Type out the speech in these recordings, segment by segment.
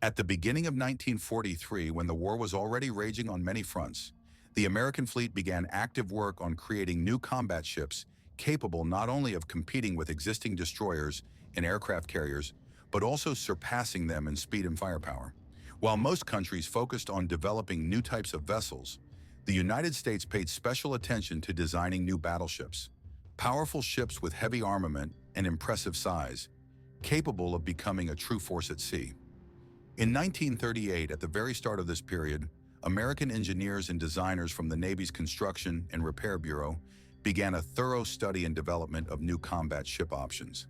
At the beginning of 1943, when the war was already raging on many fronts, the American fleet began active work on creating new combat ships capable not only of competing with existing destroyers and aircraft carriers, but also surpassing them in speed and firepower. While most countries focused on developing new types of vessels, the United States paid special attention to designing new battleships, powerful ships with heavy armament and impressive size, capable of becoming a true force at sea. In 1938, at the very start of this period, American engineers and designers from the Navy's Construction and Repair Bureau began a thorough study and development of new combat ship options.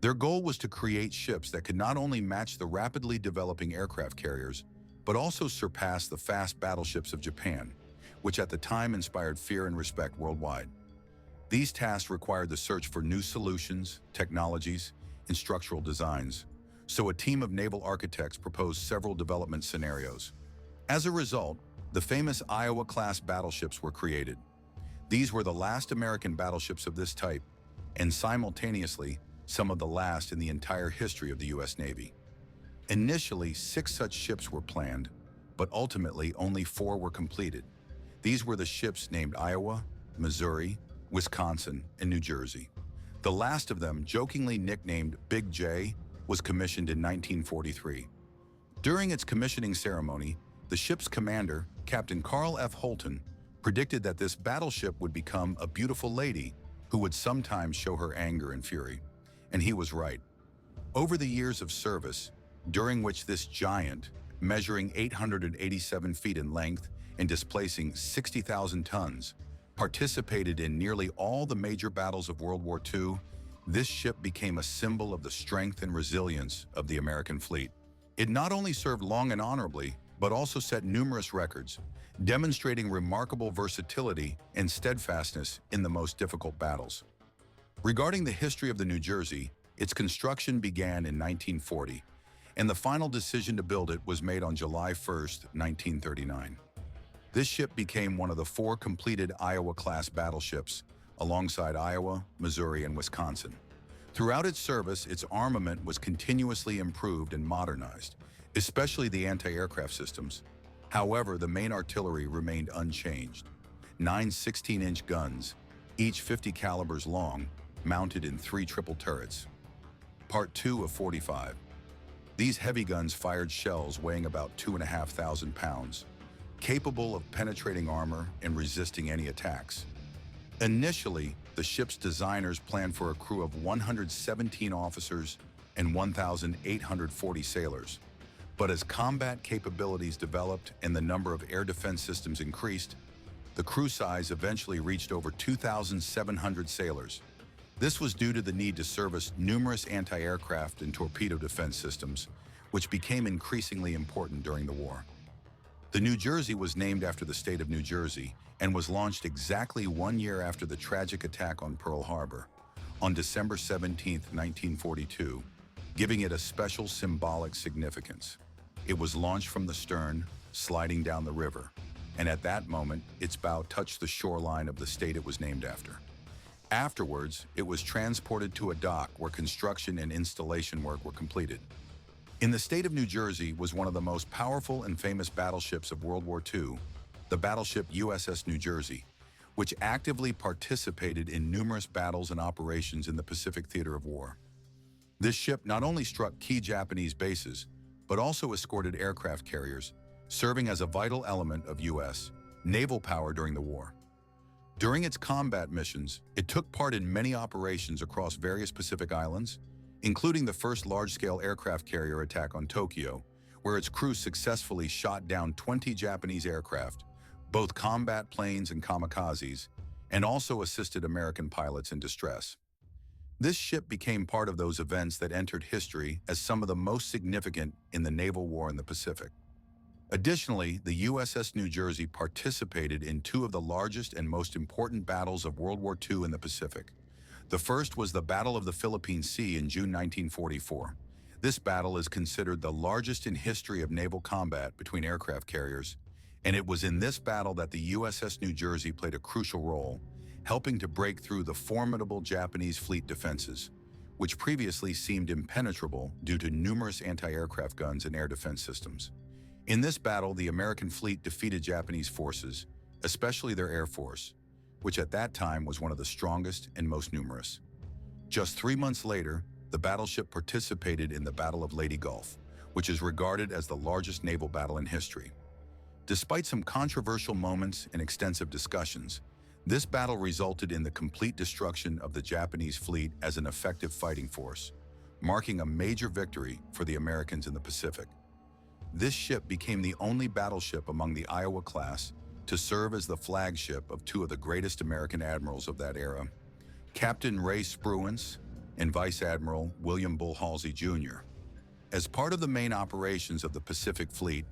Their goal was to create ships that could not only match the rapidly developing aircraft carriers, but also surpass the fast battleships of Japan, which at the time inspired fear and respect worldwide. These tasks required the search for new solutions, technologies, and structural designs, so a team of naval architects proposed several development scenarios. As a result, the famous Iowa-class battleships were created. These were the last American battleships of this type, and simultaneously, some of the last in the entire history of the U.S. Navy. Initially, 6 such ships were planned, but ultimately only 4 were completed. These were the ships named Iowa, Missouri, Wisconsin, and New Jersey. The last of them, jokingly nicknamed Big J, was commissioned in 1943. During its commissioning ceremony, the ship's commander, Captain Carl F. Holton, predicted that this battleship would become a beautiful lady who would sometimes show her anger and fury. And he was right. Over the years of service, during which this giant, measuring 887 feet in length and displacing 60,000 tons, participated in nearly all the major battles of World War II, this ship became a symbol of the strength and resilience of the American fleet. It not only served long and honorably, but also set numerous records, demonstrating remarkable versatility and steadfastness in the most difficult battles. Regarding the history of the New Jersey, its construction began in 1940, and the final decision to build it was made on July 1, 1939. This ship became one of the 4 completed Iowa-class battleships, alongside Iowa, Missouri, and Wisconsin. Throughout its service, its armament was continuously improved and modernized, especially the anti-aircraft systems. However, the main artillery remained unchanged. 9 16-inch guns, each 50 calibers long, mounted in 3 triple turrets. Part 2 of 45. These heavy guns fired shells weighing about 2,500 pounds, capable of penetrating armor and resisting any attacks. Initially, the ship's designers planned for a crew of 117 officers and 1,840 sailors. But as combat capabilities developed and the number of air defense systems increased, the crew size eventually reached over 2,700 sailors. This was due to the need to service numerous anti-aircraft and torpedo defense systems, which became increasingly important during the war. The New Jersey was named after the state of New Jersey and was launched exactly 1 year after the tragic attack on Pearl Harbor, on December 17, 1942, giving it a special symbolic significance. It was launched from the stern, sliding down the river, and at that moment, its bow touched the shoreline of the state it was named after. Afterwards, it was transported to a dock where construction and installation work were completed. In the state of New Jersey was one of the most powerful and famous battleships of World War II, the battleship USS New Jersey, which actively participated in numerous battles and operations in the Pacific theater of war. This ship not only struck key Japanese bases, but also escorted aircraft carriers, serving as a vital element of U.S. naval power during the war. During its combat missions, it took part in many operations across various Pacific islands, including the first large-scale aircraft carrier attack on Tokyo, where its crew successfully shot down 20 Japanese aircraft, both combat planes and kamikazes, and also assisted American pilots in distress. This ship became part of those events that entered history as some of the most significant in the naval war in the Pacific. Additionally, the USS New Jersey participated in 2 of the largest and most important battles of World War II in the Pacific. The first was the Battle of the Philippine Sea in June 1944. This battle is considered the largest in history of naval combat between aircraft carriers, and it was in this battle that the USS New Jersey played a crucial role, helping to break through the formidable Japanese fleet defenses, which previously seemed impenetrable due to numerous anti-aircraft guns and air defense systems. In this battle, the American fleet defeated Japanese forces, especially their air force, which at that time was one of the strongest and most numerous. Just 3 months later, the battleship participated in the Battle of Leyte Gulf, which is regarded as the largest naval battle in history. Despite some controversial moments and extensive discussions, this battle resulted in the complete destruction of the Japanese fleet as an effective fighting force, marking a major victory for the Americans in the Pacific. This ship became the only battleship among the Iowa class to serve as the flagship of two of the greatest American admirals of that era, Captain Ray Spruance and Vice Admiral William Bull Halsey Jr. As part of the main operations of the Pacific Fleet,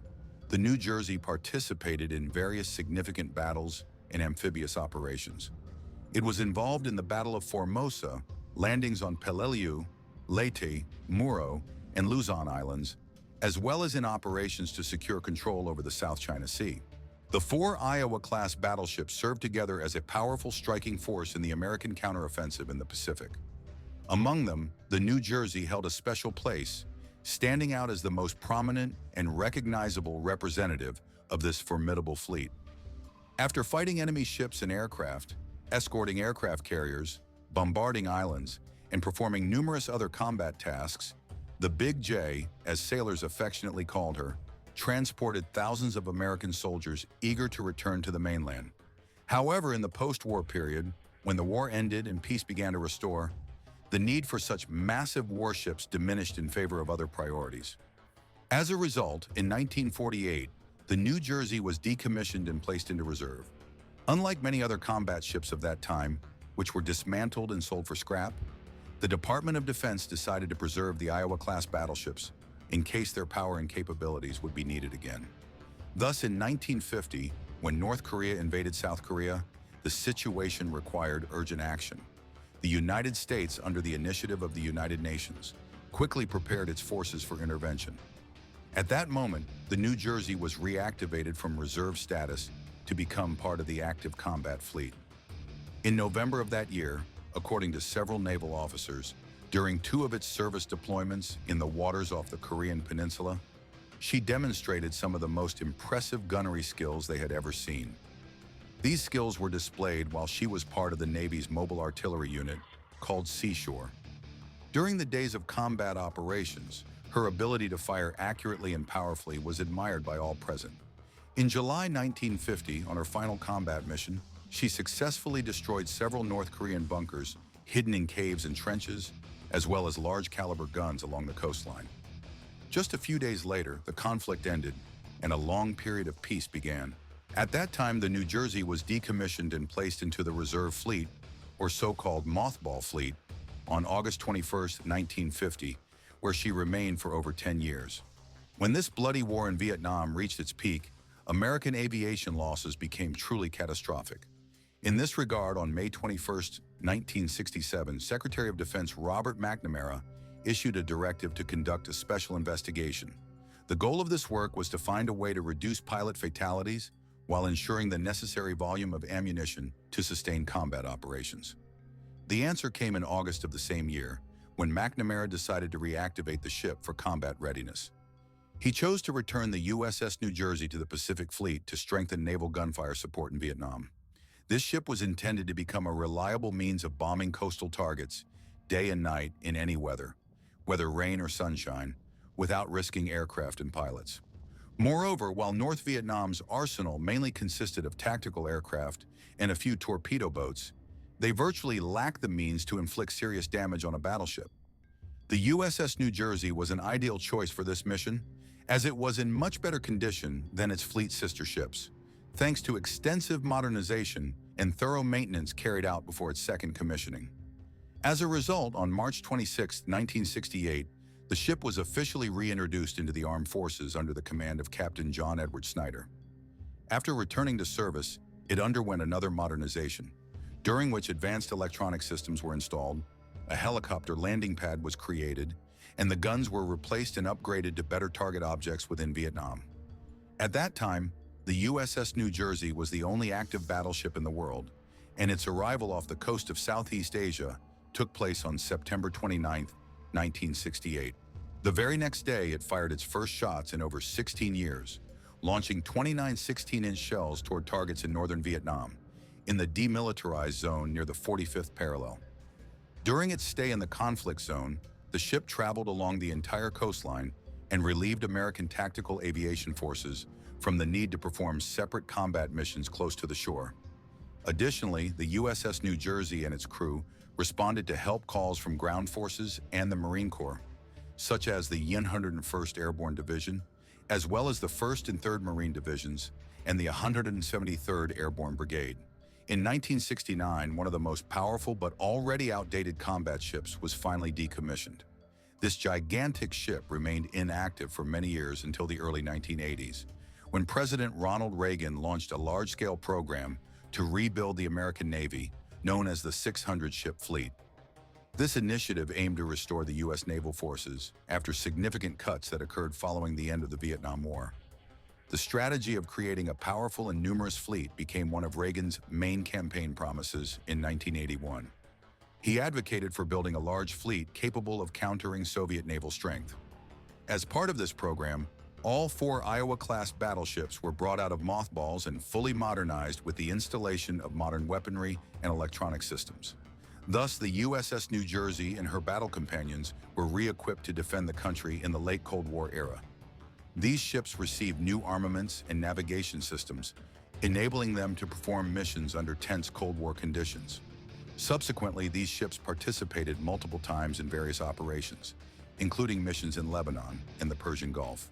the New Jersey participated in various significant battles and amphibious operations. It was involved in the Battle of Formosa, landings on Peleliu, Leyte, Muro, and Luzon Islands, as well as in operations to secure control over the South China Sea. The 4 Iowa-class battleships served together as a powerful striking force in the American counteroffensive in the Pacific. Among them, the New Jersey held a special place, standing out as the most prominent and recognizable representative of this formidable fleet. After fighting enemy ships and aircraft, escorting aircraft carriers, bombarding islands, and performing numerous other combat tasks, the Big J, as sailors affectionately called her, transported thousands of American soldiers eager to return to the mainland. However, in the post-war period, when the war ended and peace began to restore, the need for such massive warships diminished in favor of other priorities. As a result, in 1948, the New Jersey was decommissioned and placed into reserve. Unlike many other combat ships of that time, which were dismantled and sold for scrap, the Department of Defense decided to preserve the Iowa-class battleships in case their power and capabilities would be needed again. Thus, in 1950, when North Korea invaded South Korea, the situation required urgent action. The United States, under the initiative of the United Nations, quickly prepared its forces for intervention. At that moment, the New Jersey was reactivated from reserve status to become part of the active combat fleet. In November of that year, according to several naval officers, during 2 of its service deployments in the waters off the Korean peninsula, she demonstrated some of the most impressive gunnery skills they had ever seen. These skills were displayed while she was part of the Navy's mobile artillery unit, called Seashore. During the days of combat operations, her ability to fire accurately and powerfully was admired by all present. In July 1950, on her final combat mission, she successfully destroyed several North Korean bunkers hidden in caves and trenches, as well as large-caliber guns along the coastline. Just a few days later, the conflict ended, and a long period of peace began. At that time, the New Jersey was decommissioned and placed into the reserve fleet, or so-called mothball fleet, on August 21, 1950, where she remained for over 10 years. When this bloody war in Vietnam reached its peak, American aviation losses became truly catastrophic. In this regard, on May 21, 1967, Secretary of Defense Robert McNamara issued a directive to conduct a special investigation. The goal of this work was to find a way to reduce pilot fatalities while ensuring the necessary volume of ammunition to sustain combat operations. The answer came in August of the same year, when McNamara decided to reactivate the ship for combat readiness. He chose to return the USS New Jersey to the Pacific Fleet to strengthen naval gunfire support in Vietnam. This ship was intended to become a reliable means of bombing coastal targets, day and night, in any weather, whether rain or sunshine, without risking aircraft and pilots. Moreover, while North Vietnam's arsenal mainly consisted of tactical aircraft and a few torpedo boats, they virtually lacked the means to inflict serious damage on a battleship. The USS New Jersey was an ideal choice for this mission, as it was in much better condition than its fleet sister ships, thanks to extensive modernization and thorough maintenance carried out before its second commissioning. As a result, on March 26, 1968, the ship was officially reintroduced into the armed forces under the command of Captain John Edward Snyder. After returning to service, it underwent another modernization, during which advanced electronic systems were installed, a helicopter landing pad was created, and the guns were replaced and upgraded to better target objects within Vietnam. At that time, the USS New Jersey was the only active battleship in the world, and its arrival off the coast of Southeast Asia took place on September 29, 1968. The very next day, it fired its first shots in over 16 years, launching 29 16-inch shells toward targets in northern Vietnam, in the demilitarized zone near the 45th parallel. During its stay in the conflict zone, the ship traveled along the entire coastline and relieved American tactical aviation forces from the need to perform separate combat missions close to the shore. Additionally, the USS New Jersey and its crew responded to help calls from ground forces and the Marine Corps, such as the 101st Airborne Division, as well as the 1st and 3rd Marine Divisions and the 173rd Airborne Brigade. In 1969, one of the most powerful but already outdated combat ships was finally decommissioned. This gigantic ship remained inactive for many years until the early 1980s, when President Ronald Reagan launched a large-scale program to rebuild the American Navy, known as the 600-ship fleet. This initiative aimed to restore the U.S. naval forces after significant cuts that occurred following the end of the Vietnam War. The strategy of creating a powerful and numerous fleet became one of Reagan's main campaign promises in 1981. He advocated for building a large fleet capable of countering Soviet naval strength. As part of this program, all 4 Iowa-class battleships were brought out of mothballs and fully modernized with the installation of modern weaponry and electronic systems. Thus, the USS New Jersey and her battle companions were re-equipped to defend the country in the late Cold War era. These ships received new armaments and navigation systems, enabling them to perform missions under tense Cold War conditions. Subsequently, these ships participated multiple times in various operations, including missions in Lebanon and the Persian Gulf.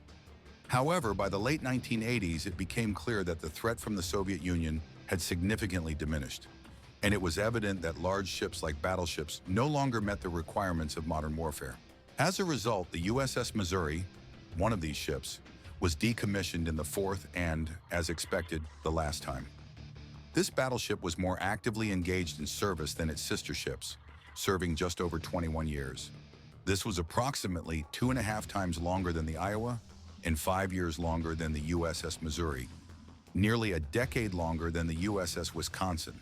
However, by the late 1980s, it became clear that the threat from the Soviet Union had significantly diminished, and it was evident that large ships like battleships no longer met the requirements of modern warfare. As a result, the USS Missouri, one of these ships, was decommissioned in the 4th and, as expected, the last time. This battleship was more actively engaged in service than its sister ships, serving just over 21 years. This was approximately 2.5 times longer than the Iowa and 5 years longer than the USS Missouri, nearly a decade longer than the USS Wisconsin.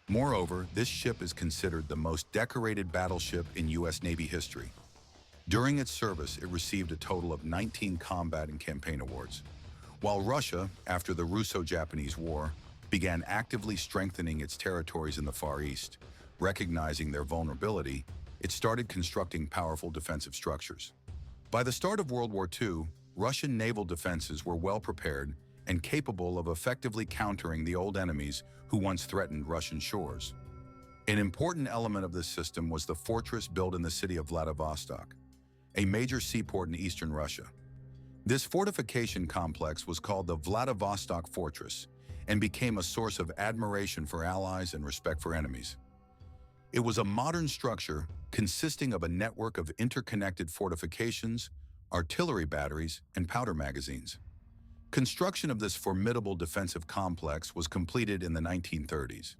Moreover, this ship is considered the most decorated battleship in U.S. Navy history. During its service, it received a total of 19 combat and campaign awards. While Russia, after the Russo-Japanese War, began actively strengthening its territories in the Far East, recognizing their vulnerability, it started constructing powerful defensive structures. By the start of World War II, Russian naval defenses were well prepared and capable of effectively countering the old enemies who once threatened Russian shores. An important element of this system was the fortress built in the city of Vladivostok, a major seaport in eastern Russia. This fortification complex was called the Vladivostok Fortress and became a source of admiration for allies and respect for enemies. It was a modern structure consisting of a network of interconnected fortifications, artillery batteries, and powder magazines. Construction of this formidable defensive complex was completed in the 1930s.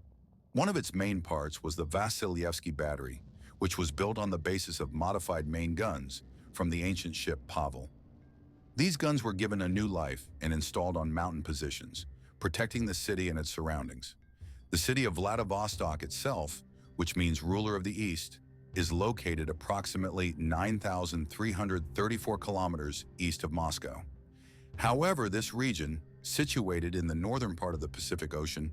One of its main parts was the Vasilevsky Battery, which was built on the basis of modified main guns from the ancient ship Pavel. These guns were given a new life and installed on mountain positions, protecting the city and its surroundings. The city of Vladivostok itself, which means ruler of the East, is located approximately 9,334 kilometers east of Moscow. However, this region, situated in the northern part of the Pacific Ocean,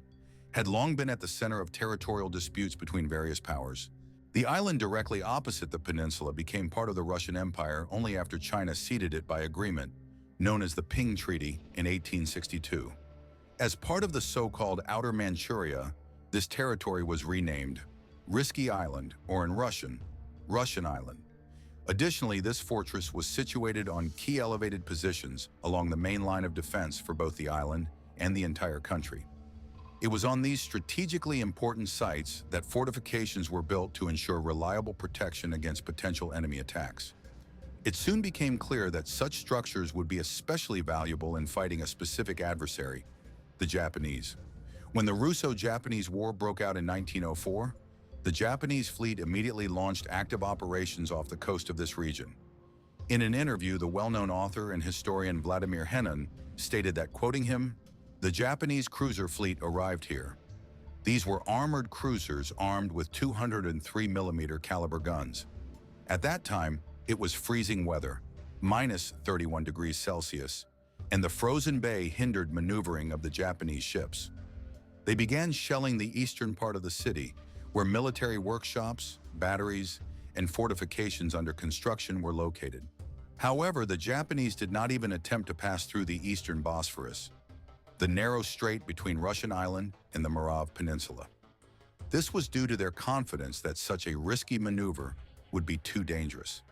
had long been at the center of territorial disputes between various powers. The island directly opposite the peninsula became part of the Russian Empire only after China ceded it by agreement, known as the Ping Treaty in 1862. As part of the so-called Outer Manchuria, this territory was renamed Risky Island, or in Russian, Russian Island. Additionally, this fortress was situated on key elevated positions along the main line of defense for both the island and the entire country. It was on these strategically important sites that fortifications were built to ensure reliable protection against potential enemy attacks. It soon became clear that such structures would be especially valuable in fighting a specific adversary, the Japanese. When the Russo-Japanese War broke out in 1904, the Japanese fleet immediately launched active operations off the coast of this region. In an interview, the well-known author and historian Vladimir Henin stated that, quoting him, "The Japanese cruiser fleet arrived here. These were armored cruisers armed with 203mm caliber guns. At that time, it was freezing weather, minus 31 degrees Celsius, and the frozen bay hindered maneuvering of the Japanese ships. They began shelling the eastern part of the city, where military workshops, batteries, and fortifications under construction were located. However, the Japanese did not even attempt to pass through the eastern Bosphorus, the narrow strait between Russian Island and the Morav Peninsula. This was due to their confidence that such a risky maneuver would be too dangerous.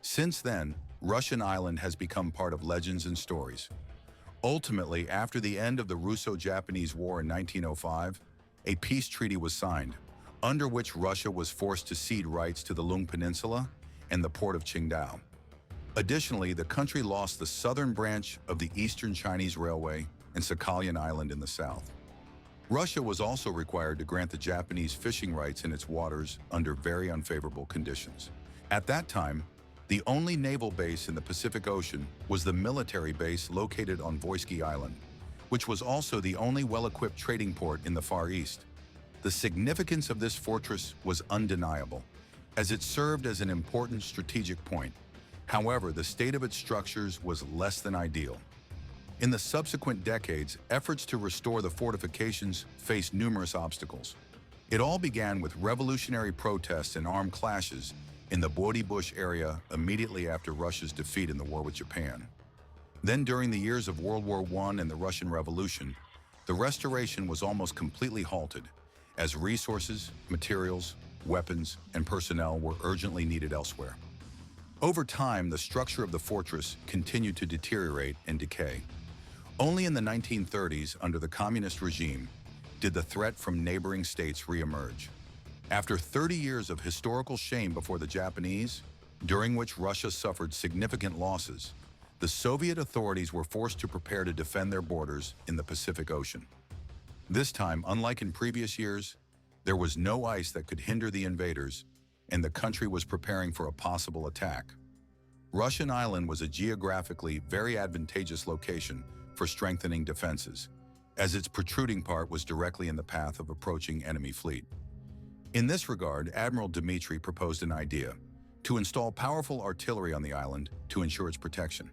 Since then, Russian Island has become part of legends and stories. Ultimately, after the end of the Russo-Japanese War in 1905, a peace treaty was signed, under which Russia was forced to cede rights to the Lung Peninsula and the port of Qingdao. Additionally, the country lost the southern branch of the Eastern Chinese Railway and Sakhalin Island in the south. Russia was also required to grant the Japanese fishing rights in its waters under very unfavorable conditions. At that time, the only naval base in the Pacific Ocean was the military base located on Voisky Island, which was also the only well-equipped trading port in the Far East. The significance of this fortress was undeniable, as it served as an important strategic point. However, the state of its structures was less than ideal. In the subsequent decades, efforts to restore the fortifications faced numerous obstacles. It all began with revolutionary protests and armed clashes in the Bush area immediately after Russia's defeat in the war with Japan. Then, during the years of World War I and the Russian Revolution, the restoration was almost completely halted, as resources, materials, weapons, and personnel were urgently needed elsewhere. Over time, the structure of the fortress continued to deteriorate and decay. Only in the 1930s, under the communist regime, did the threat from neighboring states reemerge. After 30 years of historical shame before the Japanese, during which Russia suffered significant losses, the Soviet authorities were forced to prepare to defend their borders in the Pacific Ocean. This time, unlike in previous years, there was no ice that could hinder the invaders, and the country was preparing for a possible attack. Russian Island was a geographically very advantageous location for strengthening defenses, as its protruding part was directly in the path of approaching enemy fleet. In this regard, Admiral Dmitry proposed an idea to install powerful artillery on the island to ensure its protection.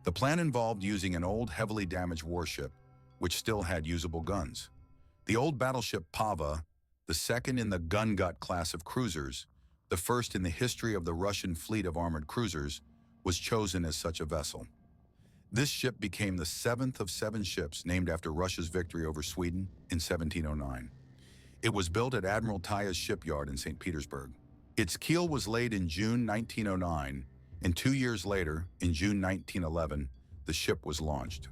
The plan involved using an old, heavily damaged warship, which still had usable guns. The old battleship Pava, the second in the gun gut class of cruisers, the first in the history of the Russian fleet of armored cruisers, was chosen as such a vessel. This ship became the seventh of 7 ships named after Russia's victory over Sweden in 1709. It was built at Admiral Taya's shipyard in St. Petersburg. Its keel was laid in June 1909, and 2 years later, in June 1911, the ship was launched.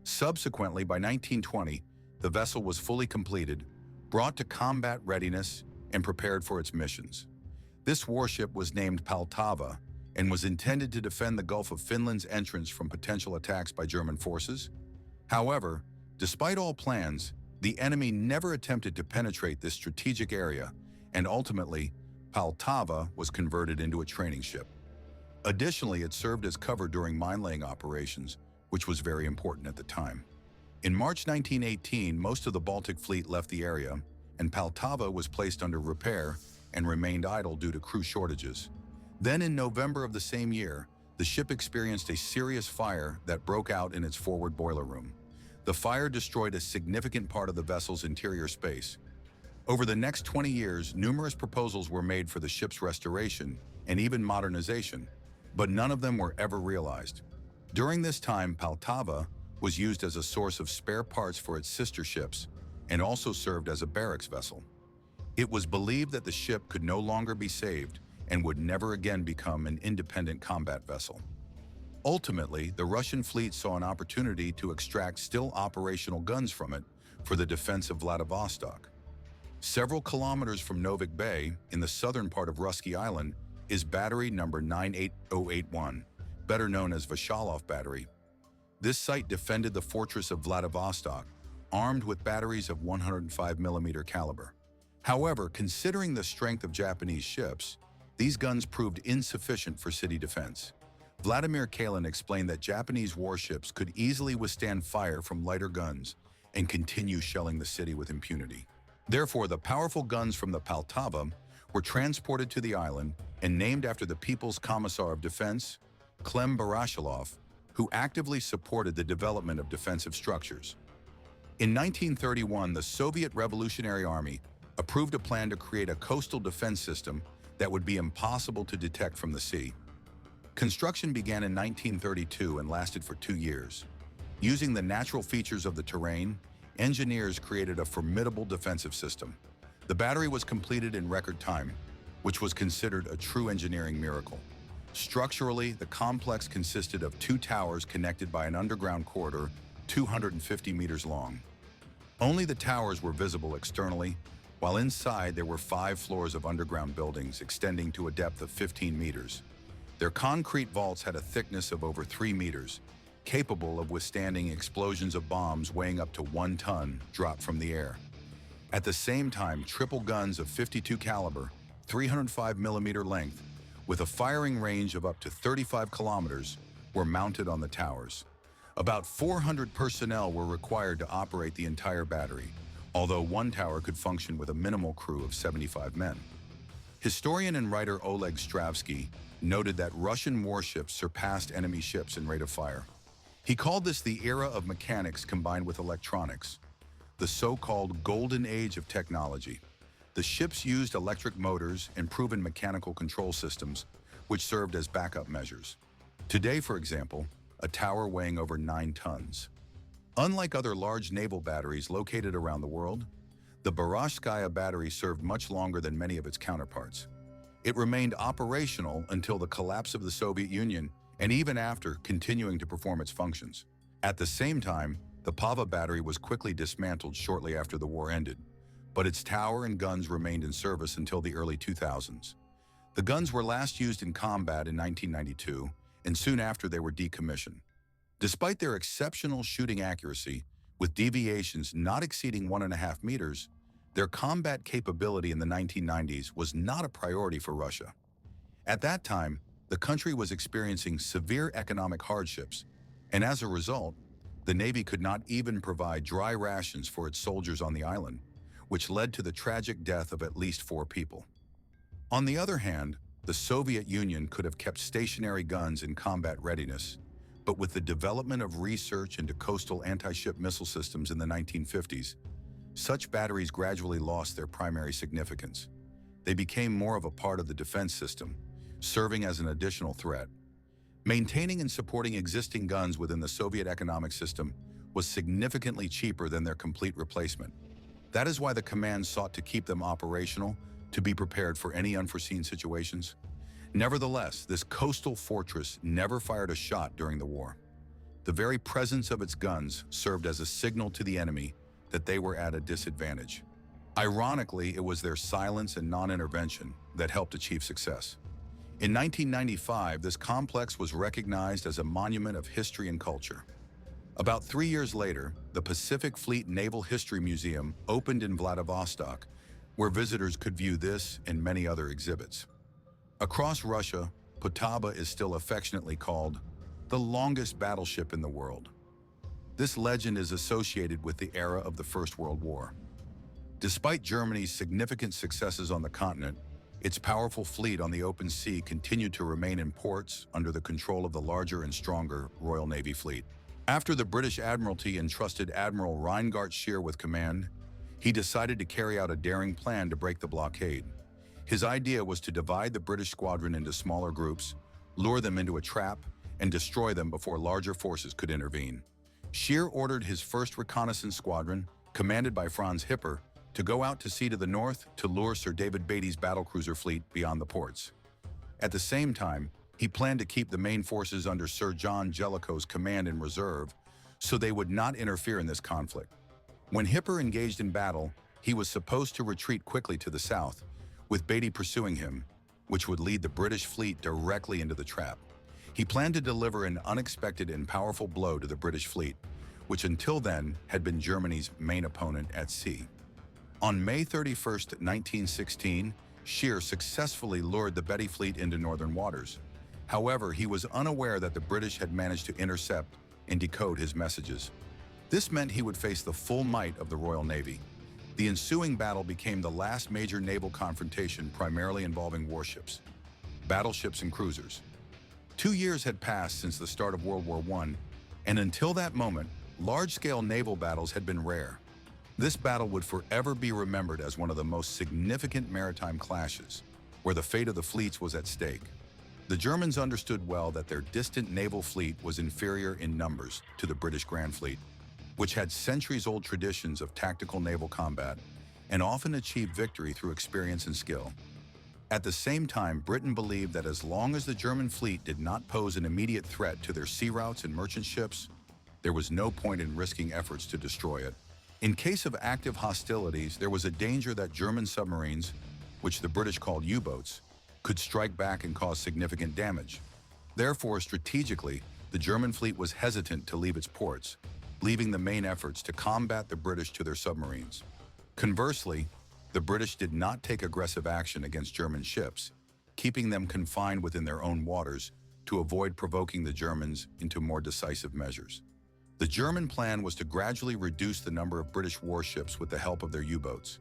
Subsequently, by 1920, the vessel was fully completed, brought to combat readiness, and prepared for its missions. This warship was named Poltava and was intended to defend the Gulf of Finland's entrance from potential attacks by German forces. However, despite all plans, the enemy never attempted to penetrate this strategic area, and ultimately, Poltava was converted into a training ship. Additionally, it served as cover during mine-laying operations, which was very important at the time. In March 1918, most of the Baltic Fleet left the area, and Poltava was placed under repair and remained idle due to crew shortages. Then in November of the same year, the ship experienced a serious fire that broke out in its forward boiler room. The fire destroyed a significant part of the vessel's interior space. Over the next 20 years, numerous proposals were made for the ship's restoration and even modernization, but none of them were ever realized. During this time, Poltava was used as a source of spare parts for its sister ships and also served as a barracks vessel. It was believed that the ship could no longer be saved and would never again become an independent combat vessel. Ultimately, the Russian fleet saw an opportunity to extract still operational guns from it for the defense of Vladivostok. Several kilometers from Novik Bay, in the southern part of Russky Island, is battery number 98081, better known as Vashalov Battery. This site defended the fortress of Vladivostok, armed with batteries of 105mm caliber. However, considering the strength of Japanese ships, these guns proved insufficient for city defense. Vladimir Kalin explained that Japanese warships could easily withstand fire from lighter guns and continue shelling the city with impunity. Therefore, the powerful guns from the Poltava were transported to the island and named after the People's Commissar of Defense, Clem Barashilov, who actively supported the development of defensive structures. In 1931, the Soviet Revolutionary Army approved a plan to create a coastal defense system that would be impossible to detect from the sea. Construction began in 1932 and lasted for 2 years. Using the natural features of the terrain, engineers created a formidable defensive system. The battery was completed in record time, which was considered a true engineering miracle. Structurally, the complex consisted of 2 towers connected by an underground corridor 250 meters long. Only the towers were visible externally, while inside there were 5 floors of underground buildings extending to a depth of 15 meters. Their concrete vaults had a thickness of over 3 meters, capable of withstanding explosions of bombs weighing up to 1 ton dropped from the air. At the same time, triple guns of 52 caliber, 305 millimeter length, with a firing range of up to 35 kilometers, were mounted on the towers. About 400 personnel were required to operate the entire battery, although one tower could function with a minimal crew of 75 men. Historian and writer Oleg Stravsky noted that Russian warships surpassed enemy ships in rate of fire. He called this the era of mechanics combined with electronics, the so-called golden age of technology. The ships used electric motors and proven mechanical control systems, which served as backup measures. Today, for example, a tower weighing over 9 tons. Unlike other large naval batteries located around the world, the Berezhskaya battery served much longer than many of its counterparts. It remained operational until the collapse of the Soviet Union and even after continuing to perform its functions. At the same time, the Pava battery was quickly dismantled shortly after the war ended, but its tower and guns remained in service until the early 2000s. The guns were last used in combat in 1992, and soon after they were decommissioned. Despite their exceptional shooting accuracy, with deviations not exceeding 1.5 meters, their combat capability in the 1990s was not a priority for Russia. At that time, the country was experiencing severe economic hardships, and as a result, the Navy could not even provide dry rations for its soldiers on the island, which led to the tragic death of at least 4 people. On the other hand, the Soviet Union could have kept stationary guns in combat readiness, but with the development of research into coastal anti-ship missile systems in the 1950s, such batteries gradually lost their primary significance. They became more of a part of the defense system, serving as an additional threat. Maintaining and supporting existing guns within the Soviet economic system was significantly cheaper than their complete replacement. That is why the command sought to keep them operational to be prepared for any unforeseen situations. Nevertheless, this coastal fortress never fired a shot during the war. The very presence of its guns served as a signal to the enemy that they were at a disadvantage. Ironically, it was their silence and non-intervention that helped achieve success. In 1995, this complex was recognized as a monument of history and culture. About 3 years later, the Pacific Fleet Naval History Museum opened in Vladivostok, where visitors could view this and many other exhibits. Across Russia, Poltava is still affectionately called the longest battleship in the world. This legend is associated with the era of the First World War. Despite Germany's significant successes on the continent, its powerful fleet on the open sea continued to remain in ports under the control of the larger and stronger Royal Navy fleet. After the British Admiralty entrusted Admiral Reinhard Scheer with command, he decided to carry out a daring plan to break the blockade. His idea was to divide the British squadron into smaller groups, lure them into a trap, and destroy them before larger forces could intervene. Scheer ordered his first reconnaissance squadron, commanded by Franz Hipper, to go out to sea to the north to lure Sir David Beatty's battlecruiser fleet beyond the ports. At the same time, he planned to keep the main forces under Sir John Jellicoe's command in reserve, so they would not interfere in this conflict. When Hipper engaged in battle, he was supposed to retreat quickly to the south, with Beatty pursuing him, which would lead the British fleet directly into the trap. He planned to deliver an unexpected and powerful blow to the British fleet, which until then had been Germany's main opponent at sea. On May 31, 1916, Scheer successfully lured the Beatty fleet into northern waters. However, he was unaware that the British had managed to intercept and decode his messages. This meant he would face the full might of the Royal Navy. The ensuing battle became the last major naval confrontation primarily involving warships, battleships and cruisers. 2 years had passed since the start of World War I, and until that moment, large-scale naval battles had been rare. This battle would forever be remembered as one of the most significant maritime clashes, where the fate of the fleets was at stake. The Germans understood well that their distant naval fleet was inferior in numbers to the British Grand Fleet, which had centuries-old traditions of tactical naval combat and often achieved victory through experience and skill. At the same time, Britain believed that as long as the German fleet did not pose an immediate threat to their sea routes and merchant ships, there was no point in risking efforts to destroy it. In case of active hostilities, there was a danger that German submarines, which the British called U-boats, could strike back and cause significant damage. Therefore, strategically, the German fleet was hesitant to leave its ports, leaving the main efforts to combat the British to their submarines. Conversely, the British did not take aggressive action against German ships, keeping them confined within their own waters to avoid provoking the Germans into more decisive measures. The German plan was to gradually reduce the number of British warships with the help of their U-boats.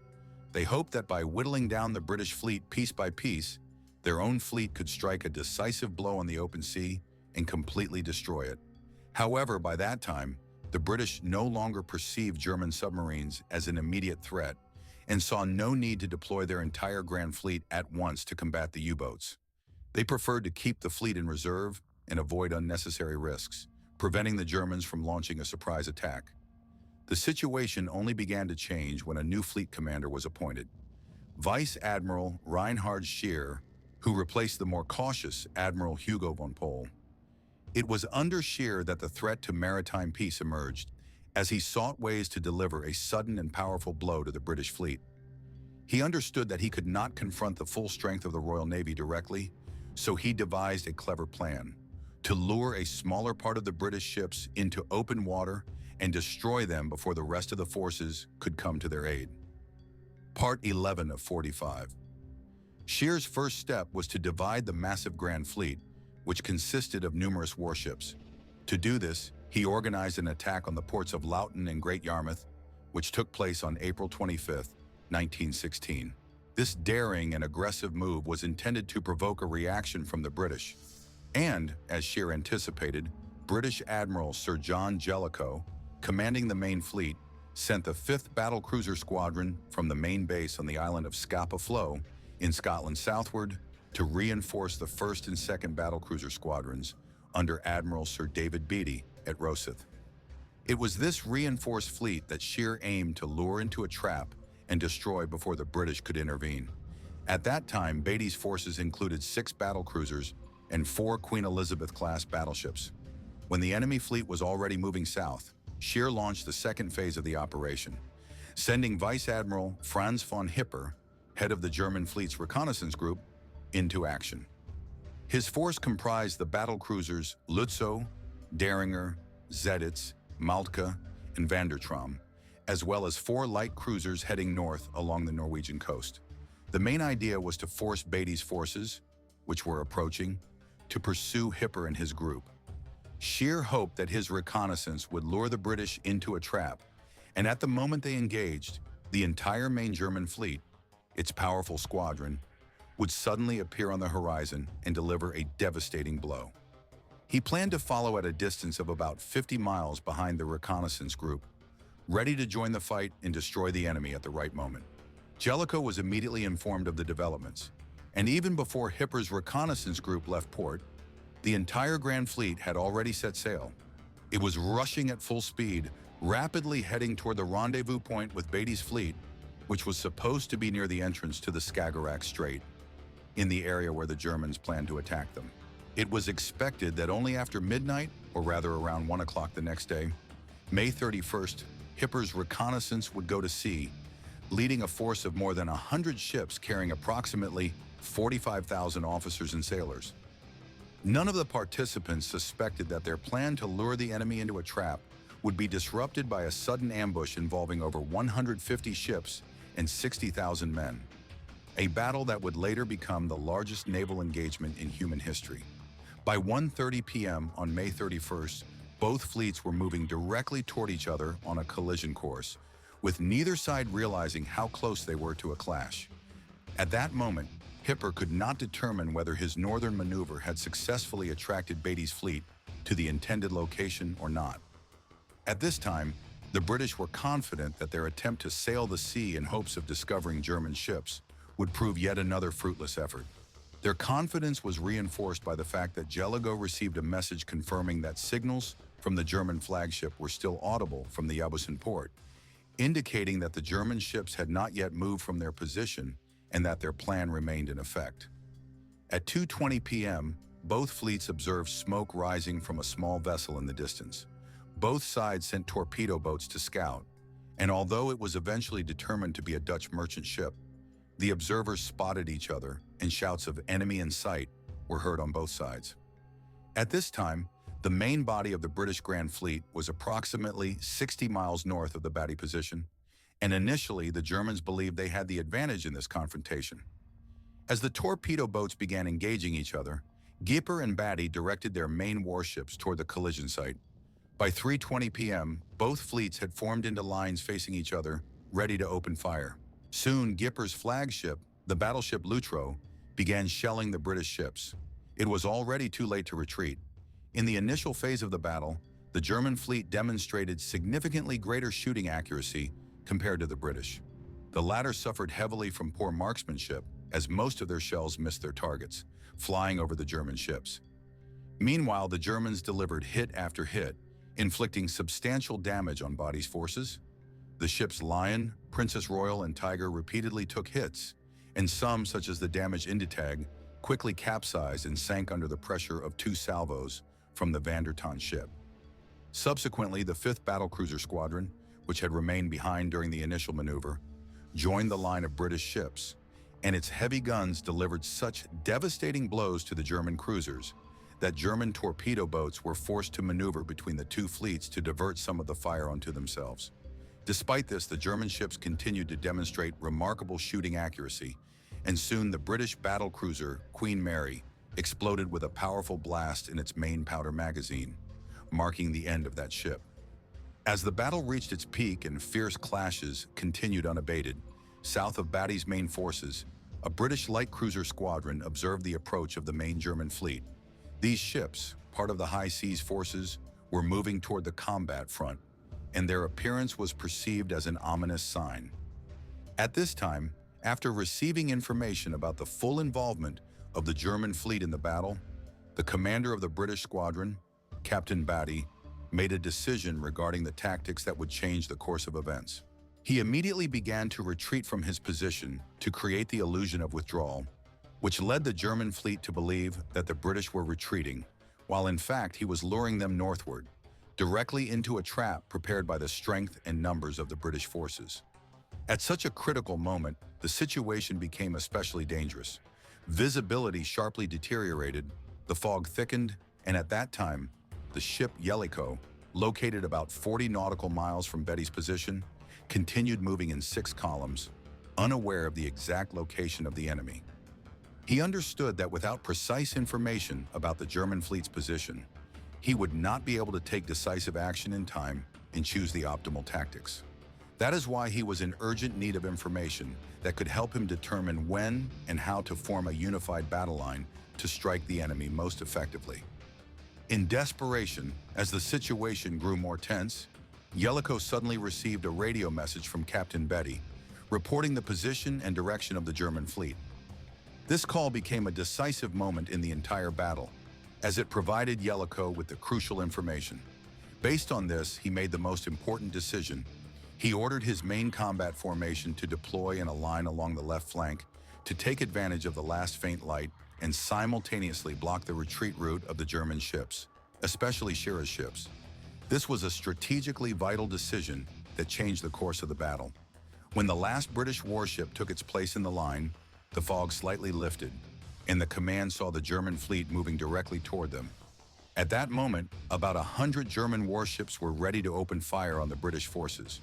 They hoped that by whittling down the British fleet piece by piece, their own fleet could strike a decisive blow on the open sea and completely destroy it. However, by that time, the British no longer perceived German submarines as an immediate threat and saw no need to deploy their entire Grand Fleet at once to combat the U-boats. They preferred to keep the fleet in reserve and avoid unnecessary risks, preventing the Germans from launching a surprise attack. The situation only began to change when a new fleet commander was appointed, Vice Admiral Reinhard Scheer, who replaced the more cautious Admiral Hugo von Pohl. It was under Scheer that the threat to maritime peace emerged, as he sought ways to deliver a sudden and powerful blow to the British fleet. He understood that he could not confront the full strength of the Royal Navy directly, so he devised a clever plan: to lure a smaller part of the British ships into open water and destroy them before the rest of the forces could come to their aid. Part 11 of 45. Scheer's first step was to divide the massive Grand Fleet, which consisted of numerous warships. To do this, he organized an attack on the ports of Loughton and Great Yarmouth, which took place on April 25, 1916. This daring and aggressive move was intended to provoke a reaction from the British. And, as Scheer anticipated, British Admiral Sir John Jellicoe, commanding the main fleet, sent the 5th Battlecruiser Squadron from the main base on the island of Scapa Flow in Scotland southward to reinforce the 1st and 2nd Battlecruiser Squadrons under Admiral Sir David Beatty at Rosyth. It was this reinforced fleet that Scheer aimed to lure into a trap and destroy before the British could intervene. At that time, Beatty's forces included 6 battlecruisers and 4 Queen Elizabeth-class battleships. When the enemy fleet was already moving south, Scheer launched the second phase of the operation, sending Vice Admiral Franz von Hipper, head of the German fleet's reconnaissance group, into action. His force comprised the battlecruisers Lützow, Deringer, Zeditz, Maltka, and Vandertram, as well as 4 light cruisers heading north along the Norwegian coast. The main idea was to force Beatty's forces, which were approaching, to pursue Hipper and his group. Scheer hoped that his reconnaissance would lure the British into a trap, and at the moment they engaged, the entire main German fleet, its powerful squadron, would suddenly appear on the horizon and deliver a devastating blow. He planned to follow at a distance of about 50 miles behind the reconnaissance group, ready to join the fight and destroy the enemy at the right moment. Jellicoe was immediately informed of the developments, and even before Hipper's reconnaissance group left port, the entire Grand Fleet had already set sail. It was rushing at full speed, rapidly heading toward the rendezvous point with Beatty's fleet, which was supposed to be near the entrance to the Skagerrak Strait, in the area where the Germans planned to attack them. It was expected that only after midnight, or rather around 1 o'clock the next day, May 31st, Hipper's reconnaissance would go to sea, leading a force of more than 100 ships carrying approximately 45,000 officers and sailors. None of the participants suspected that their plan to lure the enemy into a trap would be disrupted by a sudden ambush involving over 150 ships and 60,000 men. A battle that would later become the largest naval engagement in human history. By 1:30 p.m. on May 31st, both fleets were moving directly toward each other on a collision course, with neither side realizing how close they were to a clash. At that moment, Hipper could not determine whether his northern maneuver had successfully attracted Beatty's fleet to the intended location or not. At this time, the British were confident that their attempt to sail the sea in hopes of discovering German ships would prove yet another fruitless effort. Their confidence was reinforced by the fact that Jellicoe received a message confirming that signals from the German flagship were still audible from the Abusin port, indicating that the German ships had not yet moved from their position and that their plan remained in effect. At 2:20 p.m., both fleets observed smoke rising from a small vessel in the distance. Both sides sent torpedo boats to scout, and although it was eventually determined to be a Dutch merchant ship, the observers spotted each other, and shouts of "enemy in sight" were heard on both sides. At this time, the main body of the British Grand Fleet was approximately 60 miles north of the Batty position, and initially the Germans believed they had the advantage in this confrontation. As the torpedo boats began engaging each other, Gipper and Batty directed their main warships toward the collision site. By 3:20 p.m., both fleets had formed into lines facing each other, ready to open fire. Soon, Gipper's flagship, the battleship Lutro, began shelling the British ships. It was already too late to retreat. In the initial phase of the battle, the German fleet demonstrated significantly greater shooting accuracy compared to the British. The latter suffered heavily from poor marksmanship, as most of their shells missed their targets, flying over the German ships. Meanwhile, the Germans delivered hit after hit, inflicting substantial damage on Batty's forces. The ships Lion, Princess Royal, and Tiger repeatedly took hits, and some, such as the damaged Inditag, quickly capsized and sank under the pressure of 2 salvos from the Van der Tonn ship. Subsequently, the 5th Battlecruiser Squadron, which had remained behind during the initial maneuver, joined the line of British ships, and its heavy guns delivered such devastating blows to the German cruisers that German torpedo boats were forced to maneuver between the two fleets to divert some of the fire onto themselves. Despite this, the German ships continued to demonstrate remarkable shooting accuracy, and soon the British battlecruiser Queen Mary exploded with a powerful blast in its main powder magazine, marking the end of that ship. As the battle reached its peak and fierce clashes continued unabated, south of Batty's main forces, a British light cruiser squadron observed the approach of the main German fleet. These ships, part of the high seas forces, were moving toward the combat front, and their appearance was perceived as an ominous sign. At this time, after receiving information about the full involvement of the German fleet in the battle, the commander of the British squadron, Captain Batty, made a decision regarding the tactics that would change the course of events. He immediately began to retreat from his position to create the illusion of withdrawal, which led the German fleet to believe that the British were retreating, while in fact he was luring them northward, directly into a trap prepared by the strength and numbers of the British forces. At such a critical moment, the situation became especially dangerous. Visibility sharply deteriorated, the fog thickened, and at that time, the ship Jellicoe, located about 40 nautical miles from Beatty's position, continued moving in 6 columns, unaware of the exact location of the enemy. He understood that without precise information about the German fleet's position, he would not be able to take decisive action in time and choose the optimal tactics. That is why he was in urgent need of information that could help him determine when and how to form a unified battle line to strike the enemy most effectively. In desperation, as the situation grew more tense, Jellicoe suddenly received a radio message from Captain Batty, reporting the position and direction of the German fleet. This call became a decisive moment in the entire battle, as it provided Jellicoe with the crucial information. Based on this, he made the most important decision. He ordered his main combat formation to deploy in a line along the left flank to take advantage of the last faint light and simultaneously block the retreat route of the German ships, especially Schirr's ships. This was a strategically vital decision that changed the course of the battle. When the last British warship took its place in the line, the fog slightly lifted, and the command saw the German fleet moving directly toward them. At that moment, about 100 German warships were ready to open fire on the British forces.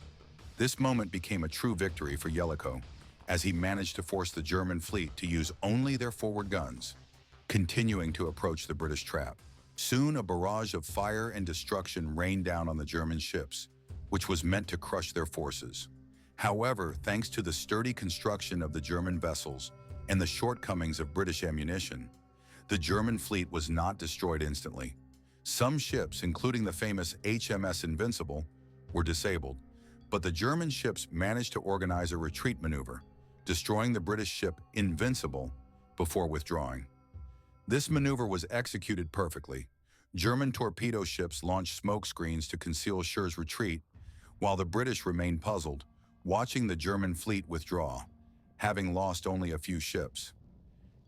This moment became a true victory for Jellicoe, as he managed to force the German fleet to use only their forward guns, continuing to approach the British trap. Soon, a barrage of fire and destruction rained down on the German ships, which was meant to crush their forces. However, thanks to the sturdy construction of the German vessels and the shortcomings of British ammunition, the German fleet was not destroyed instantly. Some ships, including the famous HMS Invincible, were disabled, but the German ships managed to organize a retreat maneuver, destroying the British ship Invincible before withdrawing. This maneuver was executed perfectly. German torpedo ships launched smoke screens to conceal Scheur's retreat, while the British remained puzzled, watching the German fleet withdraw, having lost only a few ships.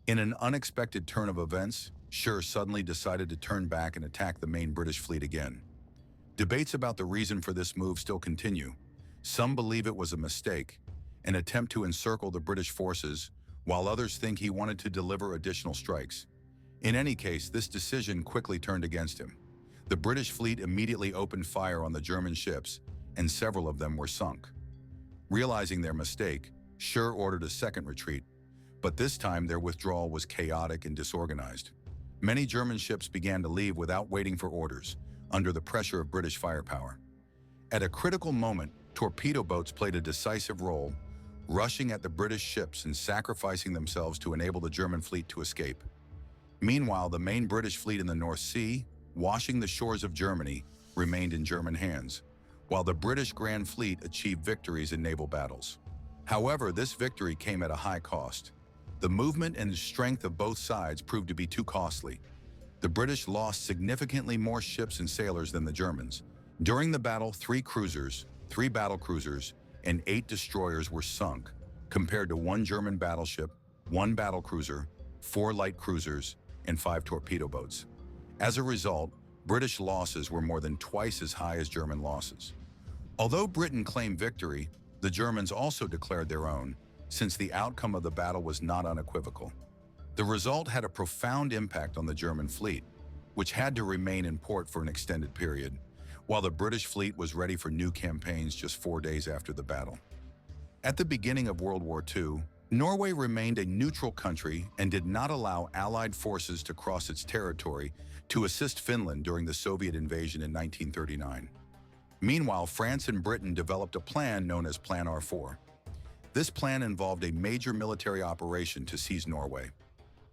In an unexpected turn of events, Scheur suddenly decided to turn back and attack the main British fleet again. Debates about the reason for this move still continue. Some believe it was a mistake, an attempt to encircle the British forces, while others think he wanted to deliver additional strikes. In any case, this decision quickly turned against him. The British fleet immediately opened fire on the German ships, and several of them were sunk. Realizing their mistake, Scheur ordered a second retreat, but this time their withdrawal was chaotic and disorganized. Many German ships began to leave without waiting for orders, under the pressure of British firepower. At a critical moment, torpedo boats played a decisive role, rushing at the British ships and sacrificing themselves to enable the German fleet to escape. Meanwhile, the main British fleet in the North Sea, washing the shores of Germany, remained in German hands, while the British Grand Fleet achieved victories in naval battles. However, this victory came at a high cost. The movement and strength of both sides proved to be too costly. The British lost significantly more ships and sailors than the Germans. During the battle, 3 cruisers, 3 battlecruisers, and 8 destroyers were sunk, compared to 1 German battleship, 1 battlecruiser, 4 light cruisers, and 5 torpedo boats. As a result, British losses were more than twice as high as German losses. Although Britain claimed victory, the Germans also declared their own, since the outcome of the battle was not unequivocal. The result had a profound impact on the German fleet, which had to remain in port for an extended period, while the British fleet was ready for new campaigns just 4 days after the battle. At the beginning of World War II, Norway remained a neutral country and did not allow Allied forces to cross its territory to assist Finland during the Soviet invasion in 1939. Meanwhile, France and Britain developed a plan known as Plan R4. This plan involved a major military operation to seize Norway.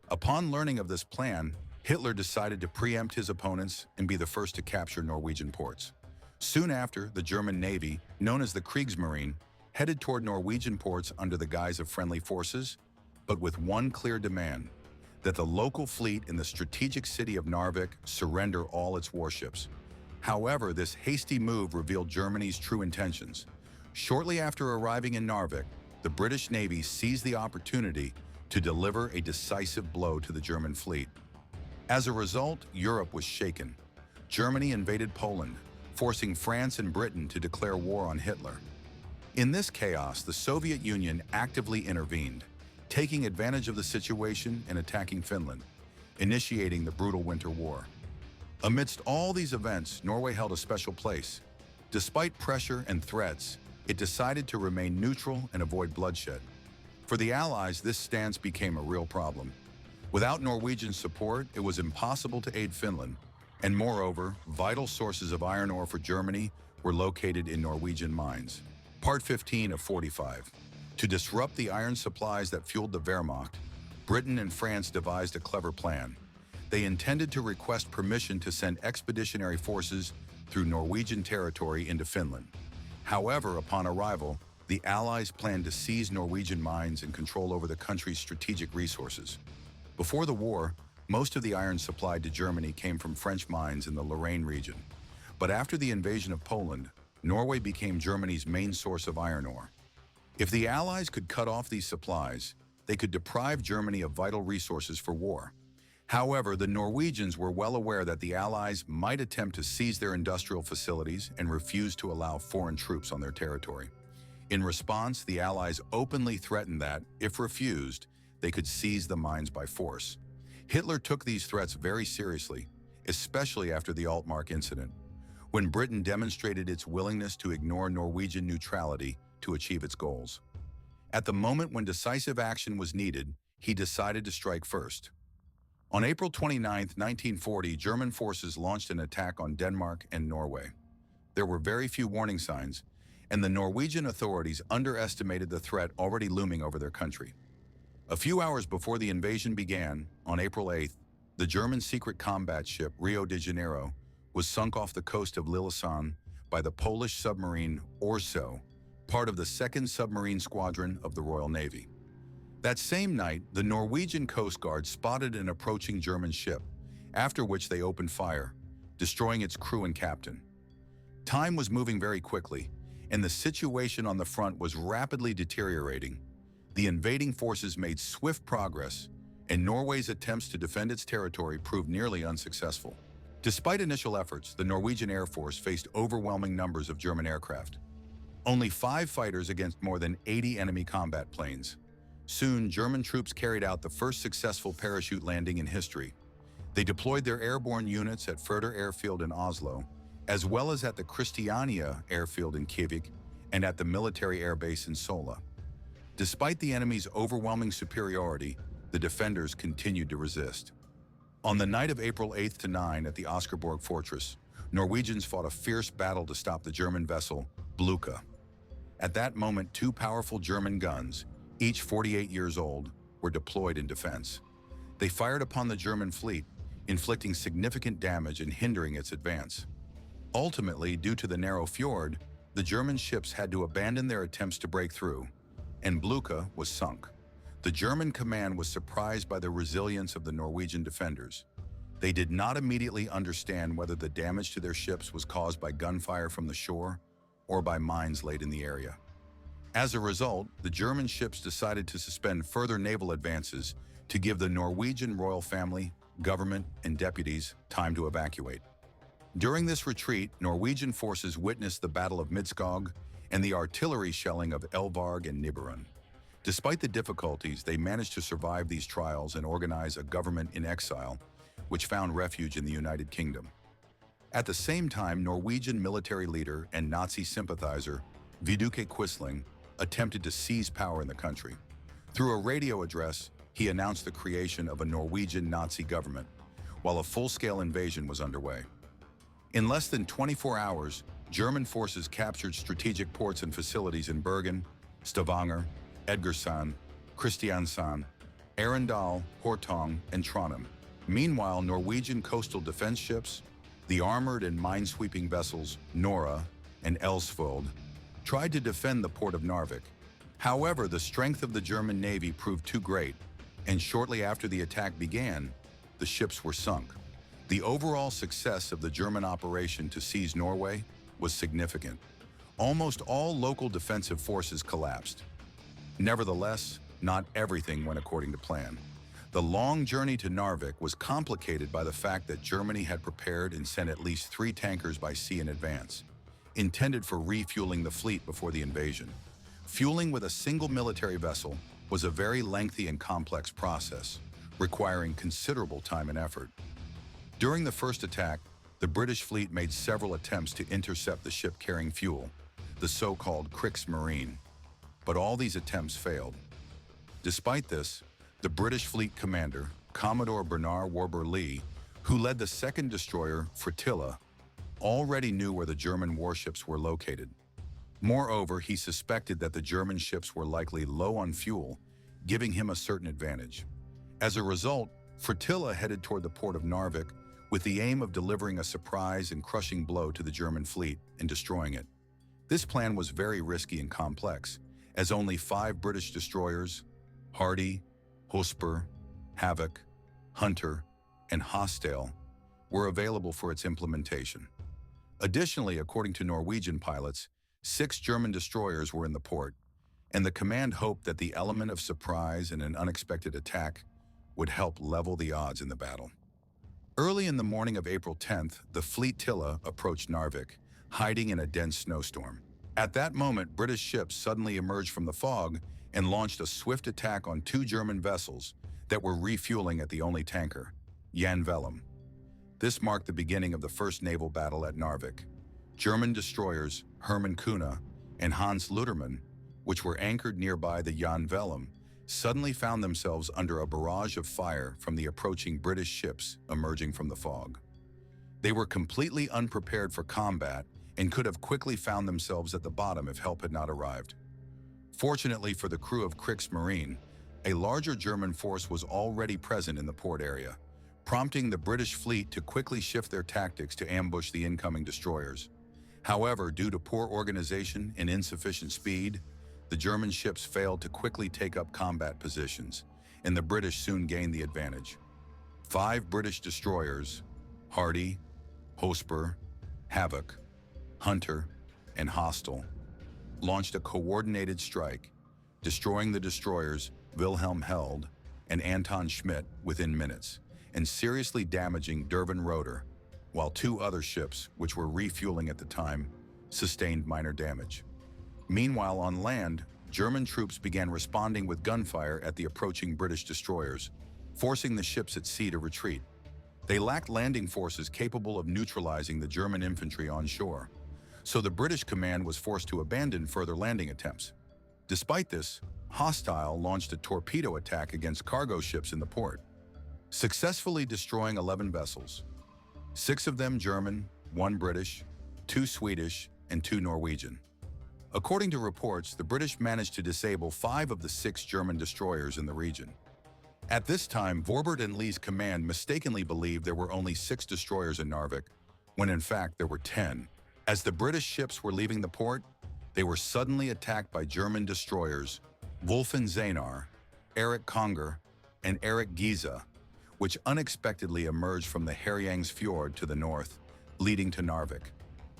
Upon learning of this plan, Hitler decided to preempt his opponents and be the first to capture Norwegian ports. Soon after, the German Navy, known as the Kriegsmarine, headed toward Norwegian ports under the guise of friendly forces, but with one clear demand: that the local fleet in the strategic city of Narvik surrender all its warships. However, this hasty move revealed Germany's true intentions. Shortly after arriving in Narvik, the British Navy seized the opportunity to deliver a decisive blow to the German fleet. As a result, Europe was shaken. Germany invaded Poland, forcing France and Britain to declare war on Hitler. In this chaos, the Soviet Union actively intervened, taking advantage of the situation and attacking Finland, initiating the brutal Winter War. Amidst all these events, Norway held a special place. Despite pressure and threats, it decided to remain neutral and avoid bloodshed. For the Allies, this stance became a real problem. Without Norwegian support, it was impossible to aid Finland, and moreover, vital sources of iron ore for Germany were located in Norwegian mines. Part 15 of 45. To disrupt the iron supplies that fueled the Wehrmacht, Britain and France devised a clever plan. They intended to request permission to send expeditionary forces through Norwegian territory into Finland. However, upon arrival, the Allies planned to seize Norwegian mines and control over the country's strategic resources. Before the war, most of the iron supplied to Germany came from French mines in the Lorraine region. But after the invasion of Poland, Norway became Germany's main source of iron ore. If the Allies could cut off these supplies, they could deprive Germany of vital resources for war. However, the Norwegians were well aware that the Allies might attempt to seize their industrial facilities and refuse to allow foreign troops on their territory. In response, the Allies openly threatened that, if refused, they could seize the mines by force. Hitler took these threats very seriously, especially after the Altmark incident, when Britain demonstrated its willingness to ignore Norwegian neutrality to achieve its goals. At the moment when decisive action was needed, he decided to strike first. On April 29, 1940, German forces launched an attack on Denmark and Norway. There were very few warning signs, and the Norwegian authorities underestimated the threat already looming over their country. A few hours before the invasion began, on April 8th, the German secret combat ship Rio de Janeiro was sunk off the coast of Lillesand by the Polish submarine Orso, part of the 2nd Submarine Squadron of the Royal Navy. That same night, the Norwegian Coast Guard spotted an approaching German ship, after which they opened fire, destroying its crew and captain. Time was moving very quickly, and the situation on the front was rapidly deteriorating. The invading forces made swift progress, and Norway's attempts to defend its territory proved nearly unsuccessful. Despite initial efforts, the Norwegian Air Force faced overwhelming numbers of German aircraft. Only 5 fighters against more than 80 enemy combat planes. Soon, German troops carried out the first successful parachute landing in history. They deployed their airborne units at Furter Airfield in Oslo, as well as at the Christiania Airfield in Kivik and at the military air base in Sola. Despite the enemy's overwhelming superiority, the defenders continued to resist. On the night of April 8th to 9 at the Oscarborg fortress, Norwegians fought a fierce battle to stop the German vessel, Bluka. At that moment, 2 powerful German guns, each 48 years old, were deployed in defense. They fired upon the German fleet, inflicting significant damage and hindering its advance. Ultimately, due to the narrow fjord, the German ships had to abandon their attempts to break through, and Bluka was sunk. The German command was surprised by the resilience of the Norwegian defenders. They did not immediately understand whether the damage to their ships was caused by gunfire from the shore or by mines laid in the area. As a result, the German ships decided to suspend further naval advances to give the Norwegian royal family, government, and deputies time to evacuate. During this retreat, Norwegian forces witnessed the Battle of Midskog and the artillery shelling of Elvarg and Nibiron. Despite the difficulties, they managed to survive these trials and organize a government in exile, which found refuge in the United Kingdom. At the same time, Norwegian military leader and Nazi sympathizer Vibeke Quisling attempted to seize power in the country. Through a radio address, he announced the creation of a Norwegian Nazi government, while a full-scale invasion was underway. In less than 24 hours, German forces captured strategic ports and facilities in Bergen, Stavanger, Edgersand, Kristiansand, Arendal, Hortong, and Trondheim. Meanwhile, Norwegian coastal defense ships, the armored and minesweeping vessels Nora and Elsvold, tried to defend the port of Narvik. However, the strength of the German Navy proved too great, and shortly after the attack began, the ships were sunk. The overall success of the German operation to seize Norway was significant. Almost all local defensive forces collapsed. Nevertheless, not everything went according to plan. The long journey to Narvik was complicated by the fact that Germany had prepared and sent at least 3 tankers by sea in advance, intended for refueling the fleet before the invasion. Fueling with a single military vessel was a very lengthy and complex process, requiring considerable time and effort. During the first attack, the British fleet made several attempts to intercept the ship carrying fuel, the so-called Kriegsmarine, but all these attempts failed. Despite this, the British fleet commander, Commodore Bernard Warburg-Lee, who led the second destroyer, Flotilla, already knew where the German warships were located. Moreover, he suspected that the German ships were likely low on fuel, giving him a certain advantage. As a result, Flotilla headed toward the port of Narvik with the aim of delivering a surprise and crushing blow to the German fleet and destroying it. This plan was very risky and complex, as only 5 British destroyers, Hardy, Husper, Havoc, Hunter, and Hostale, were available for its implementation. Additionally, according to Norwegian pilots, 6 German destroyers were in the port, and the command hoped that the element of surprise and an unexpected attack would help level the odds in the battle. Early in the morning of April 10th, the flotilla approached Narvik, hiding in a dense snowstorm. At that moment, British ships suddenly emerged from the fog and launched a swift attack on 2 German vessels that were refueling at the only tanker, Jan Velum. This marked the beginning of the first naval battle at Narvik. German destroyers Hermann Kühne and Hans Ludermann, which were anchored nearby the Jan Velum, suddenly found themselves under a barrage of fire from the approaching British ships emerging from the fog. They were completely unprepared for combat and could have quickly found themselves at the bottom if help had not arrived. Fortunately for the crew of Kriegsmarine, a larger German force was already present in the port area, prompting the British fleet to quickly shift their tactics to ambush the incoming destroyers. However, due to poor organization and insufficient speed, the German ships failed to quickly take up combat positions, and the British soon gained the advantage. 5 British destroyers, Hardy, Hotspur, Havoc, Hunter, and Hostile, launched a coordinated strike, destroying the destroyers Wilhelm Held and Anton Schmidt within minutes, and seriously damaging Derwin Roeder, while 2 other ships, which were refueling at the time, sustained minor damage. Meanwhile, on land, German troops began responding with gunfire at the approaching British destroyers, forcing the ships at sea to retreat. They lacked landing forces capable of neutralizing the German infantry on shore, so the British command was forced to abandon further landing attempts. Despite this, Hostile launched a torpedo attack against cargo ships in the port, successfully destroying 11 vessels, 6 of them German, 1 British, 2 Swedish, and 2 Norwegian. According to reports, the British managed to disable 5 of the 6 German destroyers in the region. At this time, Vorbert and Lee's command mistakenly believed there were only 6 destroyers in Narvik, when in fact there were 10. As the British ships were leaving the port, they were suddenly attacked by German destroyers Wolfen Zanar, Erik Conger, and Erik Giza, which unexpectedly emerged from the Herjängs Fjord to the north, leading to Narvik.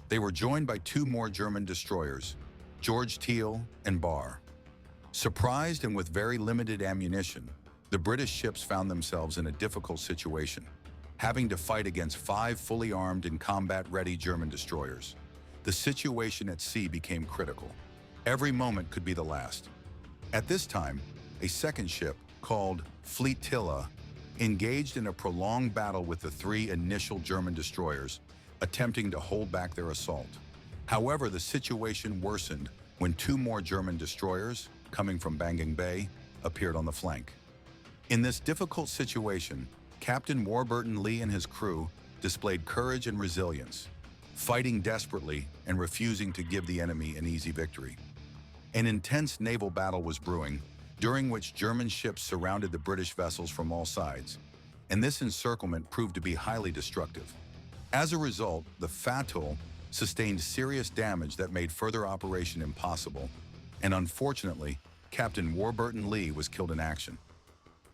They were joined by 2 more German destroyers, George Teal and Barr. Surprised and with very limited ammunition, the British ships found themselves in a difficult situation, having to fight against 5 fully armed and combat-ready German destroyers. The situation at sea became critical. Every moment could be the last. At this time, a second ship, called Flotilla, engaged in a prolonged battle with the 3 initial German destroyers, attempting to hold back their assault. However, the situation worsened when 2 more German destroyers, coming from Bangang Bay, appeared on the flank. In this difficult situation, Captain Warburton Lee and his crew displayed courage and resilience, fighting desperately and refusing to give the enemy an easy victory. An intense naval battle was brewing, during which German ships surrounded the British vessels from all sides, and this encirclement proved to be highly destructive. As a result, the Fatul sustained serious damage that made further operation impossible, and unfortunately, Captain Warburton Lee was killed in action.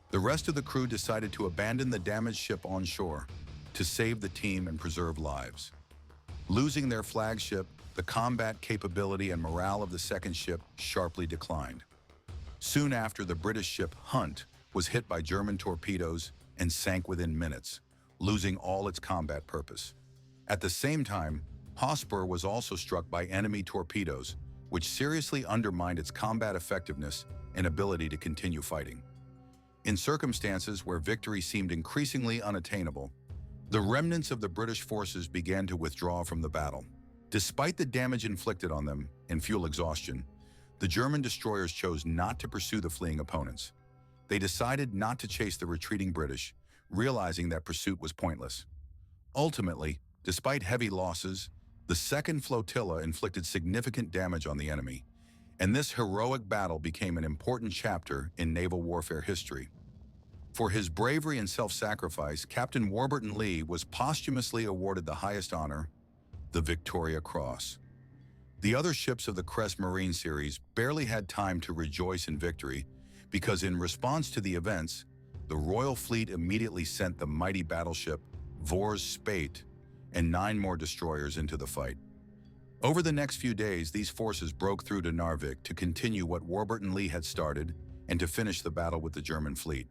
The rest of the crew decided to abandon the damaged ship on shore to save the team and preserve lives. Losing their flagship, the combat capability and morale of the second ship sharply declined. Soon after, the British ship Hunt was hit by German torpedoes and sank within minutes, losing all its combat purpose. At the same time, Hotspur was also struck by enemy torpedoes, which seriously undermined its combat effectiveness and ability to continue fighting. In circumstances where victory seemed increasingly unattainable, the remnants of the British forces began to withdraw from the battle. Despite the damage inflicted on them and fuel exhaustion, the German destroyers chose not to pursue the fleeing opponents. They decided not to chase the retreating British, realizing that pursuit was pointless. Ultimately, despite heavy losses, the second flotilla inflicted significant damage on the enemy, and this heroic battle became an important chapter in naval warfare history. For his bravery and self-sacrifice, Captain Warburton Lee was posthumously awarded the highest honor, the Victoria Cross. The other ships of the Kriegsmarine series barely had time to rejoice in victory because in response to the events, the Royal Fleet immediately sent the mighty battleship Vors Spate and 9 more destroyers into the fight. Over the next few days, these forces broke through to Narvik to continue what Warburton Lee had started and to finish the battle with the German fleet.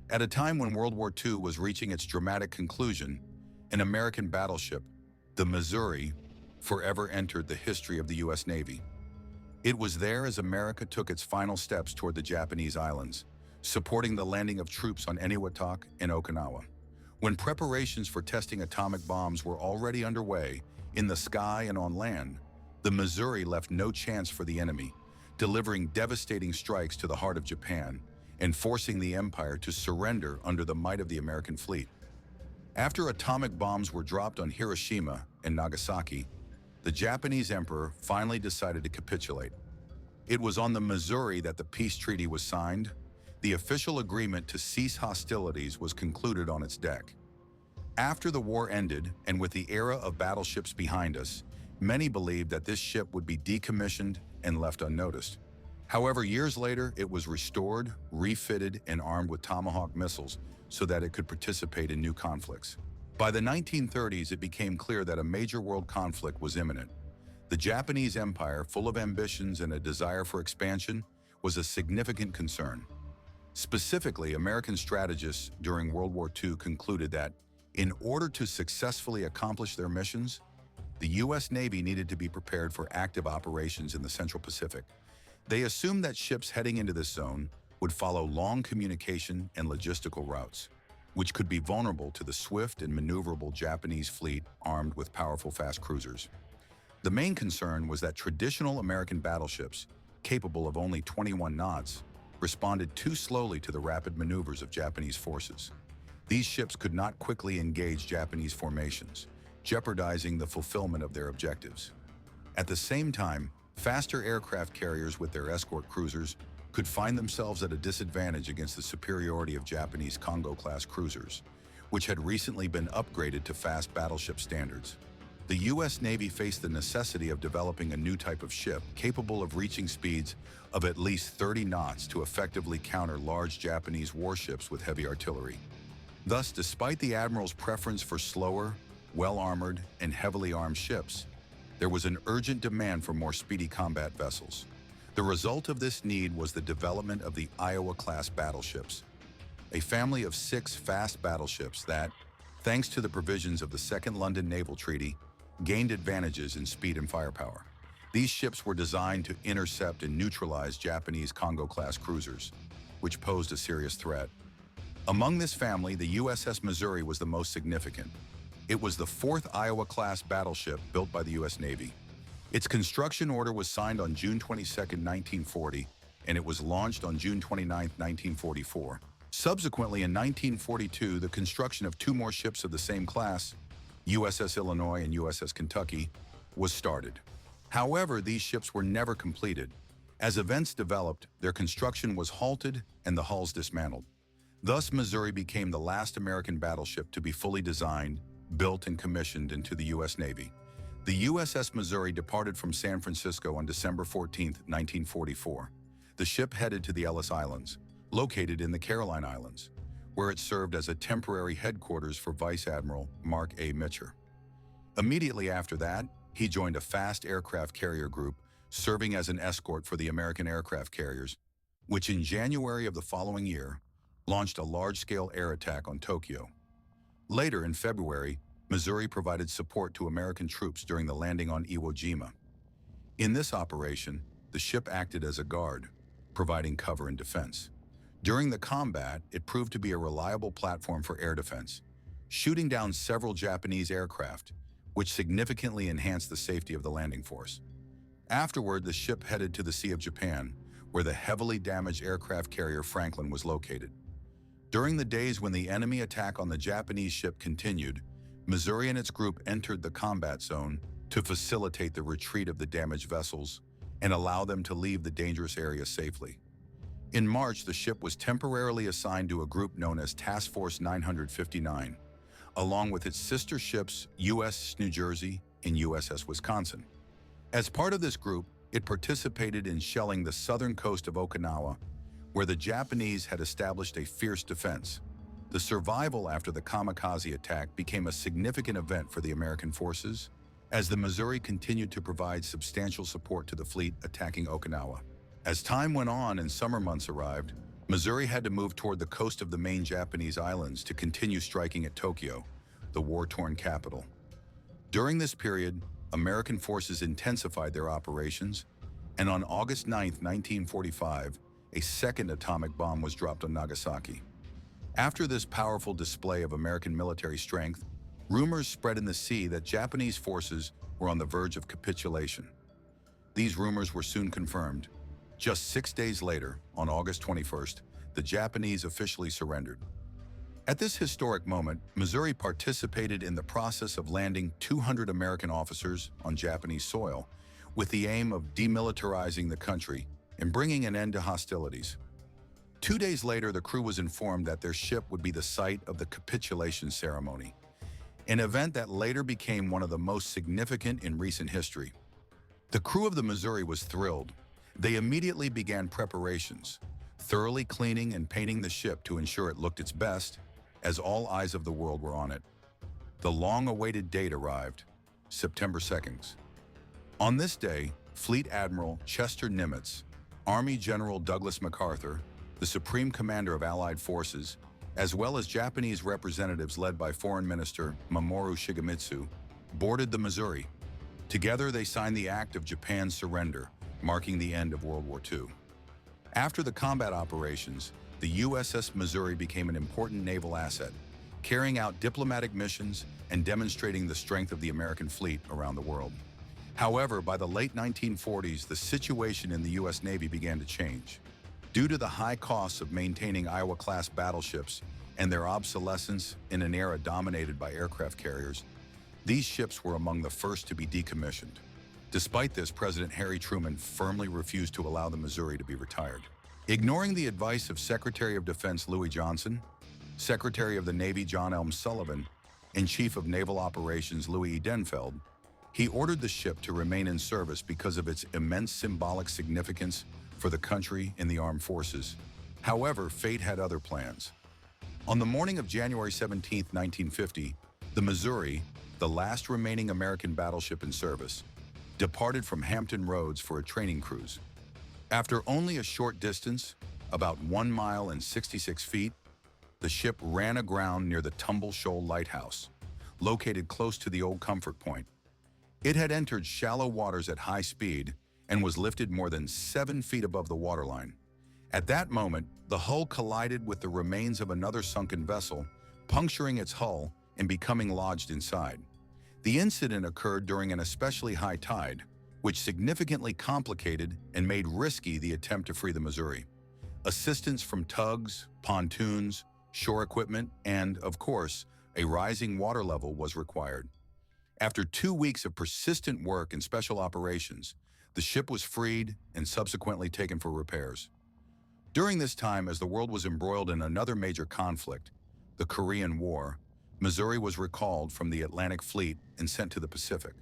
At a time when World War II was reaching its dramatic conclusion, an American battleship, the Missouri, forever entered the history of the U.S. Navy. It was there as America took its final steps toward the Japanese islands, supporting the landing of troops on Eniwetok and Okinawa. When preparations for testing atomic bombs were already underway, in the sky and on land, the Missouri left no chance for the enemy, delivering devastating strikes to the heart of Japan and forcing the empire to surrender under the might of the American fleet. After atomic bombs were dropped on Hiroshima and Nagasaki, the Japanese emperor finally decided to capitulate. It was on the Missouri that the peace treaty was signed. The official agreement to cease hostilities was concluded on its deck. After the war ended, and with the era of battleships behind us, many believed that this ship would be decommissioned and left unnoticed. However, years later, it was restored, refitted, and armed with Tomahawk missiles so that it could participate in new conflicts. By the 1930s, it became clear that a major world conflict was imminent. The Japanese Empire, full of ambitions and a desire for expansion, was a significant concern. Specifically, American strategists during World War II concluded that, in order to successfully accomplish their missions, the U.S. Navy needed to be prepared for active operations in the Central Pacific. They assumed that ships heading into this zone would follow long communication and logistical routes, which could be vulnerable to the swift and maneuverable Japanese fleet armed with powerful fast cruisers. The main concern was that traditional American battleships, capable of only 21 knots, responded too slowly to the rapid maneuvers of Japanese forces. These ships could not quickly engage Japanese formations, jeopardizing the fulfillment of their objectives. At the same time, faster aircraft carriers with their escort cruisers could find themselves at a disadvantage against the superiority of Japanese Kongo-class cruisers, which had recently been upgraded to fast battleship standards. The U.S. Navy faced the necessity of developing a new type of ship capable of reaching speeds of at least 30 knots to effectively counter large Japanese warships with heavy artillery. Thus, despite the Admiral's preference for slower, well-armored, and heavily armed ships, there was an urgent demand for more speedy combat vessels. The result of this need was the development of the Iowa-class battleships, a family of 6 fast battleships that, thanks to the provisions of the Second London Naval Treaty, gained advantages in speed and firepower. These ships were designed to intercept and neutralize Japanese Kongo-class cruisers, which posed a serious threat. Among this family, the USS Missouri was the most significant. It was the 4th Iowa-class battleship built by the U.S. Navy. Its construction order was signed on June 22, 1940, and it was launched on June 29, 1944. Subsequently, in 1942, the construction of 2 more ships of the same class, USS Illinois and USS Kentucky, was started. However, these ships were never completed. As events developed, their construction was halted and the hulls dismantled. Thus, Missouri became the last American battleship to be fully designed, built, and commissioned into the U.S. Navy. The USS Missouri departed from San Francisco on December 14, 1944. The ship headed to the Ellis Islands, located in the Caroline Islands, where it served as a temporary headquarters for Vice Admiral Mark A. Mitcher. Immediately after that, he joined a fast aircraft carrier group serving as an escort for the American aircraft carriers, which in January of the following year launched a large-scale air attack on Tokyo. Later in February, Missouri provided support to American troops during the landing on Iwo Jima. In this operation, the ship acted as a guard, providing cover and defense. During the combat, it proved to be a reliable platform for air defense, shooting down several Japanese aircraft, which significantly enhanced the safety of the landing force. Afterward, the ship headed to the Sea of Japan, where the heavily damaged aircraft carrier Franklin was located. During the days when the enemy attack on the Japanese ship continued, Missouri and its group entered the combat zone to facilitate the retreat of the damaged vessels and allow them to leave the dangerous area safely. In March, the ship was temporarily assigned to a group known as Task Force 959, along with its sister ships USS New Jersey and USS Wisconsin. As part of this group, it participated in shelling the southern coast of Okinawa, where the Japanese had established a fierce defense. The survival after the kamikaze attack became a significant event for the American forces, as the Missouri continued to provide substantial support to the fleet attacking Okinawa. As time went on and summer months arrived, Missouri had to move toward the coast of the main Japanese islands to continue striking at Tokyo, the war-torn capital. During this period, American forces intensified their operations, and on August 9, 1945, a second atomic bomb was dropped on Nagasaki. After this powerful display of American military strength, rumors spread in the sea that Japanese forces were on the verge of capitulation. These rumors were soon confirmed. Just 6 days later, on August 21st, the Japanese officially surrendered. At this historic moment, Missouri participated in the process of landing 200 American officers on Japanese soil, with the aim of demilitarizing the country and bringing an end to hostilities. 2 days later, the crew was informed that their ship would be the site of the capitulation ceremony, an event that later became one of the most significant in recent history. The crew of the Missouri was thrilled. They immediately began preparations, thoroughly cleaning and painting the ship to ensure it looked its best, as all eyes of the world were on it. The long-awaited date arrived, September 2nd. On this day, Fleet Admiral Chester Nimitz, Army General Douglas MacArthur, the Supreme Commander of Allied Forces, as well as Japanese representatives led by Foreign Minister Mamoru Shigemitsu, boarded the Missouri. Together, they signed the Act of Japan's Surrender, marking the end of World War II. After the combat operations, the USS Missouri became an important naval asset, carrying out diplomatic missions and demonstrating the strength of the American fleet around the world. However, by the late 1940s, the situation in the U.S. Navy began to change. Due to the high costs of maintaining Iowa-class battleships and their obsolescence in an era dominated by aircraft carriers, these ships were among the first to be decommissioned. Despite this, President Harry Truman firmly refused to allow the Missouri to be retired. Ignoring the advice of Secretary of Defense Louis Johnson, Secretary of the Navy John Elm Sullivan, and Chief of Naval Operations Louis E. Denfeld, he ordered the ship to remain in service because of its immense symbolic significance for the country and the armed forces. However, fate had other plans. On the morning of January 17, 1950, the Missouri, the last remaining American battleship in service, departed from Hampton Roads for a training cruise. After only a short distance, about 1 mile and 66 feet, the ship ran aground near the Tumble Shoal Lighthouse, located close to the Old Comfort Point. It had entered shallow waters at high speed and was lifted more than 7 feet above the waterline. At that moment, the hull collided with the remains of another sunken vessel, puncturing its hull and becoming lodged inside. The incident occurred during an especially high tide, which significantly complicated and made risky the attempt to free the Missouri. Assistance from tugs, pontoons, shore equipment, and, of course, a rising water level was required. After 2 weeks of persistent work and special operations, the ship was freed and subsequently taken for repairs. During this time, as the world was embroiled in another major conflict, the Korean War, Missouri was recalled from the Atlantic Fleet and sent to the Pacific.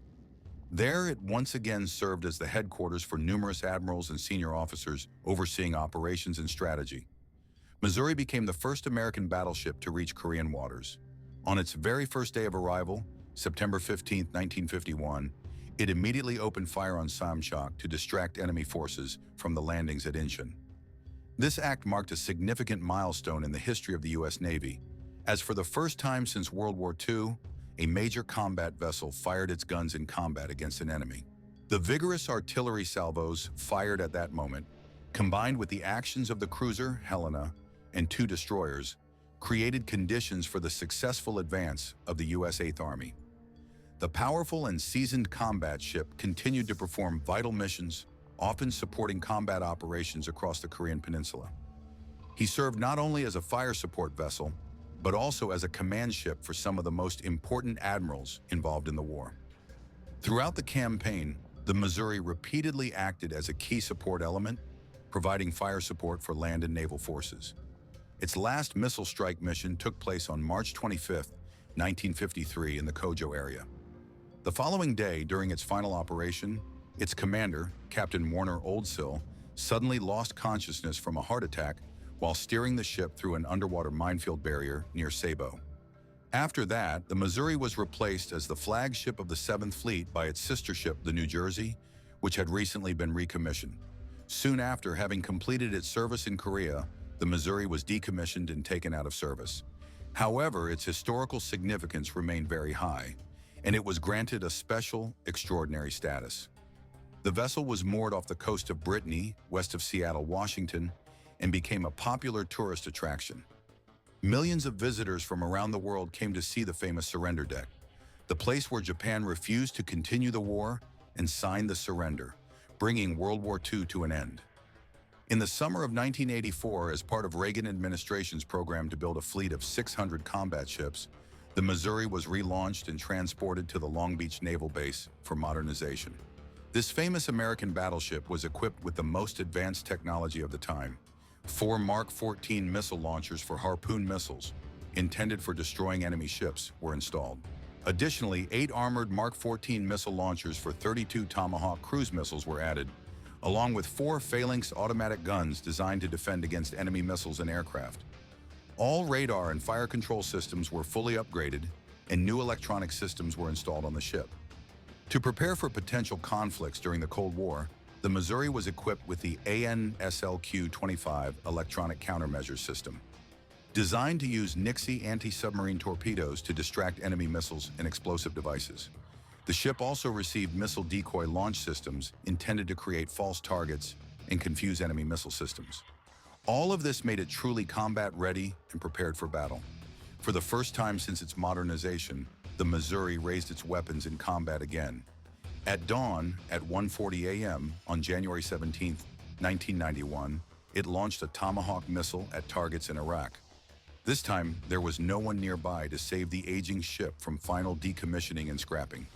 There, it once again served as the headquarters for numerous admirals and senior officers overseeing operations and strategy. Missouri became the first American battleship to reach Korean waters. On its very first day of arrival, September 15, 1951, it immediately opened fire on Samchok to distract enemy forces from the landings at Incheon. This act marked a significant milestone in the history of the U.S. Navy, as for the first time since World War II, a major combat vessel fired its guns in combat against an enemy. The vigorous artillery salvos fired at that moment, combined with the actions of the cruiser Helena and 2 destroyers, created conditions for the successful advance of the U.S. Eighth Army. The powerful and seasoned combat ship continued to perform vital missions, often supporting combat operations across the Korean Peninsula. He served not only as a fire support vessel, but also as a command ship for some of the most important admirals involved in the war. Throughout the campaign, the Missouri repeatedly acted as a key support element, providing fire support for land and naval forces. Its last missile strike mission took place on March 25, 1953 in the Kojo area. The following day, during its final operation, its commander, Captain Warner Oldsill, suddenly lost consciousness from a heart attack while steering the ship through an underwater minefield barrier near Sabo. After that, the Missouri was replaced as the flagship of the 7th Fleet by its sister ship, the New Jersey, which had recently been recommissioned. Soon after having completed its service in Korea, the Missouri was decommissioned and taken out of service. However, its historical significance remained very high, and it was granted a special, extraordinary status. The vessel was moored off the coast of Brittany, west of Seattle, Washington, and became a popular tourist attraction. Millions of visitors from around the world came to see the famous surrender deck, the place where Japan refused to continue the war and signed the surrender, bringing World War II to an end. In the summer of 1984, as part of Reagan administration's program to build a fleet of 600 combat ships, the Missouri was relaunched and transported to the Long Beach Naval Base for modernization. This famous American battleship was equipped with the most advanced technology of the time. 4 Mark 14 missile launchers for Harpoon missiles, intended for destroying enemy ships, were installed. Additionally, 8 armored Mark 14 missile launchers for 32 Tomahawk cruise missiles were added, along with 4 Phalanx automatic guns designed to defend against enemy missiles and aircraft. All radar and fire control systems were fully upgraded, and new electronic systems were installed on the ship. To prepare for potential conflicts during the Cold War, the Missouri was equipped with the ANSLQ-25 electronic countermeasure system. Designed to use Nixie anti-submarine torpedoes to distract enemy missiles and explosive devices. The ship also received missile decoy launch systems intended to create false targets and confuse enemy missile systems. All of this made it truly combat-ready and prepared for battle. For the first time since its modernization, the Missouri raised its weapons in combat again. At dawn, at 1:40 a.m. on January 17, 1991, it launched a Tomahawk missile at targets in Iraq. This time, there was no one nearby to save the aging ship from final decommissioning and scrapping.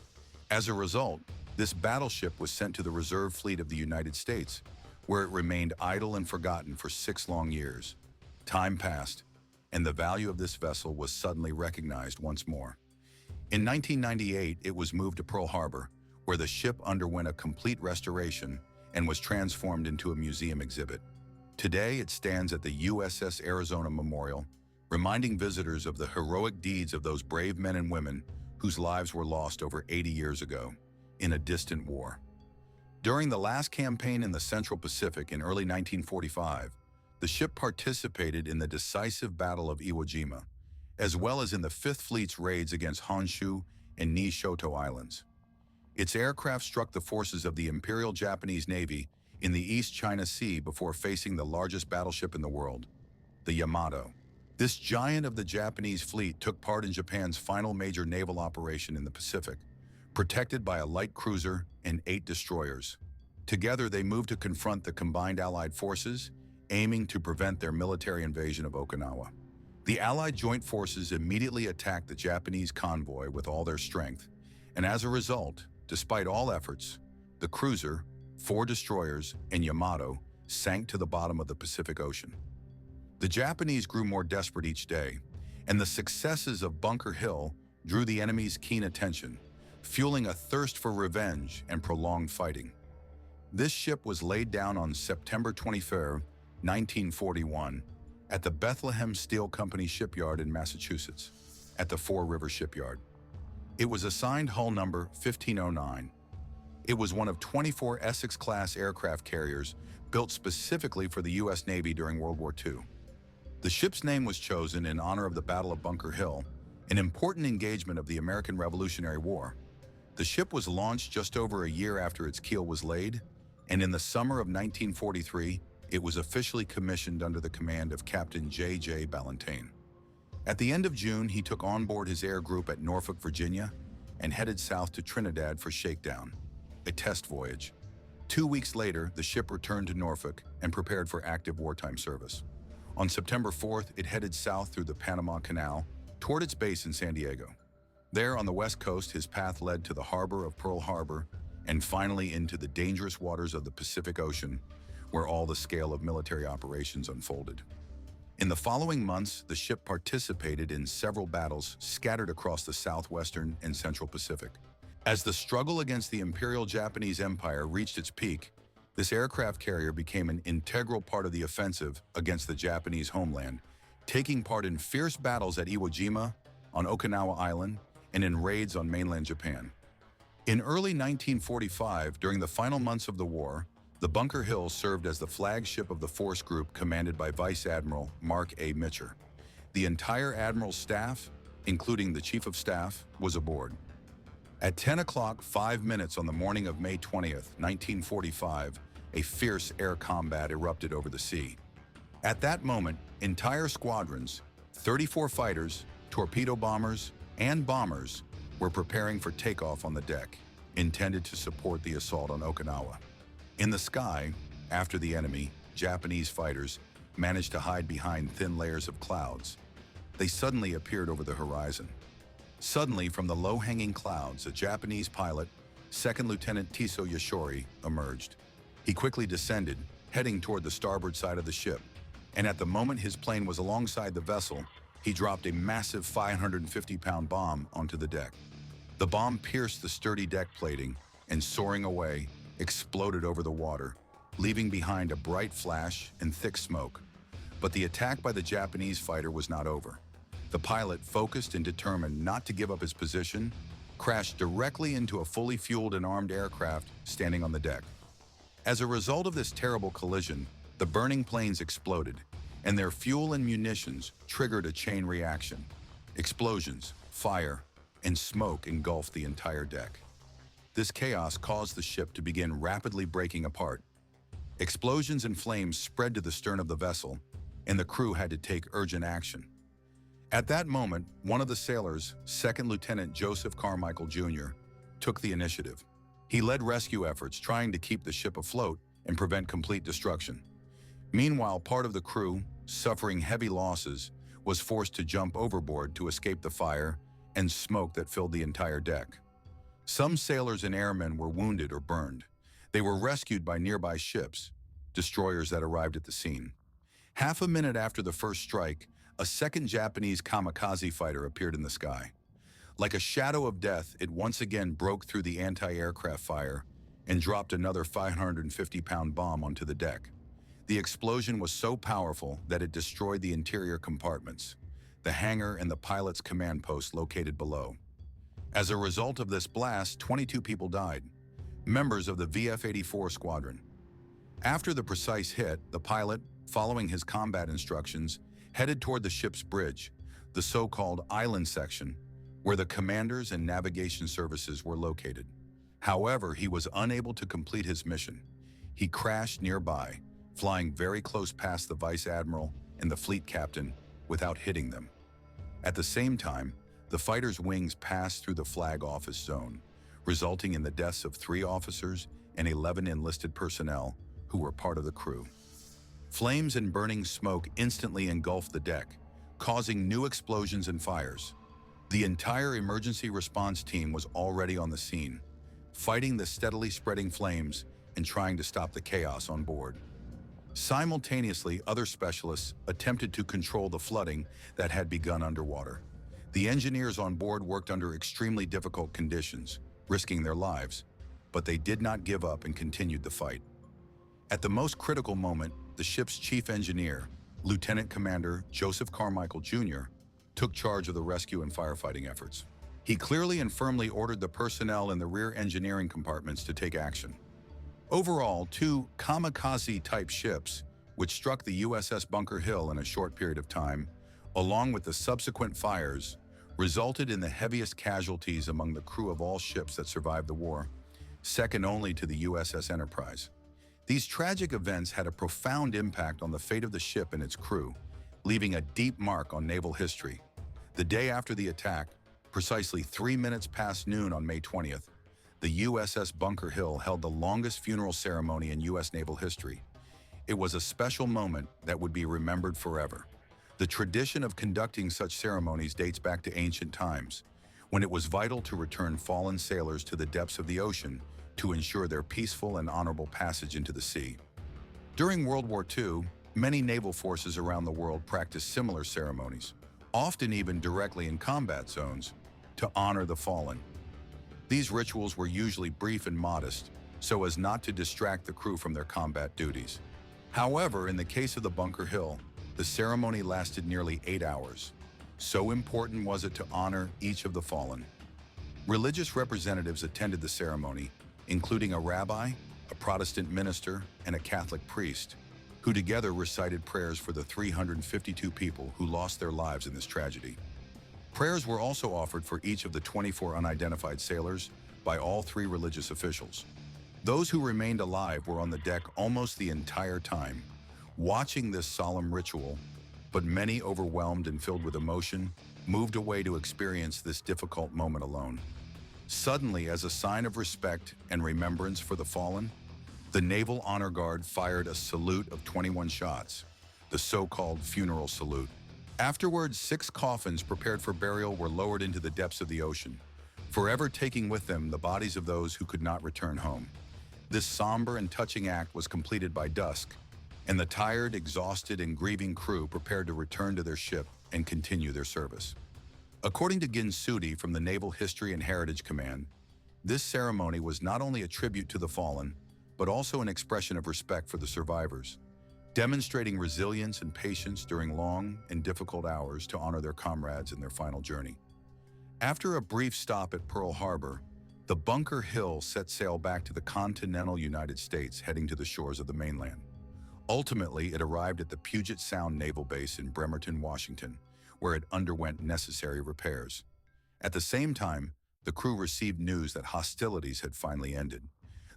As a result, this battleship was sent to the reserve fleet of the United States, where it remained idle and forgotten for 6 long years. Time passed, and the value of this vessel was suddenly recognized once more. In 1998, it was moved to Pearl Harbor, where the ship underwent a complete restoration and was transformed into a museum exhibit. Today, it stands at the USS Arizona Memorial, reminding visitors of the heroic deeds of those brave men and women whose lives were lost over 80 years ago in a distant war. During the last campaign in the Central Pacific in early 1945, the ship participated in the decisive Battle of Iwo Jima, as well as in the 5th Fleet's raids against Honshu and Nishoto Islands. Its aircraft struck the forces of the Imperial Japanese Navy in the East China Sea before facing the largest battleship in the world, the Yamato. This giant of the Japanese fleet took part in Japan's final major naval operation in the Pacific, protected by a light cruiser and 8 destroyers. Together, they moved to confront the combined Allied forces, aiming to prevent their military invasion of Okinawa. The Allied joint forces immediately attacked the Japanese convoy with all their strength, and as a result, despite all efforts, the cruiser, 4 destroyers, and Yamato sank to the bottom of the Pacific Ocean. The Japanese grew more desperate each day, and the successes of Bunker Hill drew the enemy's keen attention, fueling a thirst for revenge and prolonged fighting. This ship was laid down on September 23, 1941, at the Bethlehem Steel Company shipyard in Massachusetts, at the Four River Shipyard. It was assigned hull number 1509. It was one of 24 Essex-class aircraft carriers built specifically for the U.S. Navy during World War II. The ship's name was chosen in honor of the Battle of Bunker Hill, an important engagement of the American Revolutionary War. The ship was launched just over a year after its keel was laid, and in the summer of 1943, it was officially commissioned under the command of Captain J.J. Ballantyne. At the end of June, he took on board his air group at Norfolk, Virginia, and headed south to Trinidad for shakedown, a test voyage. 2 weeks later, the ship returned to Norfolk and prepared for active wartime service. On September 4th, it headed south through the Panama Canal toward its base in San Diego. There on the west coast, his path led to the harbor of Pearl Harbor and finally into the dangerous waters of the Pacific Ocean, where all the scale of military operations unfolded. In the following months, the ship participated in several battles scattered across the southwestern and central Pacific. As the struggle against the Imperial Japanese Empire reached its peak, this aircraft carrier became an integral part of the offensive against the Japanese homeland, taking part in fierce battles at Iwo Jima, on Okinawa Island, and in raids on mainland Japan. In early 1945, during the final months of the war, the Bunker Hill served as the flagship of the force group commanded by Vice Admiral Mark A. Mitcher. The entire admiral's staff, including the Chief of Staff, was aboard. At 10 o'clock 5 minutes on the morning of May 20th, 1945, a fierce air combat erupted over the sea. At that moment, entire squadrons, 34 fighters, torpedo bombers, and bombers were preparing for takeoff on the deck, intended to support the assault on Okinawa. In the sky, after the enemy, Japanese fighters managed to hide behind thin layers of clouds, they suddenly appeared over the horizon. Suddenly, from the low-hanging clouds, a Japanese pilot, Second Lieutenant Tiso Yoshori, emerged. He quickly descended, heading toward the starboard side of the ship, and at the moment his plane was alongside the vessel, he dropped a massive 550-pound bomb onto the deck. The bomb pierced the sturdy deck plating and, soaring away, exploded over the water, leaving behind a bright flash and thick smoke. But the attack by the Japanese fighter was not over. The pilot, focused and determined not to give up his position, crashed directly into a fully fueled and armed aircraft standing on the deck. As a result of this terrible collision, the burning planes exploded, and their fuel and munitions triggered a chain reaction. Explosions, fire, and smoke engulfed the entire deck. This chaos caused the ship to begin rapidly breaking apart. Explosions and flames spread to the stern of the vessel, and the crew had to take urgent action. At that moment, one of the sailors, Second Lieutenant Joseph Carmichael Jr., took the initiative. He led rescue efforts, trying to keep the ship afloat and prevent complete destruction. Meanwhile, part of the crew, suffering heavy losses, was forced to jump overboard to escape the fire and smoke that filled the entire deck. Some sailors and airmen were wounded or burned. They were rescued by nearby ships, destroyers that arrived at the scene. Half a minute after the first strike, a second Japanese kamikaze fighter appeared in the sky. Like a shadow of death, it once again broke through the anti-aircraft fire and dropped another 550-pound bomb onto the deck. The explosion was so powerful that it destroyed the interior compartments, the hangar and the pilot's command post located below. As a result of this blast, 22 people died, members of the VF-84 squadron. After the precise hit, the pilot, following his combat instructions, headed toward the ship's bridge, the so-called island section, where the commanders and navigation services were located. However, he was unable to complete his mission. He crashed nearby, flying very close past the vice admiral and the fleet captain without hitting them. At the same time, the fighter's wings passed through the flag office zone, resulting in the deaths of 3 officers and 11 enlisted personnel who were part of the crew. Flames and burning smoke instantly engulfed the deck, causing new explosions and fires. The entire emergency response team was already on the scene, fighting the steadily spreading flames and trying to stop the chaos on board. Simultaneously, other specialists attempted to control the flooding that had begun underwater. The engineers on board worked under extremely difficult conditions, risking their lives, but they did not give up and continued the fight. At the most critical moment, the ship's chief engineer, Lieutenant Commander Joseph Carmichael Jr., took charge of the rescue and firefighting efforts. He clearly and firmly ordered the personnel in the rear engineering compartments to take action. Overall, 2 kamikaze-type ships, which struck the USS Bunker Hill in a short period of time, along with the subsequent fires, resulted in the heaviest casualties among the crew of all ships that survived the war, second only to the USS Enterprise. These tragic events had a profound impact on the fate of the ship and its crew, leaving a deep mark on naval history. The day after the attack, precisely 3 minutes past noon on May 20th, the USS Bunker Hill held the longest funeral ceremony in U.S. naval history. It was a special moment that would be remembered forever. The tradition of conducting such ceremonies dates back to ancient times, when it was vital to return fallen sailors to the depths of the ocean to ensure their peaceful and honorable passage into the sea. During World War II, many naval forces around the world practiced similar ceremonies, often even directly in combat zones, to honor the fallen. These rituals were usually brief and modest, so as not to distract the crew from their combat duties. However, in the case of the Bunker Hill, the ceremony lasted nearly 8 hours. So important was it to honor each of the fallen. Religious representatives attended the ceremony, including a rabbi, a Protestant minister, and a Catholic priest, who together recited prayers for the 352 people who lost their lives in this tragedy. Prayers were also offered for each of the 24 unidentified sailors by all 3 religious officials. Those who remained alive were on the deck almost the entire time, watching this solemn ritual, but many, overwhelmed and filled with emotion, moved away to experience this difficult moment alone. Suddenly, as a sign of respect and remembrance for the fallen, The Naval Honor Guard fired a salute of 21 shots, the so-called funeral salute. Afterwards, 6 coffins prepared for burial were lowered into the depths of the ocean, forever taking with them the bodies of those who could not return home. This somber and touching act was completed by dusk, and the tired, exhausted, and grieving crew prepared to return to their ship and continue their service. According to Ginsudi from the Naval History and Heritage Command, this ceremony was not only a tribute to the fallen, but also an expression of respect for the survivors, demonstrating resilience and patience during long and difficult hours to honor their comrades in their final journey. After a brief stop at Pearl Harbor, the Bunker Hill set sail back to the continental United States, heading to the shores of the mainland. Ultimately, it arrived at the Puget Sound Naval Base in Bremerton, Washington, where it underwent necessary repairs. At the same time, the crew received news that hostilities had finally ended.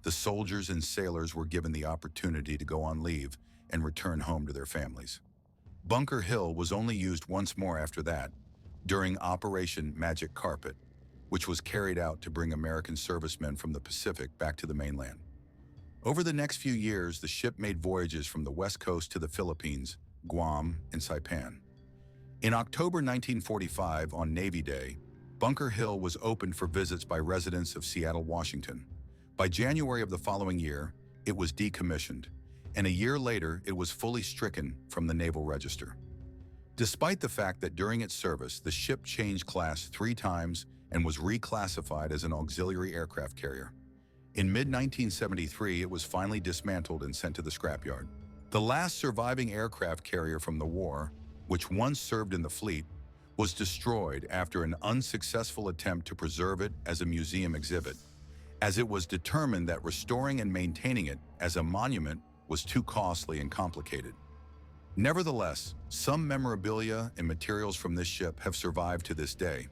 The soldiers and sailors were given the opportunity to go on leave and return home to their families. Bunker Hill was only used once more after that, during Operation Magic Carpet, which was carried out to bring American servicemen from the Pacific back to the mainland. Over the next few years, the ship made voyages from the West Coast to the Philippines, Guam, and Saipan. In October 1945, on Navy Day, Bunker Hill was opened for visits by residents of Seattle, Washington. By January of the following year, it was decommissioned, and a year later, it was fully stricken from the Naval Register. Despite the fact that during its service, the ship changed class 3 times and was reclassified as an auxiliary aircraft carrier. In mid-1973, it was finally dismantled and sent to the scrapyard. The last surviving aircraft carrier from the war, which once served in the fleet, was destroyed after an unsuccessful attempt to preserve it as a museum exhibit, as it was determined that restoring and maintaining it as a monument was too costly and complicated. Nevertheless, some memorabilia and materials from this ship have survived to this day.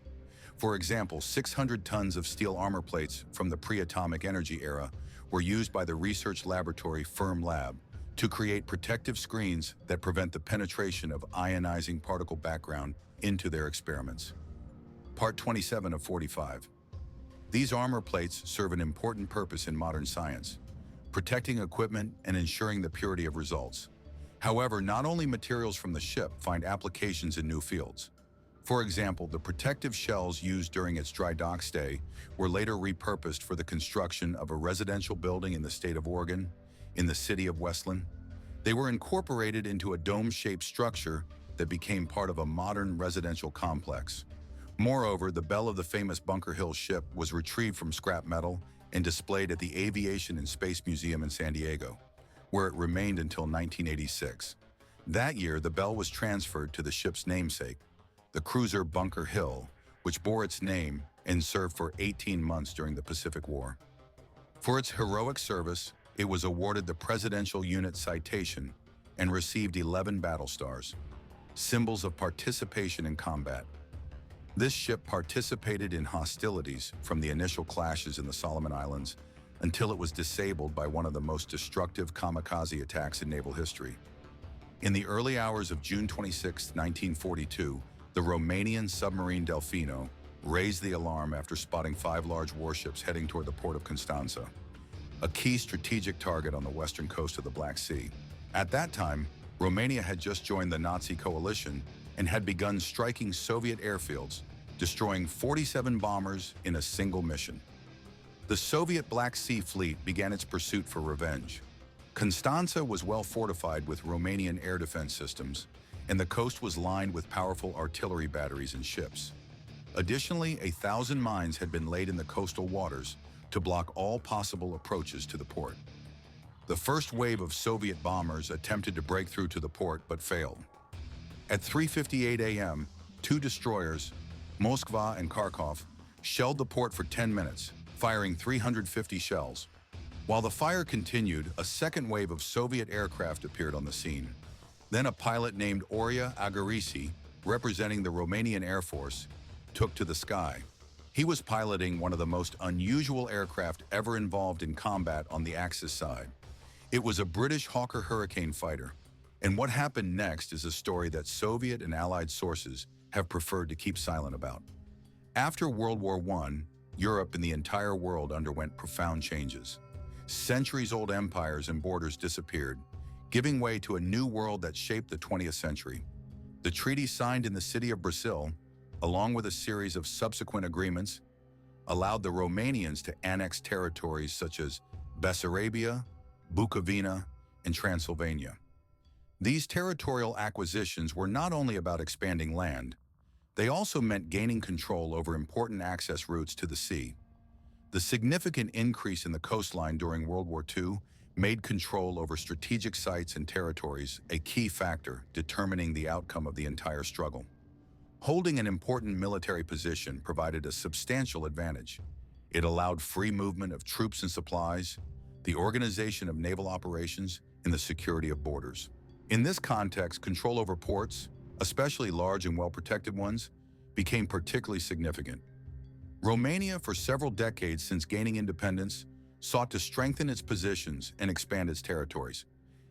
For example, 600 tons of steel armor plates from the pre-atomic energy era were used by the research laboratory Ferm Lab to create protective screens that prevent the penetration of ionizing particle background into their experiments. Part 27 of 45. These armor plates serve an important purpose in modern science, protecting equipment and ensuring the purity of results. However, not only materials from the ship find applications in new fields. For example, the protective shells used during its dry dock stay were later repurposed for the construction of a residential building in the state of Oregon, in the city of Westland. They were incorporated into a dome-shaped structure that became part of a modern residential complex. Moreover, the bell of the famous Bunker Hill ship was retrieved from scrap metal and displayed at the Aviation and Space Museum in San Diego, where it remained until 1986. That year, the bell was transferred to the ship's namesake, the cruiser Bunker Hill, which bore its name and served for 18 months during the Pacific War. For its heroic service, it was awarded the Presidential Unit Citation and received 11 battle stars, symbols of participation in combat. This ship participated in hostilities from the initial clashes in the Solomon Islands until it was disabled by one of the most destructive kamikaze attacks in naval history. In the early hours of June 26, 1942, the Romanian submarine Delfino raised the alarm after spotting 5 large warships heading toward the port of Constanța, a key strategic target on the western coast of the Black Sea. At that time, Romania had just joined the Nazi coalition and had begun striking Soviet airfields, destroying 47 bombers in a single mission. The Soviet Black Sea Fleet began its pursuit for revenge. Constanța was well fortified with Romanian air defense systems, and the coast was lined with powerful artillery batteries and ships. Additionally, 1,000 mines had been laid in the coastal waters to block all possible approaches to the port. The first wave of Soviet bombers attempted to break through to the port but failed. At 3:58 a.m., 2 destroyers, Moskva and Kharkov, shelled the port for 10 minutes, firing 350 shells. While the fire continued, a second wave of Soviet aircraft appeared on the scene. Then a pilot named Oria Agarici, representing the Romanian Air Force, took to the sky. He was piloting one of the most unusual aircraft ever involved in combat on the Axis side. It was a British Hawker Hurricane fighter, and what happened next is a story that Soviet and Allied sources have preferred to keep silent about. After World War I, Europe and the entire world underwent profound changes. Centuries-old empires and borders disappeared, giving way to a new world that shaped the 20th century. The treaty signed in the city of Brazil, along with a series of subsequent agreements, allowed the Romanians to annex territories such as Bessarabia, Bukovina, and Transylvania. These territorial acquisitions were not only about expanding land, they also meant gaining control over important access routes to the sea. The significant increase in the coastline during World War II made control over strategic sites and territories a key factor determining the outcome of the entire struggle. Holding an important military position provided a substantial advantage. It allowed free movement of troops and supplies, the organization of naval operations, and the security of borders. In this context, control over ports, especially large and well-protected ones, became particularly significant. Romania, for several decades since gaining independence, sought to strengthen its positions and expand its territories.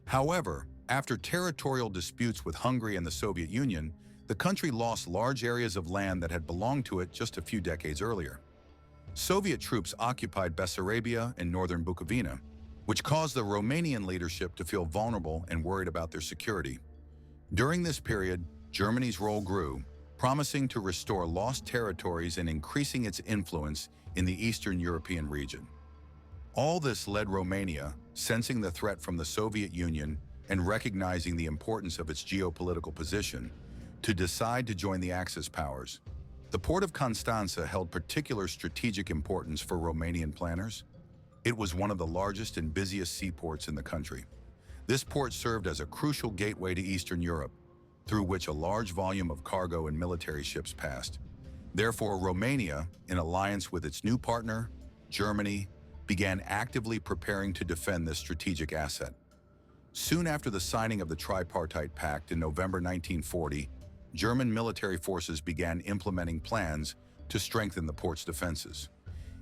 However, after territorial disputes with Hungary and the Soviet Union, the country lost large areas of land that had belonged to it just a few decades earlier. Soviet troops occupied Bessarabia and northern Bukovina, which caused the Romanian leadership to feel vulnerable and worried about their security. During this period, Germany's role grew, promising to restore lost territories and increasing its influence in the Eastern European region. All this led Romania, sensing the threat from the Soviet Union and recognizing the importance of its geopolitical position, to decide to join the Axis powers. The port of Constanța held particular strategic importance for Romanian planners. It was one of the largest and busiest seaports in the country. This port served as a crucial gateway to Eastern Europe, through which a large volume of cargo and military ships passed. Therefore, Romania, in alliance with its new partner, Germany, began actively preparing to defend this strategic asset. Soon after the signing of the Tripartite Pact in November 1940, German military forces began implementing plans to strengthen the port's defenses.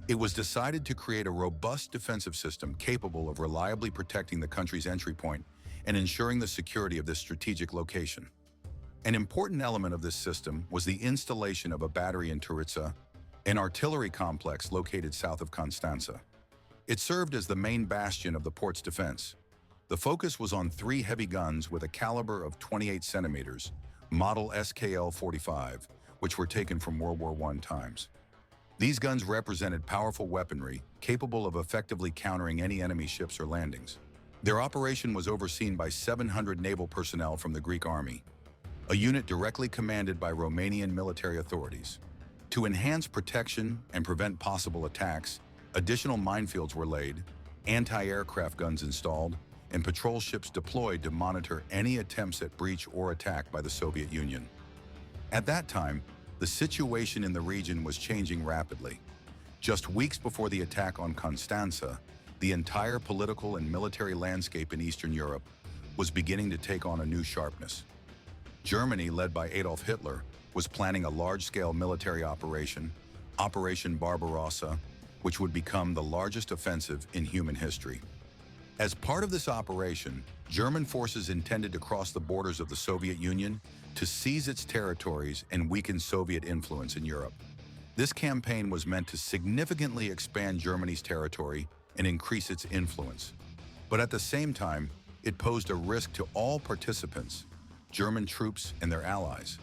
It was decided to create a robust defensive system capable of reliably protecting the country's entry point and ensuring the security of this strategic location. An important element of this system was the installation of a battery in Turița, an artillery complex located south of Constanța. It served as the main bastion of the port's defense. The focus was on 3 heavy guns with a caliber of 28 centimeters, model SKL-45, which were taken from World War I times. These guns represented powerful weaponry, capable of effectively countering any enemy ships or landings. Their operation was overseen by 700 naval personnel from the Greek army, a unit directly commanded by Romanian military authorities. To enhance protection and prevent possible attacks, additional minefields were laid, anti-aircraft guns installed, and patrol ships deployed to monitor any attempts at breach or attack by the Soviet Union. At that time, the situation in the region was changing rapidly. Just weeks before the attack on Constanța, the entire political and military landscape in Eastern Europe was beginning to take on a new sharpness. Germany, led by Adolf Hitler, was planning a large-scale military operation, Operation Barbarossa, which would become the largest offensive in human history. As part of this operation, German forces intended to cross the borders of the Soviet Union to seize its territories and weaken Soviet influence in Europe. This campaign was meant to significantly expand Germany's territory and increase its influence. But at the same time, it posed a risk to all participants, German troops and their allies.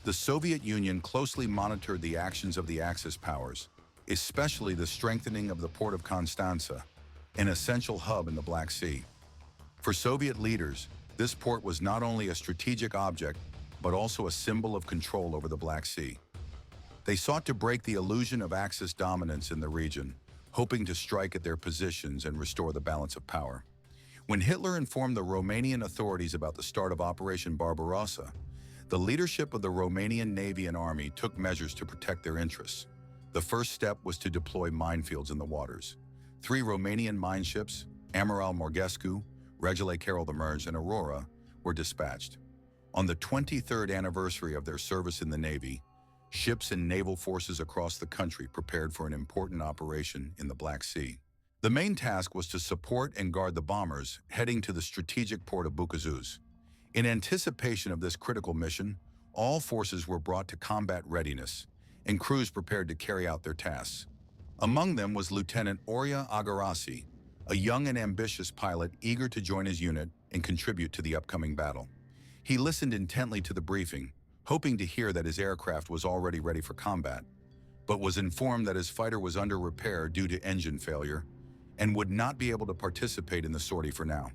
The Soviet Union closely monitored the actions of the Axis powers, especially the strengthening of the port of Constanța, an essential hub in the Black Sea. For Soviet leaders, this port was not only a strategic object, but also a symbol of control over the Black Sea. They sought to break the illusion of Axis dominance in the region, hoping to strike at their positions and restore the balance of power. When Hitler informed the Romanian authorities about the start of Operation Barbarossa, the leadership of the Romanian Navy and Army took measures to protect their interests. The first step was to deploy minefields in the waters. 3 Romanian mine ships, Amiral Morgescu, Regele Carol the Merge, and Aurora, were dispatched. On the 23rd anniversary of their service in the Navy, ships and naval forces across the country prepared for an important operation in the Black Sea. The main task was to support and guard the bombers heading to the strategic port of Buzău. In anticipation of this critical mission, all forces were brought to combat readiness, and crews prepared to carry out their tasks. Among them was Lieutenant Oria Agarasi, a young and ambitious pilot eager to join his unit and contribute to the upcoming battle. He listened intently to the briefing, hoping to hear that his aircraft was already ready for combat, but was informed that his fighter was under repair due to engine failure and would not be able to participate in the sortie for now.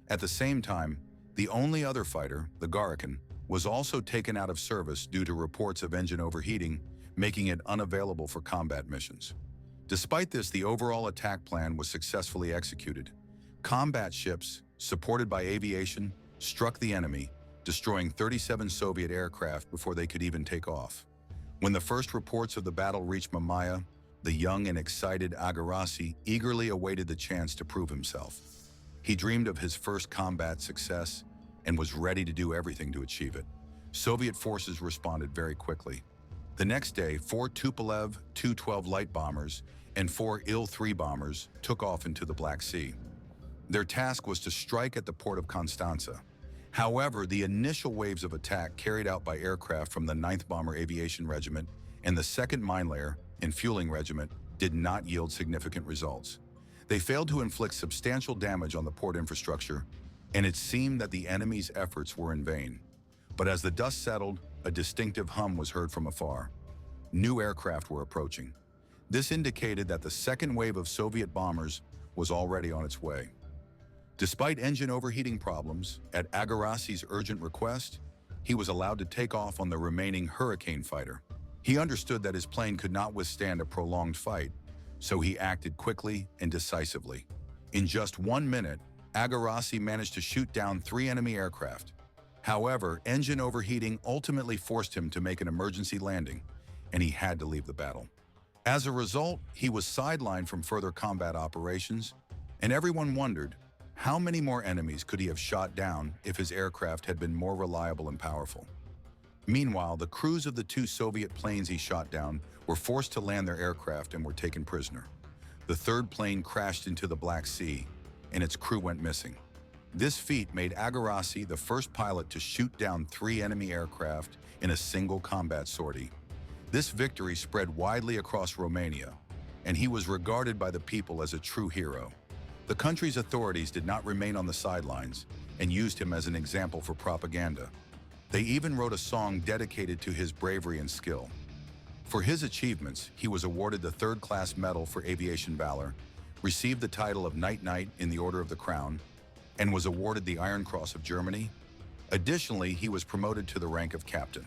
At the same time, the only other fighter, the Garakan, was also taken out of service due to reports of engine overheating, making it unavailable for combat missions. Despite this, the overall attack plan was successfully executed. Combat ships, supported by aviation, struck the enemy, destroying 37 Soviet aircraft before they could even take off. When the first reports of the battle reached Mamaia, the young and excited Agarasi eagerly awaited the chance to prove himself. He dreamed of his first combat success and was ready to do everything to achieve it. Soviet forces responded very quickly. The next day, 4 Tupolev Tu-12 light bombers and 4 Il-3 bombers took off into the Black Sea. Their task was to strike at the port of Constanza. However, the initial waves of attack carried out by aircraft from the 9th Bomber Aviation Regiment and the 2nd Mine Layer and Fueling Regiment did not yield significant results. They failed to inflict substantial damage on the port infrastructure, and it seemed that the enemy's efforts were in vain. But as the dust settled, a distinctive hum was heard from afar. New aircraft were approaching. This indicated that the second wave of Soviet bombers was already on its way. Despite engine overheating problems, at Agarasi's urgent request, he was allowed to take off on the remaining Hurricane fighter. He understood that his plane could not withstand a prolonged fight, so he acted quickly and decisively. In just 1 minute, Agarasi managed to shoot down 3 enemy aircraft. However, engine overheating ultimately forced him to make an emergency landing, and he had to leave the battle. As a result, he was sidelined from further combat operations, and everyone wondered, how many more enemies could he have shot down if his aircraft had been more reliable and powerful? Meanwhile, the crews of the 2 Soviet planes he shot down were forced to land their aircraft and were taken prisoner. The 3rd plane crashed into the Black Sea, and its crew went missing. This feat made Agarasi the first pilot to shoot down 3 enemy aircraft in a single combat sortie. This victory spread widely across Romania, and he was regarded by the people as a true hero. The country's authorities did not remain on the sidelines and used him as an example for propaganda. They even wrote a song dedicated to his bravery and skill. For his achievements, he was awarded the 3rd-class Medal for Aviation Valor, received the title of Knight in the Order of the Crown, and was awarded the Iron Cross of Germany. Additionally, he was promoted to the rank of captain.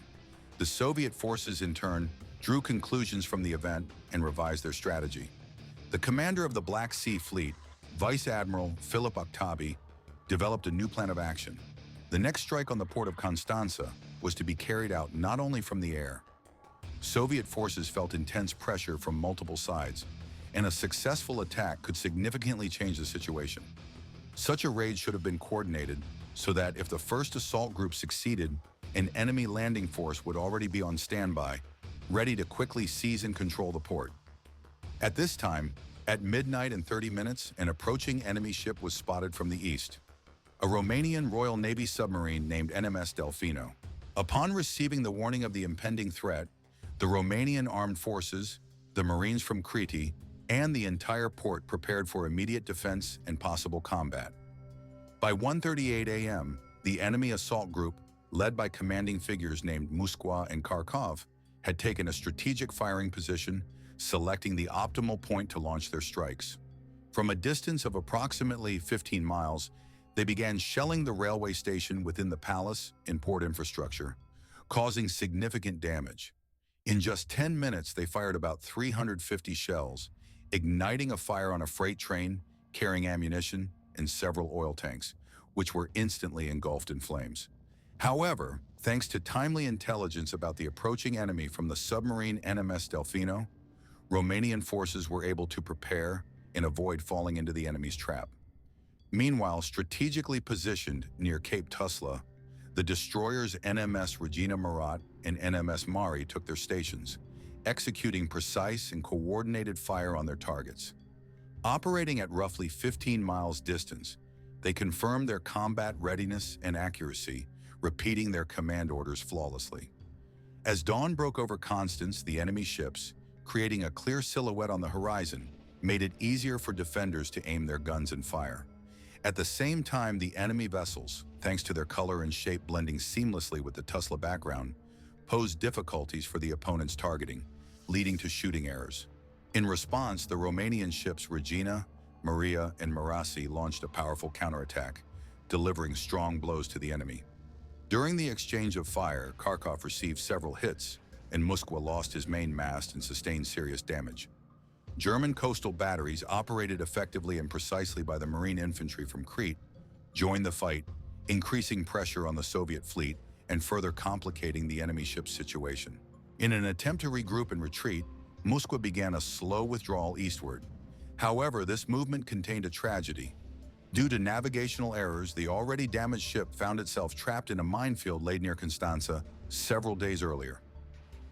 The Soviet forces, in turn, drew conclusions from the event and revised their strategy. The commander of the Black Sea Fleet, Vice Admiral Philip Octabi, developed a new plan of action. The next strike on the port of Constanza was to be carried out not only from the air. Soviet forces felt intense pressure from multiple sides, and a successful attack could significantly change the situation. Such a raid should have been coordinated so that if the first assault group succeeded, an enemy landing force would already be on standby, ready to quickly seize and control the port. At this time, at midnight and 30 minutes, an approaching enemy ship was spotted from the east, a Romanian Royal Navy submarine named NMS Delfino. Upon receiving the warning of the impending threat, the Romanian armed forces, the Marines from Crete, and the entire port prepared for immediate defense and possible combat. By 1:38 a.m., the enemy assault group, led by commanding figures named Moskwa and Kharkov, had taken a strategic firing position, selecting the optimal point to launch their strikes. From a distance of approximately 15 miles, they began shelling the railway station within the palace and port infrastructure, causing significant damage. In just 10 minutes, they fired about 350 shells, igniting a fire on a freight train carrying ammunition and several oil tanks, which were instantly engulfed in flames. However, thanks to timely intelligence about the approaching enemy from the submarine NMS Delfino, Romanian forces were able to prepare and avoid falling into the enemy's trap. Meanwhile, strategically positioned near Cape Tuzla, the destroyers NMS Regina Murat and NMS Mari took their stations, executing precise and coordinated fire on their targets. Operating at roughly 15 miles distance, they confirmed their combat readiness and accuracy, repeating their command orders flawlessly. As dawn broke over Constance, the enemy ships, creating a clear silhouette on the horizon, made it easier for defenders to aim their guns and fire. At the same time, the enemy vessels, thanks to their color and shape blending seamlessly with the Tuzla background, posed difficulties for the opponent's targeting, leading to shooting errors. In response, the Romanian ships Regina, Maria, and Marasi launched a powerful counterattack, delivering strong blows to the enemy. During the exchange of fire, Kharkov received several hits, and Moskva lost his main mast and sustained serious damage. German coastal batteries, operated effectively and precisely by the Marine infantry from Crete, joined the fight, increasing pressure on the Soviet fleet and further complicating the enemy ship's situation. In an attempt to regroup and retreat, Moskva began a slow withdrawal eastward. However, this movement contained a tragedy. Due to navigational errors, the already damaged ship found itself trapped in a minefield laid near Constanza several days earlier.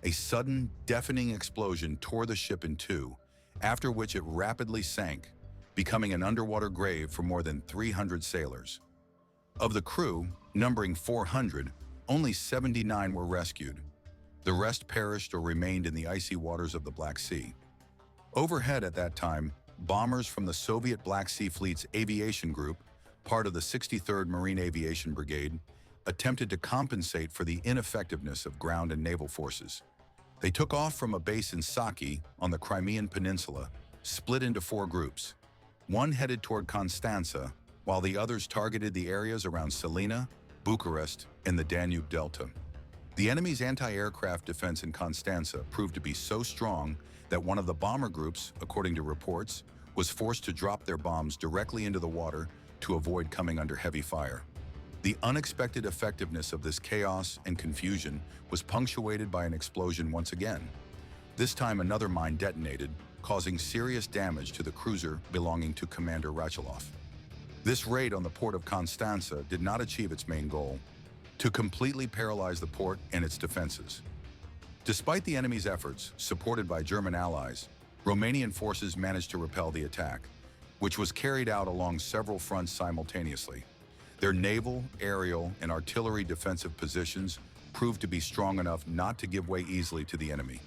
A sudden, deafening explosion tore the ship in two, after which it rapidly sank, becoming an underwater grave for more than 300 sailors. Of the crew, numbering 400, only 79 were rescued. The rest perished or remained in the icy waters of the Black Sea. Overhead at that time, bombers from the Soviet Black Sea Fleet's aviation group, part of the 63rd Marine Aviation Brigade, attempted to compensate for the ineffectiveness of ground and naval forces. They took off from a base in Saki on the Crimean Peninsula, split into four groups. One headed toward Constanza, while the others targeted the areas around Salina, Bucharest, and the Danube Delta. The enemy's anti-aircraft defense in Constanza proved to be so strong that one of the bomber groups, according to reports, was forced to drop their bombs directly into the water to avoid coming under heavy fire. The unexpected effectiveness of this chaos and confusion was punctuated by an explosion once again. This time another mine detonated, causing serious damage to the cruiser belonging to Commander Rachilov. This raid on the port of Constanza did not achieve its main goal, to completely paralyze the port and its defenses. Despite the enemy's efforts, supported by German allies, Romanian forces managed to repel the attack, which was carried out along several fronts simultaneously. Their naval, aerial, and artillery defensive positions proved to be strong enough not to give way easily to the enemy.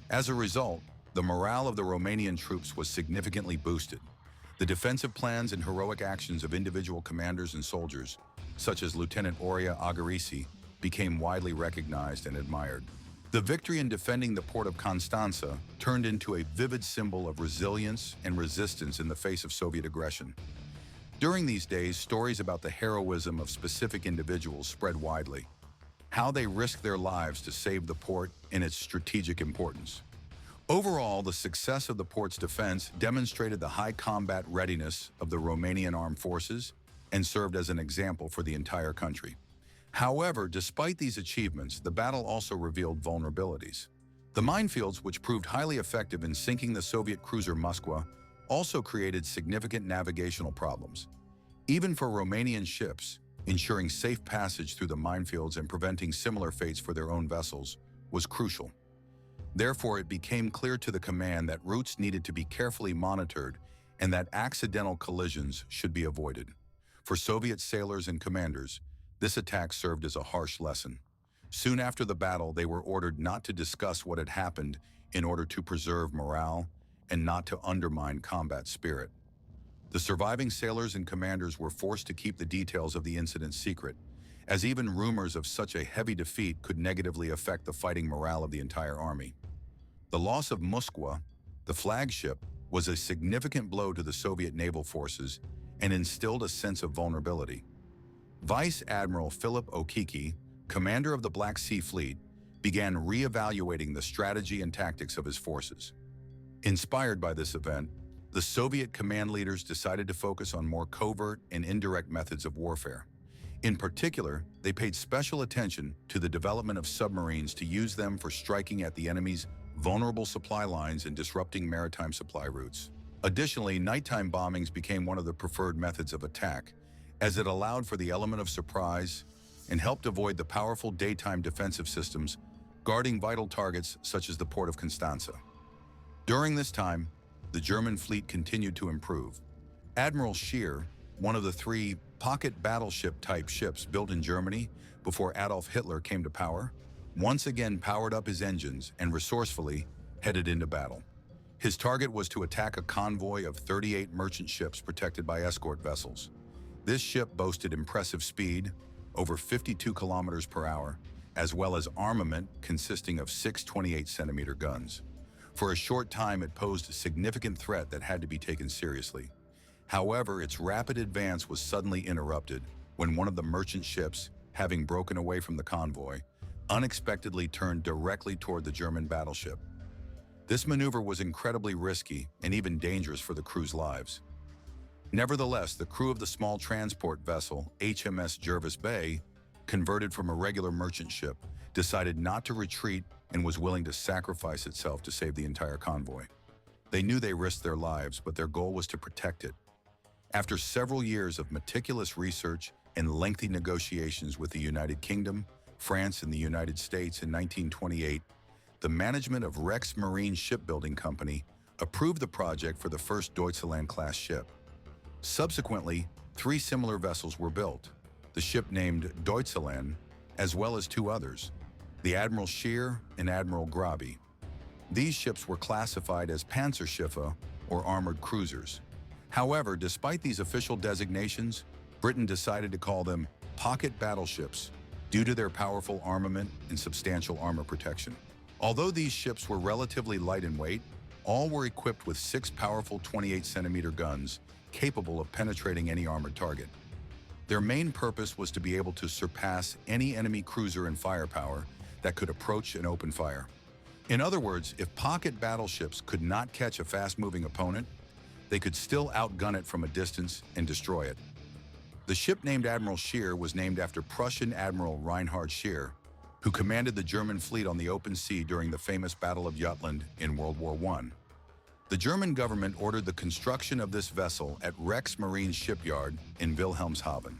As a result, the morale of the Romanian troops was significantly boosted. The defensive plans and heroic actions of individual commanders and soldiers, such as Lieutenant Oria Agarici, became widely recognized and admired. The victory in defending the port of Constanza turned into a vivid symbol of resilience and resistance in the face of Soviet aggression. During these days, stories about the heroism of specific individuals spread widely, how they risked their lives to save the port and its strategic importance. Overall, the success of the port's defense demonstrated the high combat readiness of the Romanian armed forces and served as an example for the entire country. However, despite these achievements, the battle also revealed vulnerabilities. The minefields, which proved highly effective in sinking the Soviet cruiser Moskva, also created significant navigational problems. Even for Romanian ships, ensuring safe passage through the minefields and preventing similar fates for their own vessels was crucial. Therefore, it became clear to the command that routes needed to be carefully monitored and that accidental collisions should be avoided. For Soviet sailors and commanders, this attack served as a harsh lesson. Soon after the battle, they were ordered not to discuss what had happened in order to preserve morale and not to undermine combat spirit. The surviving sailors and commanders were forced to keep the details of the incident secret, as even rumors of such a heavy defeat could negatively affect the fighting morale of the entire army. The loss of Moskva, the flagship, was a significant blow to the Soviet naval forces and instilled a sense of vulnerability. Vice Admiral Philip Okiki, commander of the Black Sea Fleet, began re-evaluating the strategy and tactics of his forces. Inspired by this event, the Soviet command leaders decided to focus on more covert and indirect methods of warfare. In particular, they paid special attention to the development of submarines to use them for striking at the enemy's vulnerable supply lines and disrupting maritime supply routes. Additionally, nighttime bombings became one of the preferred methods of attack, as it allowed for the element of surprise and helped avoid the powerful daytime defensive systems guarding vital targets such as the port of Constanza. During this time, the German fleet continued to improve. Admiral Scheer, one of the three pocket battleship-type ships built in Germany before Adolf Hitler came to power, once again powered up his engines and resourcefully headed into battle. His target was to attack a convoy of 38 merchant ships protected by escort vessels. This ship boasted impressive speed, over 52 kilometers per hour, as well as armament consisting of 6 28-centimeter guns. For a short time, it posed a significant threat that had to be taken seriously. However, its rapid advance was suddenly interrupted when one of the merchant ships, having broken away from the convoy, unexpectedly turned directly toward the German battleship. This maneuver was incredibly risky and even dangerous for the crew's lives. Nevertheless, the crew of the small transport vessel HMS Jervis Bay, converted from a regular merchant ship, decided not to retreat and was willing to sacrifice itself to save the entire convoy. They knew they risked their lives, but their goal was to protect it. After several years of meticulous research and lengthy negotiations with the United Kingdom, France, and the United States in 1928, the management of Rex Marine Shipbuilding Company approved the project for the first Deutschland-class ship. Subsequently, 3 similar vessels were built, the ship named Deutschland, as well as 2 others, the Admiral Scheer and Admiral Grabe. These ships were classified as Panzerschiffe, or armored cruisers. However, despite these official designations, Britain decided to call them pocket battleships due to their powerful armament and substantial armor protection. Although these ships were relatively light in weight, all were equipped with 6 powerful 28-centimeter guns capable of penetrating any armored target. Their main purpose was to be able to surpass any enemy cruiser in firepower that could approach and open fire. In other words, if pocket battleships could not catch a fast-moving opponent, they could still outgun it from a distance and destroy it. The ship named Admiral Scheer was named after Prussian Admiral Reinhard Scheer, who commanded the German fleet on the open sea during the famous Battle of Jutland in World War I. The German government ordered the construction of this vessel at Rex Marine Shipyard in Wilhelmshaven.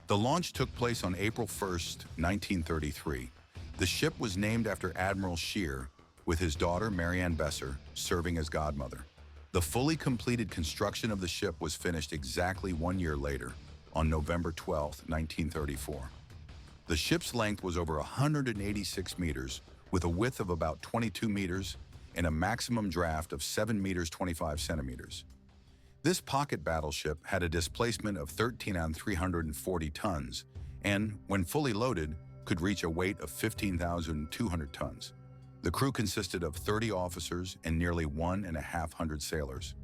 The launch took place on April 1, 1933. The ship was named after Admiral Scheer, with his daughter Marianne Besser serving as godmother. The fully completed construction of the ship was finished exactly 1 year later, on November 12, 1934. The ship's length was over 186 meters, with a width of about 22 meters and a maximum draft of 7 meters 25 centimeters. This pocket battleship had a displacement of 13,340 tons and, when fully loaded, could reach a weight of 15,200 tons. The crew consisted of 30 officers and nearly 1,500 sailors.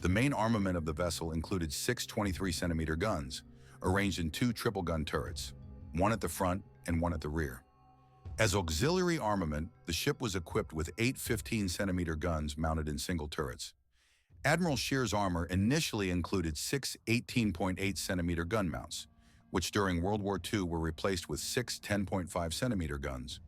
The main armament of the vessel included 6 23-centimeter guns, arranged in 2 triple-gun turrets, one at the front and one at the rear. As auxiliary armament, the ship was equipped with 8 15-centimeter guns mounted in single turrets. Admiral Scheer's armor initially included 6 18.8-centimeter gun mounts, which during World War II were replaced with 6 10.5-centimeter guns.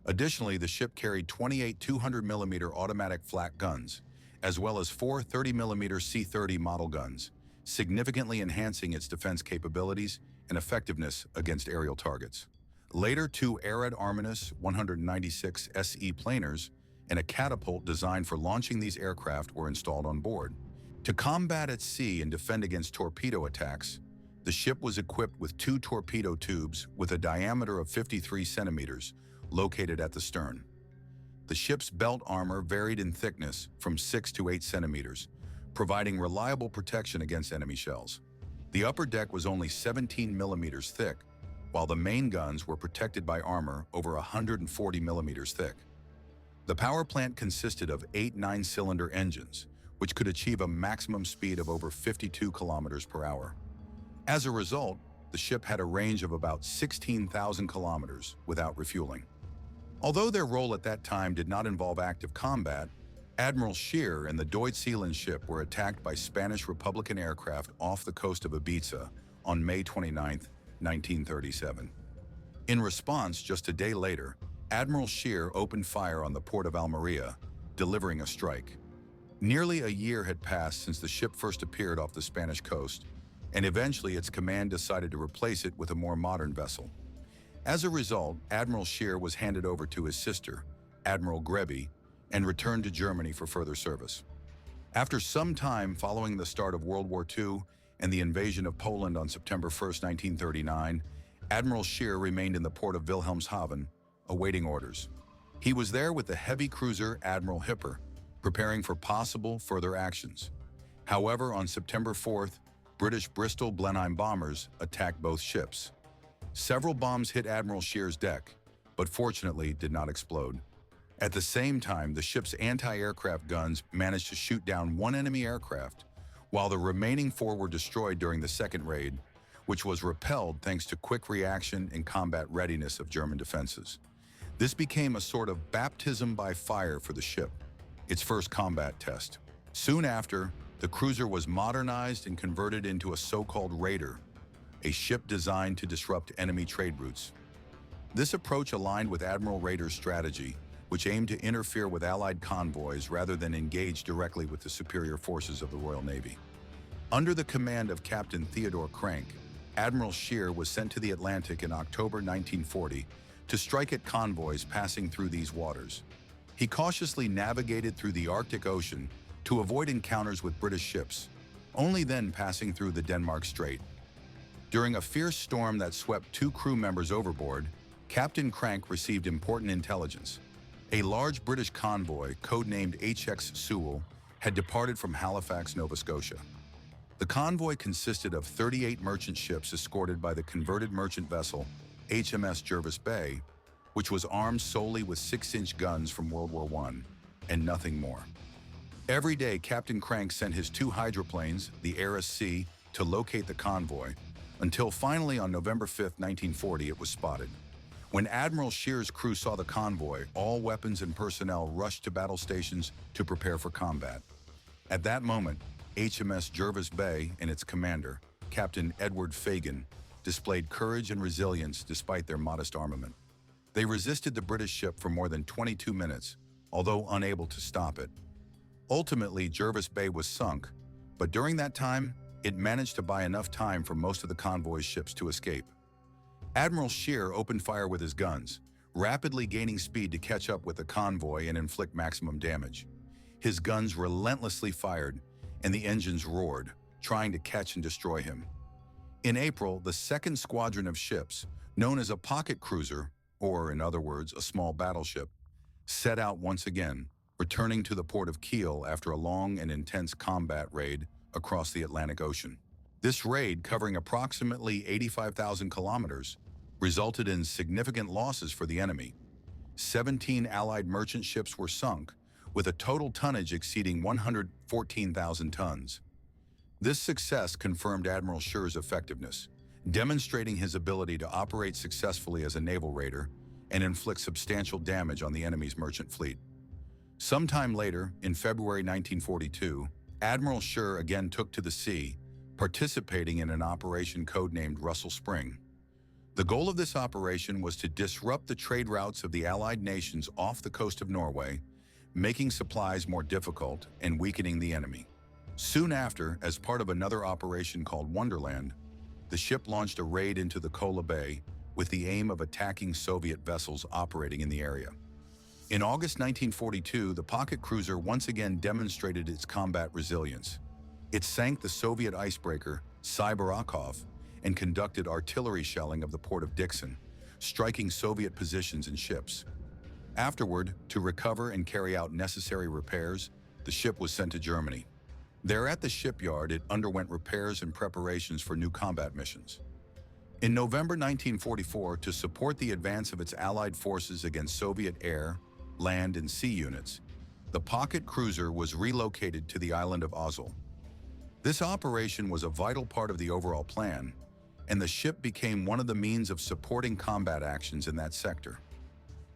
Additionally, the ship carried 28 200mm automatic flak guns, as well as 4 30mm C-30 model guns, significantly enhancing its defense capabilities and effectiveness against aerial targets. Later, 2 Arad Arminus 196 SE planers and a catapult designed for launching these aircraft were installed on board. To combat at sea and defend against torpedo attacks, the ship was equipped with 2 torpedo tubes with a diameter of 53 centimeters located at the stern. The ship's belt armor varied in thickness from 6 to 8 centimeters, providing reliable protection against enemy shells. The upper deck was only 17 millimeters thick, while the main guns were protected by armor over 140 millimeters thick. The power plant consisted of 8 9-cylinder engines, which could achieve a maximum speed of over 52 kilometers per hour. As a result, the ship had a range of about 16,000 kilometers without refueling. Although their role at that time did not involve active combat, Admiral Scheer and the Deutsch-Seeland ship were attacked by Spanish Republican aircraft off the coast of Ibiza on May 29, 1937. In response, just a day later, Admiral Scheer opened fire on the port of Almeria, delivering a strike. Nearly a year had passed since the ship first appeared off the Spanish coast, and eventually its command decided to replace it with a more modern vessel. As a result, Admiral Scheer was handed over to his sister, Admiral Grabe, and returned to Germany for further service. After some time following the start of World War II and the invasion of Poland on September 1, 1939, Admiral Scheer remained in the port of Wilhelmshaven, awaiting orders. He was there with the heavy cruiser Admiral Hipper, preparing for possible further actions. However, on September 4th, British Bristol Blenheim bombers attacked both ships. Several bombs hit Admiral Scheer's deck, but fortunately did not explode. At the same time, the ship's anti-aircraft guns managed to shoot down one enemy aircraft, while the remaining four were destroyed during the second raid, which was repelled thanks to quick reaction and combat readiness of German defenses. This became a sort of baptism by fire for the ship, its first combat test. Soon after, the cruiser was modernized and converted into a so-called raider, a ship designed to disrupt enemy trade routes. This approach aligned with Admiral Rader's strategy, which aimed to interfere with Allied convoys rather than engage directly with the superior forces of the Royal Navy. Under the command of Captain Theodore Crank, Admiral Scheer was sent to the Atlantic in October 1940 to strike at convoys passing through these waters. He cautiously navigated through the Arctic Ocean to avoid encounters with British ships, only then passing through the Denmark Strait. During a fierce storm that swept two crew members overboard, Captain Crank received important intelligence. A large British convoy, codenamed HX Sewell, had departed from Halifax, Nova Scotia. The convoy consisted of 38 merchant ships escorted by the converted merchant vessel HMS Jervis Bay, which was armed solely with 6-inch guns from World War I, and nothing more. Every day, Captain Crank sent his two hydroplanes, the Aris C, to locate the convoy, until finally on November 5, 1940, it was spotted. When Admiral Scheer's crew saw the convoy, all weapons and personnel rushed to battle stations to prepare for combat. At that moment, HMS Jervis Bay and its commander, Captain Edward Fagan, displayed courage and resilience despite their modest armament. They resisted the British ship for more than 22 minutes, although unable to stop it. Ultimately, Jervis Bay was sunk, but during that time, it managed to buy enough time for most of the convoy's ships to escape. Admiral Scheer opened fire with his guns, rapidly gaining speed to catch up with the convoy and inflict maximum damage. His guns relentlessly fired, and the engines roared, trying to catch and destroy him. In April, the second squadron of ships, known as a pocket cruiser, or in other words, a small battleship, set out once again, returning to the port of Kiel after a long and intense combat raid across the Atlantic Ocean. This raid, covering approximately 85,000 kilometers, resulted in significant losses for the enemy. 17 Allied merchant ships were sunk, with a total tonnage exceeding 114,000 tons. This success confirmed Admiral Scheer's effectiveness, demonstrating his ability to operate successfully as a naval raider and inflict substantial damage on the enemy's merchant fleet. Sometime later, in February 1942, Admiral Scheer again took to the sea, participating in an operation codenamed Russell Spring. The goal of this operation was to disrupt the trade routes of the Allied nations off the coast of Norway, making supplies more difficult and weakening the enemy. Soon after, as part of another operation called Wonderland, the ship launched a raid into the Kola Bay with the aim of attacking Soviet vessels operating in the area. In August 1942, the pocket cruiser once again demonstrated its combat resilience. It sank the Soviet icebreaker, Cyberakov, and conducted artillery shelling of the port of Dixon, striking Soviet positions and ships. Afterward, to recover and carry out necessary repairs, the ship was sent to Germany. There at the shipyard, it underwent repairs and preparations for new combat missions. In November 1944, to support the advance of its Allied forces against Soviet air, land, and sea units, the pocket cruiser was relocated to the island of Ozzel. This operation was a vital part of the overall plan, and the ship became one of the means of supporting combat actions in that sector.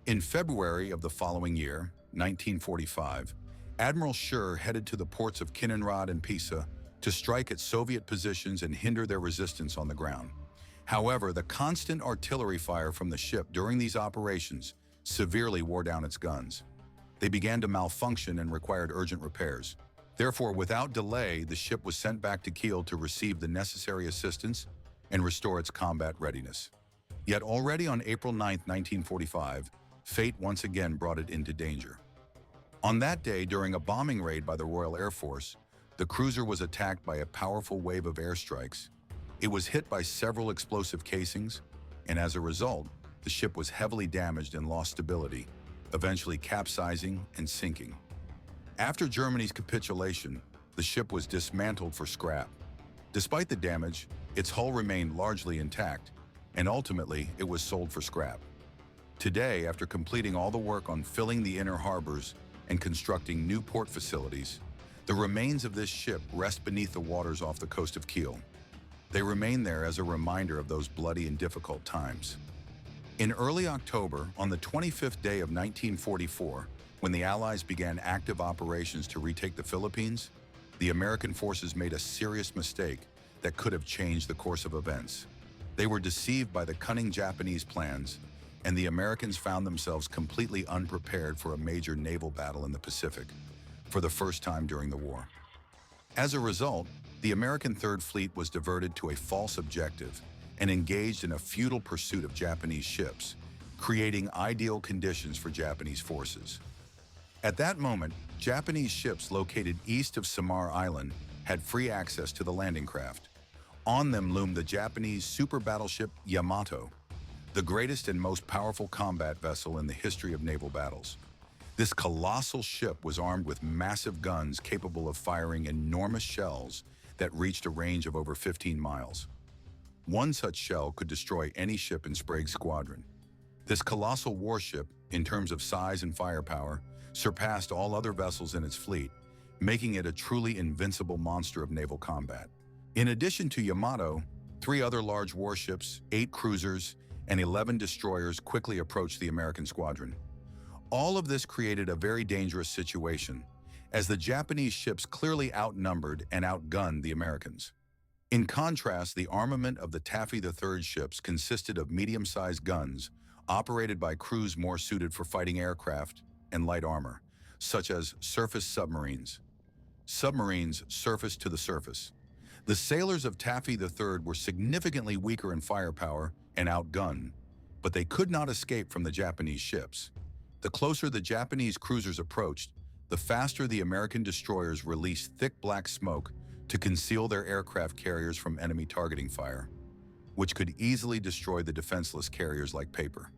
In February of the following year, 1945, Admiral Scheer headed to the ports of Kaliningrad and Pisa to strike at Soviet positions and hinder their resistance on the ground. However, the constant artillery fire from the ship during these operations severely wore down its guns. They began to malfunction and required urgent repairs. Therefore, without delay, the ship was sent back to Kiel to receive the necessary assistance and restore its combat readiness. Yet already on April 9, 1945, fate once again brought it into danger. On that day, during a bombing raid by the Royal Air Force, the cruiser was attacked by a powerful wave of airstrikes. It was hit by several explosive casings, and as a result, the ship was heavily damaged and lost stability, eventually capsizing and sinking. After Germany's capitulation, the ship was dismantled for scrap. Despite the damage, its hull remained largely intact, and ultimately it was sold for scrap. Today, after completing all the work on filling the inner harbors and constructing new port facilities, the remains of this ship rest beneath the waters off the coast of Kiel. They remain there as a reminder of those bloody and difficult times. In early October, on the 25th day of 1944, when the Allies began active operations to retake the Philippines, the American forces made a serious mistake that could have changed the course of events. They were deceived by the cunning Japanese plans, and the Americans found themselves completely unprepared for a major naval battle in the Pacific, for the first time during the war. As a result, the American Third Fleet was diverted to a false objective and engaged in a futile pursuit of Japanese ships, creating ideal conditions for Japanese forces. At that moment, Japanese ships located east of Samar Island had free access to the landing craft. On them loomed the Japanese super battleship Yamato, the greatest and most powerful combat vessel in the history of naval battles. This colossal ship was armed with massive guns capable of firing enormous shells that reached a range of over 15 miles. One such shell could destroy any ship in Sprague's squadron. This colossal warship, in terms of size and firepower, surpassed all other vessels in its fleet, making it a truly invincible monster of naval combat. In addition to Yamato, 3 other large warships, 8 cruisers, and 11 destroyers quickly approached the American squadron. All of this created a very dangerous situation, as the Japanese ships clearly outnumbered and outgunned the Americans. In contrast, the armament of the Taffy III ships consisted of medium-sized guns operated by crews more suited for fighting aircraft and light armor, such as surface submarines. Submarines surfaced to the surface. The sailors of Taffy III were significantly weaker in firepower and outgunned, but they could not escape from the Japanese ships. The closer the Japanese cruisers approached, the faster the American destroyers released thick black smoke to conceal their aircraft carriers from enemy targeting fire, which could easily destroy the defenseless carriers like paper.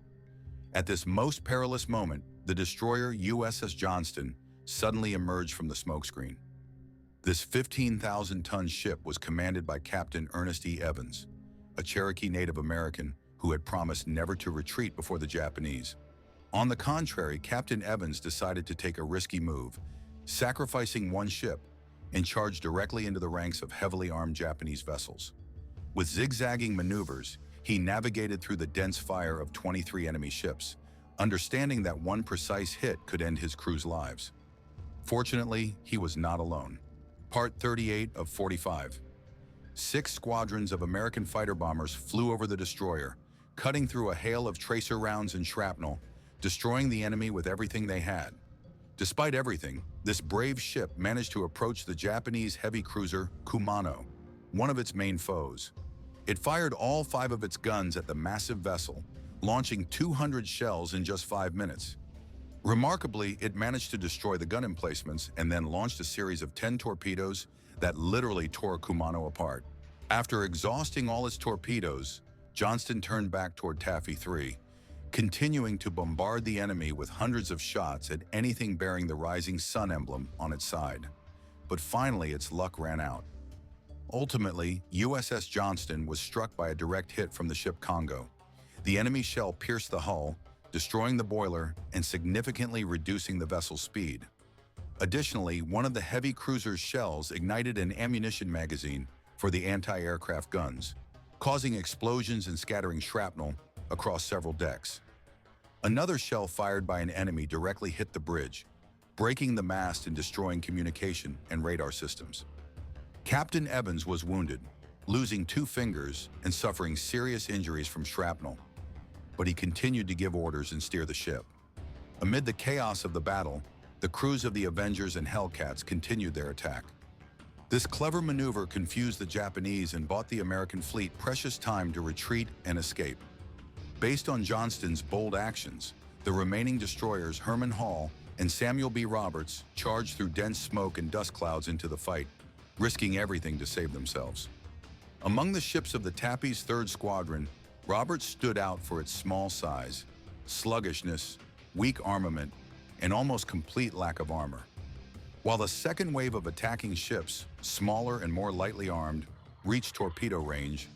At this most perilous moment, the destroyer USS Johnston suddenly emerged from the smokescreen. This 15,000-ton ship was commanded by Captain Ernest E. Evans, a Cherokee Native American who had promised never to retreat before the Japanese. On the contrary, Captain Evans decided to take a risky move, sacrificing one ship, and charged directly into the ranks of heavily armed Japanese vessels. With zigzagging maneuvers, he navigated through the dense fire of 23 enemy ships, understanding that one precise hit could end his crew's lives. Fortunately, he was not alone. Part 38 of 45. 6 squadrons of American fighter bombers flew over the destroyer, cutting through a hail of tracer rounds and shrapnel, destroying the enemy with everything they had. Despite everything, this brave ship managed to approach the Japanese heavy cruiser Kumano, one of its main foes. It fired all 5 of its guns at the massive vessel, launching 200 shells in just 5 minutes. Remarkably, it managed to destroy the gun emplacements and then launched a series of 10 torpedoes that literally tore Kumano apart. After exhausting all its torpedoes, Johnston turned back toward Taffy III, continuing to bombard the enemy with hundreds of shots at anything bearing the rising sun emblem on its side. But finally, its luck ran out. Ultimately, USS Johnston was struck by a direct hit from the ship Congo. The enemy shell pierced the hull, destroying the boiler and significantly reducing the vessel's speed. Additionally, one of the heavy cruiser's shells ignited an ammunition magazine for the anti-aircraft guns, causing explosions and scattering shrapnel across several decks. Another shell fired by an enemy directly hit the bridge, breaking the mast and destroying communication and radar systems. Captain Evans was wounded, losing 2 fingers and suffering serious injuries from shrapnel, but he continued to give orders and steer the ship. Amid the chaos of the battle, the crews of the Avengers and Hellcats continued their attack. This clever maneuver confused the Japanese and bought the American fleet precious time to retreat and escape. Based on Johnston's bold actions, the remaining destroyers Herman Hall and Samuel B. Roberts charged through dense smoke and dust clouds into the fight, risking everything to save themselves. Among the ships of the Taffy's 3rd Squadron, Roberts stood out for its small size, sluggishness, weak armament, and almost complete lack of armor. While the second wave of attacking ships, smaller and more lightly armed, reached torpedo range,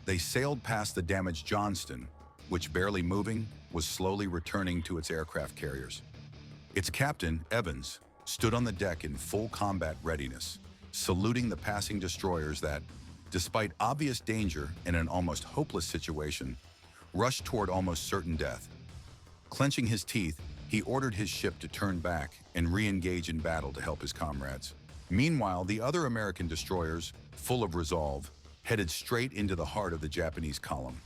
they sailed past the damaged Johnston, which, barely moving, was slowly returning to its aircraft carriers. Its captain, Evans, stood on the deck in full combat readiness, saluting the passing destroyers that, despite obvious danger in an almost hopeless situation, rushed toward almost certain death. Clenching his teeth, he ordered his ship to turn back and re-engage in battle to help his comrades. Meanwhile, the other American destroyers, full of resolve, headed straight into the heart of the Japanese column.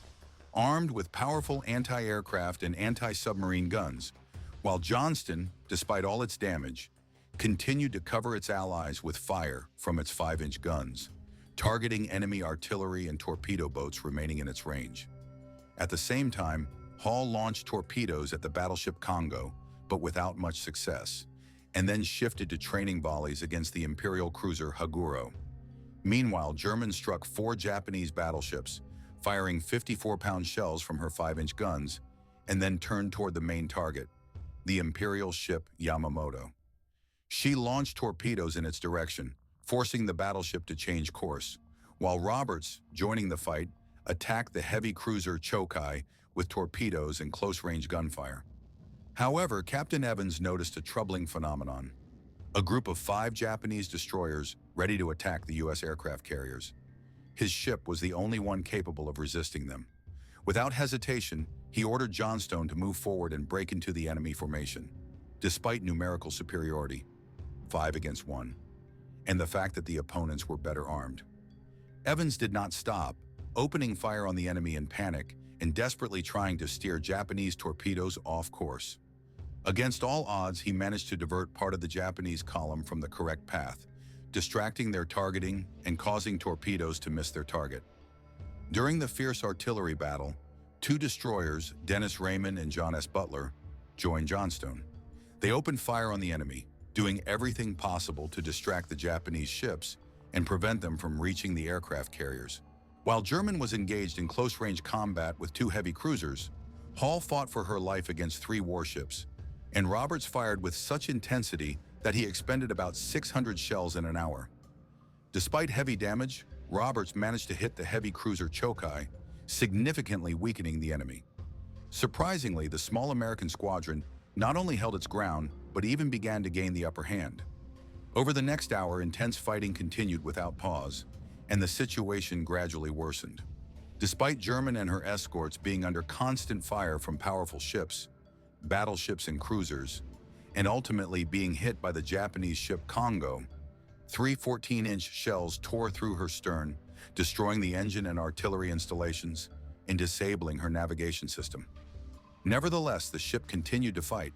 Armed with powerful anti-aircraft and anti-submarine guns, while Johnston, despite all its damage, continued to cover its allies with fire from its 5-inch guns, targeting enemy artillery and torpedo boats remaining in its range. At the same time, Hall launched torpedoes at the battleship Congo, but without much success, and then shifted to training volleys against the Imperial cruiser Haguro. Meanwhile, Germans struck 4 Japanese battleships, firing 54-pound shells from her 5-inch guns, and then turned toward the main target, the Imperial ship Yamamoto. She launched torpedoes in its direction, forcing the battleship to change course, while Roberts, joining the fight, attacked the heavy cruiser Chokai with torpedoes and close-range gunfire. However, Captain Evans noticed a troubling phenomenon: a group of 5 Japanese destroyers ready to attack the U.S. aircraft carriers. His ship was the only one capable of resisting them. Without hesitation, he ordered Johnstone to move forward and break into the enemy formation, despite numerical superiority, 5 against 1, and the fact that the opponents were better armed. Evans did not stop, opening fire on the enemy in panic and desperately trying to steer Japanese torpedoes off course. Against all odds, he managed to divert part of the Japanese column from the correct path, distracting their targeting and causing torpedoes to miss their target. During the fierce artillery battle, 2 destroyers, Dennis Raymond and John S. Butler, joined Johnstone. They opened fire on the enemy, doing everything possible to distract the Japanese ships and prevent them from reaching the aircraft carriers. While German was engaged in close-range combat with 2 heavy cruisers, Hall fought for her life against 3 warships, and Roberts fired with such intensity that he expended about 600 shells in an hour. Despite heavy damage, Roberts managed to hit the heavy cruiser Chokai, significantly weakening the enemy. Surprisingly, the small American squadron not only held its ground, but even began to gain the upper hand. Over the next hour, intense fighting continued without pause, and the situation gradually worsened. Despite German and her escorts being under constant fire from powerful ships, battleships and cruisers, and ultimately being hit by the Japanese ship Congo, 3 14-inch shells tore through her stern, destroying the engine and artillery installations and disabling her navigation system. Nevertheless, the ship continued to fight.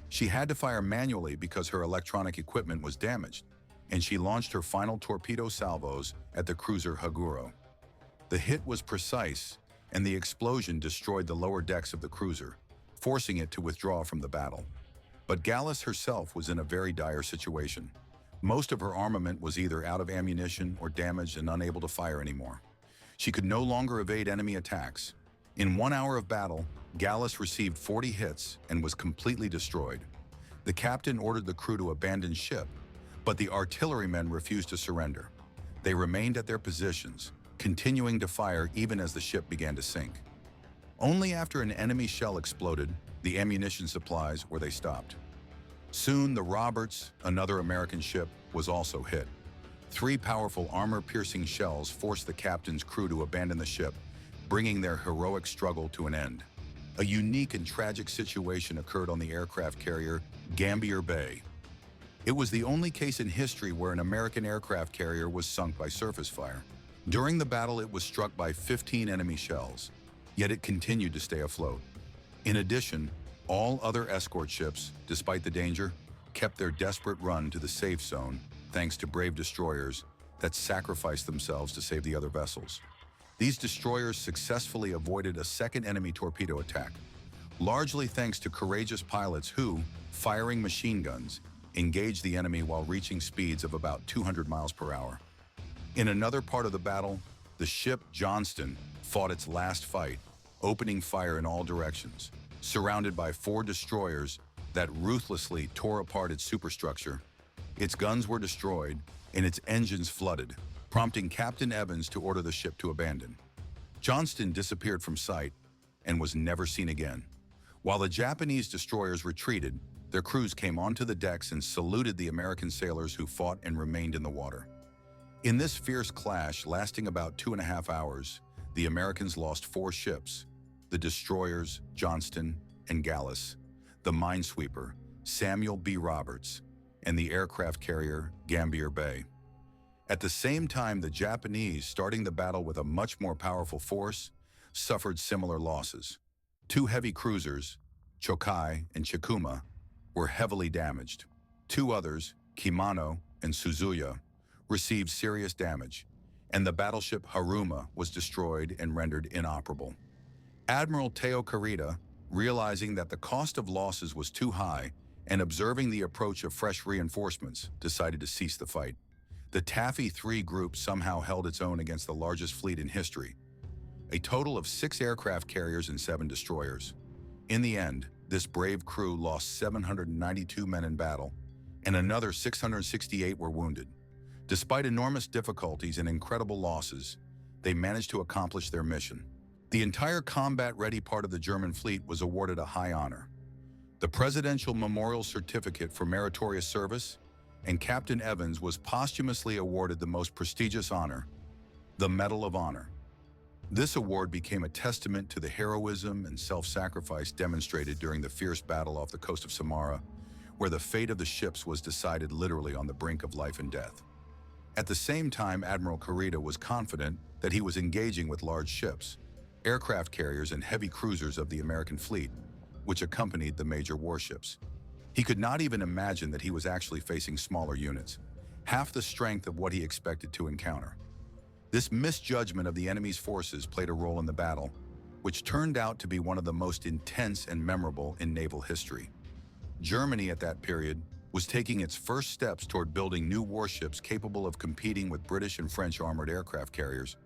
She had to fire manually because her electronic equipment was damaged, and she launched her final torpedo salvos at the cruiser Haguro. The hit was precise, and the explosion destroyed the lower decks of the cruiser, forcing it to withdraw from the battle. But Gallus herself was in a very dire situation. Most of her armament was either out of ammunition or damaged and unable to fire anymore. She could no longer evade enemy attacks. In 1 hour of battle, Gallus received 40 hits and was completely destroyed. The captain ordered the crew to abandon ship, but the artillerymen refused to surrender. They remained at their positions, continuing to fire even as the ship began to sink. Only after an enemy shell exploded, the ammunition supplies where they stopped. Soon, the Roberts, another American ship, was also hit. 3 powerful armor-piercing shells forced the captain's crew to abandon the ship, bringing their heroic struggle to an end. A unique and tragic situation occurred on the aircraft carrier Gambier Bay. It was the only case in history where an American aircraft carrier was sunk by surface fire. During the battle, it was struck by 15 enemy shells, yet it continued to stay afloat. In addition, all other escort ships, despite the danger, kept their desperate run to the safe zone thanks to brave destroyers that sacrificed themselves to save the other vessels. These destroyers successfully avoided a second enemy torpedo attack, largely thanks to courageous pilots who, firing machine guns, engaged the enemy while reaching speeds of about 200 miles per hour. In another part of the battle, the ship Johnston fought its last fight, opening fire in all directions, surrounded by 4 destroyers that ruthlessly tore apart its superstructure. Its guns were destroyed and its engines flooded, prompting Captain Evans to order the ship to abandon. Johnston disappeared from sight and was never seen again. While the Japanese destroyers retreated, their crews came onto the decks and saluted the American sailors who fought and remained in the water. In this fierce clash, lasting about 2.5 hours, the Americans lost 4 ships: the destroyers Johnston and Gallus, the minesweeper Samuel B. Roberts, and the aircraft carrier Gambier Bay. At the same time, the Japanese, starting the battle with a much more powerful force, suffered similar losses. 2 heavy cruisers, Chokai and Chikuma, were heavily damaged. 2 others, Kimano and Suzuya, received serious damage, and the battleship Haruma was destroyed and rendered inoperable. Admiral Teo Kurita, realizing that the cost of losses was too high and observing the approach of fresh reinforcements, decided to cease the fight. The Taffy 3 group somehow held its own against the largest fleet in history, a total of 6 aircraft carriers and 7 destroyers. In the end, this brave crew lost 792 men in battle, and another 668 were wounded. Despite enormous difficulties and incredible losses, they managed to accomplish their mission. The entire combat-ready part of the German fleet was awarded a high honor: the Presidential Memorial Certificate for Meritorious Service, and Captain Evans was posthumously awarded the most prestigious honor, the Medal of Honor. This award became a testament to the heroism and self-sacrifice demonstrated during the fierce battle off the coast of Samara, where the fate of the ships was decided literally on the brink of life and death. At the same time, Admiral Kurita was confident that he was engaging with large ships, aircraft carriers and heavy cruisers of the American fleet, which accompanied the major warships. He could not even imagine that he was actually facing smaller units, half the strength of what he expected to encounter. This misjudgment of the enemy's forces played a role in the battle, which turned out to be one of the most intense and memorable in naval history. Germany at that period was taking its first steps toward building new warships capable of competing with British and French armored aircraft carriers.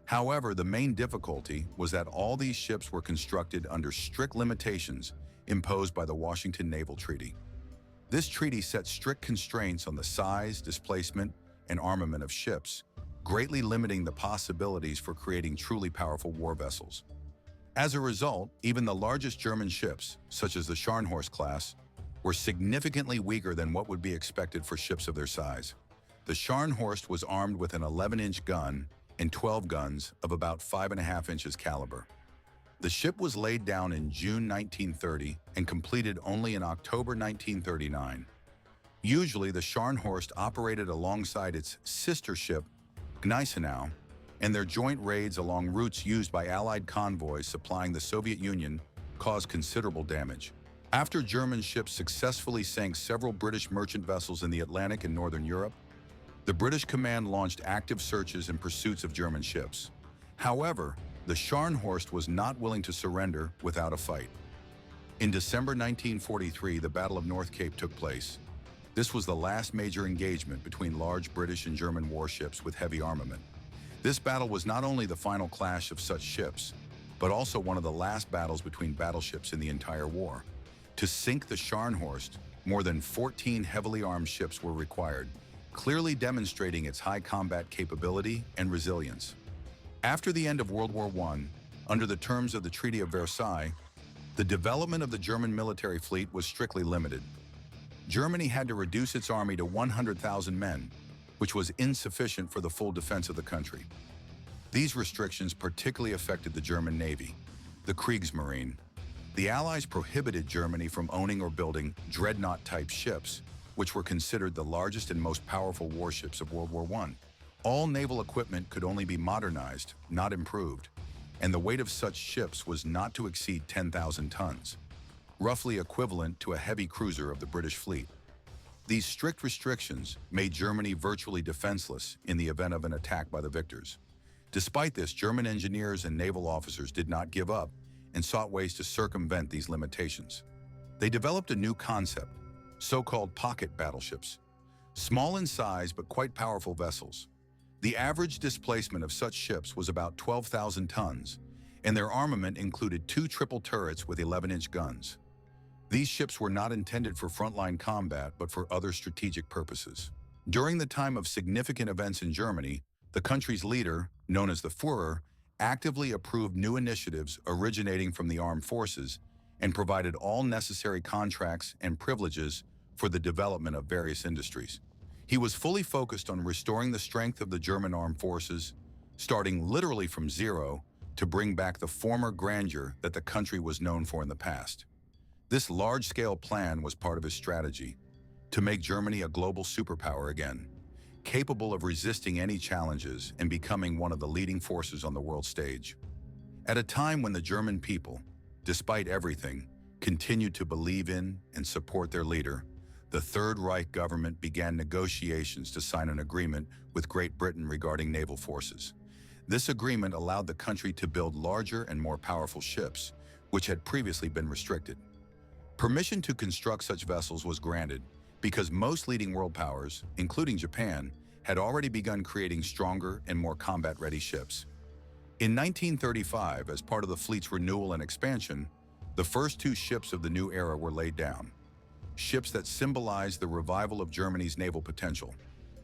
However, the main difficulty was that all these ships were constructed under strict limitations imposed by the Washington Naval Treaty. This treaty set strict constraints on the size, displacement, and armament of ships, greatly limiting the possibilities for creating truly powerful war vessels. As a result, even the largest German ships, such as the Scharnhorst class, were significantly weaker than what would be expected for ships of their size. The Scharnhorst was armed with an 11-inch gun and 12 guns of about 5.5 inches caliber. The ship was laid down in June 1930 and completed only in October 1939. Usually, the Scharnhorst operated alongside its sister ship, Gneisenau, and their joint raids along routes used by Allied convoys supplying the Soviet Union caused considerable damage. After German ships successfully sank several British merchant vessels in the Atlantic and Northern Europe, the British command launched active searches and pursuits of German ships. However, the Scharnhorst was not willing to surrender without a fight. In December 1943, the Battle of North Cape took place. This was the last major engagement between large British and German warships with heavy armament. This battle was not only the final clash of such ships, but also one of the last battles between battleships in the entire war. To sink the Scharnhorst, more than 14 heavily armed ships were required, clearly demonstrating its high combat capability and resilience. After the end of World War I, under the terms of the Treaty of Versailles, the development of the German military fleet was strictly limited. Germany had to reduce its army to 100,000 men, which was insufficient for the full defense of the country. These restrictions particularly affected the German Navy, the Kriegsmarine. The Allies prohibited Germany from owning or building dreadnought-type ships, which were considered the largest and most powerful warships of World War I. All naval equipment could only be modernized, not improved, and the weight of such ships was not to exceed 10,000 tons, roughly equivalent to a heavy cruiser of the British fleet. These strict restrictions made Germany virtually defenseless in the event of an attack by the victors. Despite this, German engineers and naval officers did not give up and sought ways to circumvent these limitations. They developed a new concept, so-called pocket battleships, small in size but quite powerful vessels. The average displacement of such ships was about 12,000 tons, and their armament included 2 triple turrets with 11-inch guns. These ships were not intended for frontline combat, but for other strategic purposes. During the time of significant events in Germany, the country's leader, known as the Führer, actively approved new initiatives originating from the armed forces and provided all necessary contracts and privileges for the development of various industries. He was fully focused on restoring the strength of the German armed forces, starting literally from zero to bring back the former grandeur that the country was known for in the past. This large-scale plan was part of his strategy to make Germany a global superpower again, capable of resisting any challenges and becoming one of the leading forces on the world stage. At a time when the German people, despite everything, continued to believe in and support their leader, the Third Reich government began negotiations to sign an agreement with Great Britain regarding naval forces. This agreement allowed the country to build larger and more powerful ships, which had previously been restricted. Permission to construct such vessels was granted because most leading world powers, including Japan, had already begun creating stronger and more combat-ready ships. In 1935, as part of the fleet's renewal and expansion, the first two ships of the new era were laid down, ships that symbolized the revival of Germany's naval potential.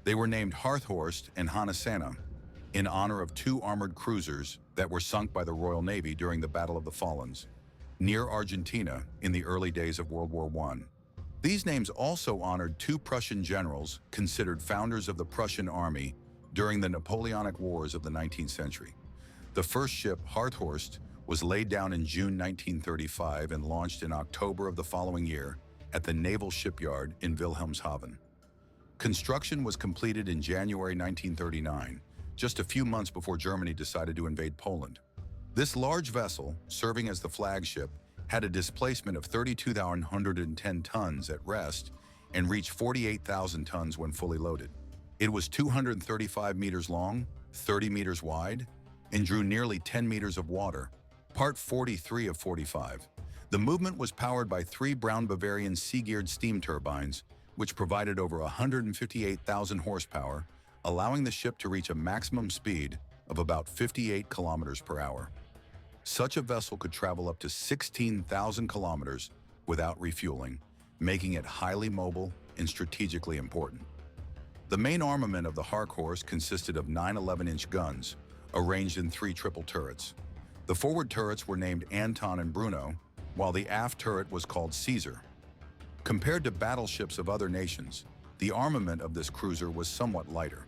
They were named Harthorst and Hannesana, in honor of two armored cruisers that were sunk by the Royal Navy during the Battle of the Fallens, near Argentina in the early days of World War I. These names also honored two Prussian generals considered founders of the Prussian army during the Napoleonic Wars of the 19th century. The first ship, Harthorst, was laid down in June 1935 and launched in October of the following year at the naval shipyard in Wilhelmshaven. Construction was completed in January 1939, just a few months before Germany decided to invade Poland. This large vessel, serving as the flagship, had a displacement of 32,110 tons at rest and reached 48,000 tons when fully loaded. It was 235 meters long, 30 meters wide, and drew nearly 10 meters of water, part 43 of 45. The movement was powered by three Brown Bavarian sea-geared steam turbines, which provided over 158,000 horsepower, allowing the ship to reach a maximum speed of about 58 kilometers per hour. Such a vessel could travel up to 16,000 kilometers without refueling, making it highly mobile and strategically important. The main armament of the Harthorst consisted of 9 11-inch guns, arranged in 3 triple turrets. The forward turrets were named Anton and Bruno, while the aft turret was called Caesar. Compared to battleships of other nations, the armament of this cruiser was somewhat lighter.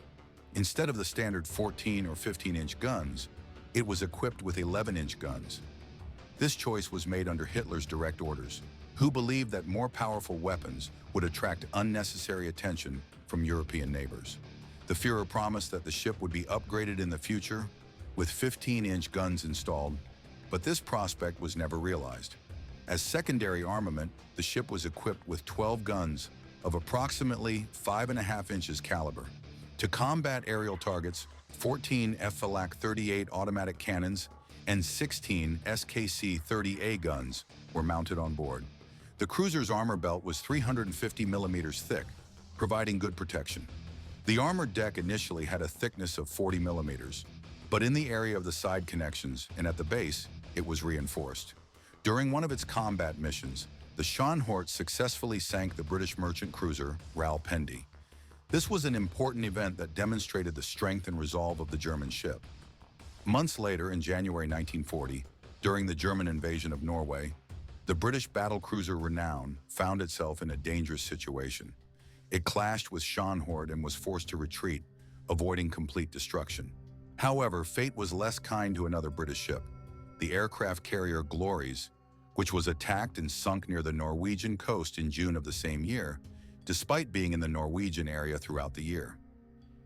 Instead of the standard 14 or 15-inch guns, it was equipped with 11-inch guns. This choice was made under Hitler's direct orders, who believed that more powerful weapons would attract unnecessary attention from European neighbors. The Führer promised that the ship would be upgraded in the future with 15-inch guns installed, but this prospect was never realized. As secondary armament, the ship was equipped with 12 guns of approximately 5.5 inches caliber. To combat aerial targets, 14 Flak 38 automatic cannons and 16 SKC-30A guns were mounted on board. The cruiser's armor belt was 350 millimeters thick, providing good protection. The armored deck initially had a thickness of 40 millimeters, but in the area of the side connections and at the base, it was reinforced. During one of its combat missions, the Scharnhort successfully sank the British merchant cruiser Rawalpindi. This was an important event that demonstrated the strength and resolve of the German ship. Months later, in January 1940, during the German invasion of Norway, the British battlecruiser Renown found itself in a dangerous situation. It clashed with Scharnhort and was forced to retreat, avoiding complete destruction. However, fate was less kind to another British ship, the aircraft carrier Glories, which was attacked and sunk near the Norwegian coast in June of the same year, despite being in the Norwegian area throughout the year.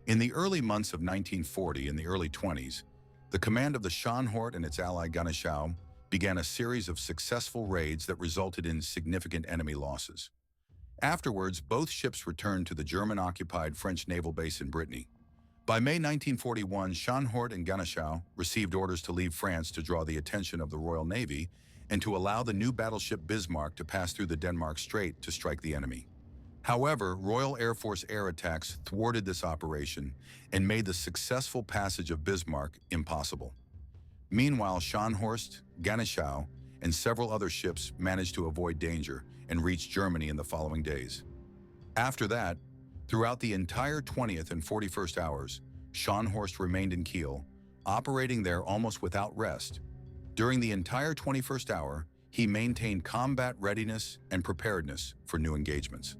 In the early months of 1940 and the early 20s, the command of the Scharnhort and its ally Gunneschau began a series of successful raids that resulted in significant enemy losses. Afterwards, both ships returned to the German-occupied French naval base in Brittany. By May 1941, Scharnhort and Gunneschau received orders to leave France to draw the attention of the Royal Navy and to allow the new battleship Bismarck to pass through the Denmark Strait to strike the enemy. However, Royal Air Force air attacks thwarted this operation and made the successful passage of Bismarck impossible. Meanwhile, Scharnhorst, Gunneschau, and several other ships managed to avoid danger and reach Germany in the following days. After that, throughout the entire 20th and 41st hours, Scharnhorst remained in Kiel, operating there almost without rest. During the entire 21st hour, he maintained combat readiness and preparedness for new engagements.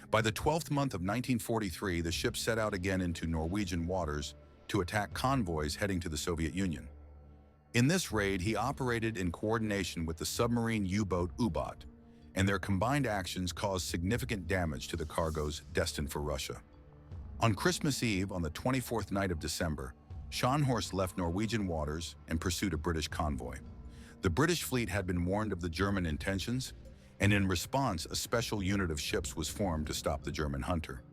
By the 12th month of 1943, the ship set out again into Norwegian waters to attack convoys heading to the Soviet Union. In this raid, he operated in coordination with the submarine U-boat U-Boat, and their combined actions caused significant damage to the cargoes destined for Russia. On Christmas Eve, on the 24th night of December, Scharnhorst left Norwegian waters and pursued a British convoy. The British fleet had been warned of the German intentions, and in response, a special unit of ships was formed to stop the German hunter.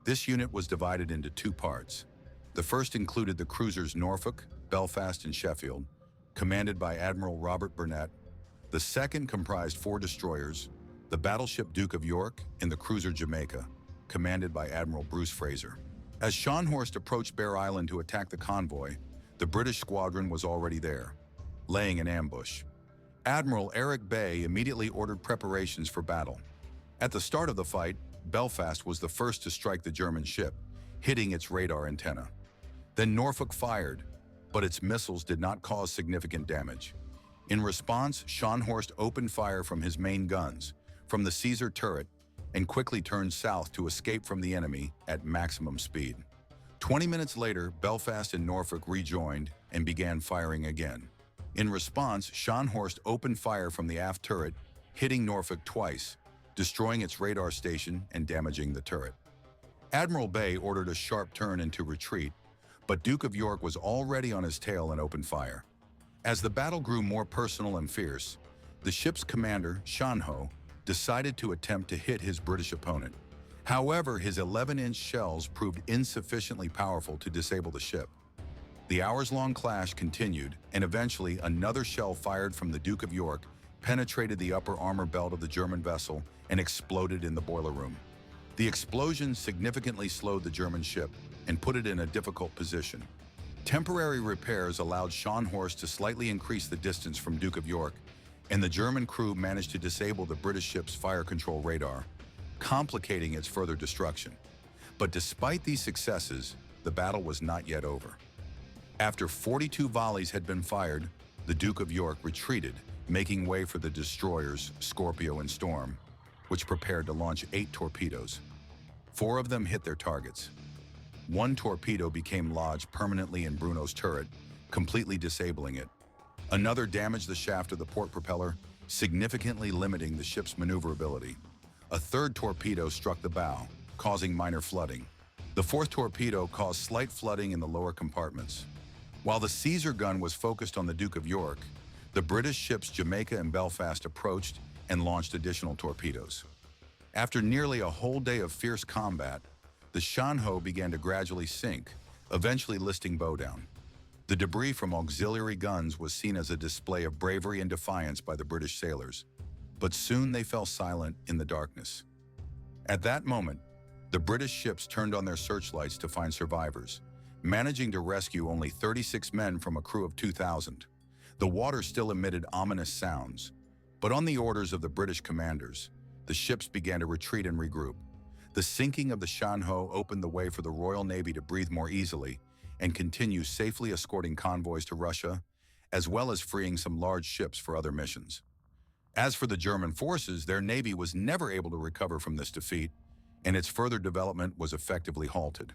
This unit was divided into two parts. The first included the cruisers Norfolk, Belfast, and Sheffield, commanded by Admiral Robert Burnett. The second comprised 4 destroyers, the battleship Duke of York and the cruiser Jamaica, commanded by Admiral Bruce Fraser. As Scharnhorst approached Bear Island to attack the convoy, the British squadron was already there, laying an ambush. Admiral Eric Bay immediately ordered preparations for battle. At the start of the fight, Belfast was the first to strike the German ship, hitting its radar antenna. Then Norfolk fired, but its missiles did not cause significant damage. In response, Scharnhorst opened fire from his main guns, from the Caesar turret, and quickly turned south to escape from the enemy at maximum speed. 20 minutes later, Belfast and Norfolk rejoined and began firing again. In response, Scharnhorst opened fire from the aft turret, hitting Norfolk twice, destroying its radar station and damaging the turret. Admiral Bay ordered a sharp turn into retreat, but Duke of York was already on his tail and opened fire. As the battle grew more personal and fierce, the ship's commander, Shanho, decided to attempt to hit his British opponent. However, his 11-inch shells proved insufficiently powerful to disable the ship. The hours-long clash continued, and eventually another shell fired from the Duke of York penetrated the upper armor belt of the German vessel and exploded in the boiler room. The explosion significantly slowed the German ship and put it in a difficult position. Temporary repairs allowed Scharnhorst to slightly increase the distance from Duke of York, and the German crew managed to disable the British ship's fire control radar, complicating its further destruction. But despite these successes, the battle was not yet over. After 42 volleys had been fired, the Duke of York retreated, making way for the destroyers Scorpio and Storm, which prepared to launch 8 torpedoes. 4 of them hit their targets. 1 torpedo became lodged permanently in Bruno's turret, completely disabling it. Another damaged the shaft of the port propeller, significantly limiting the ship's maneuverability. A 3rd torpedo struck the bow, causing minor flooding. The 4th torpedo caused slight flooding in the lower compartments. While the Caesar gun was focused on the Duke of York, the British ships Jamaica and Belfast approached and launched additional torpedoes. After nearly a whole day of fierce combat, the Shanho began to gradually sink, eventually listing bow down. The debris from auxiliary guns was seen as a display of bravery and defiance by the British sailors, but soon they fell silent in the darkness. At that moment, the British ships turned on their searchlights to find survivors, managing to rescue only 36 men from a crew of 2,000. The water still emitted ominous sounds, but on the orders of the British commanders, the ships began to retreat and regroup. The sinking of the Shanho opened the way for the Royal Navy to breathe more easily and continue safely escorting convoys to Russia, as well as freeing some large ships for other missions. As for the German forces, their navy was never able to recover from this defeat, and its further development was effectively halted.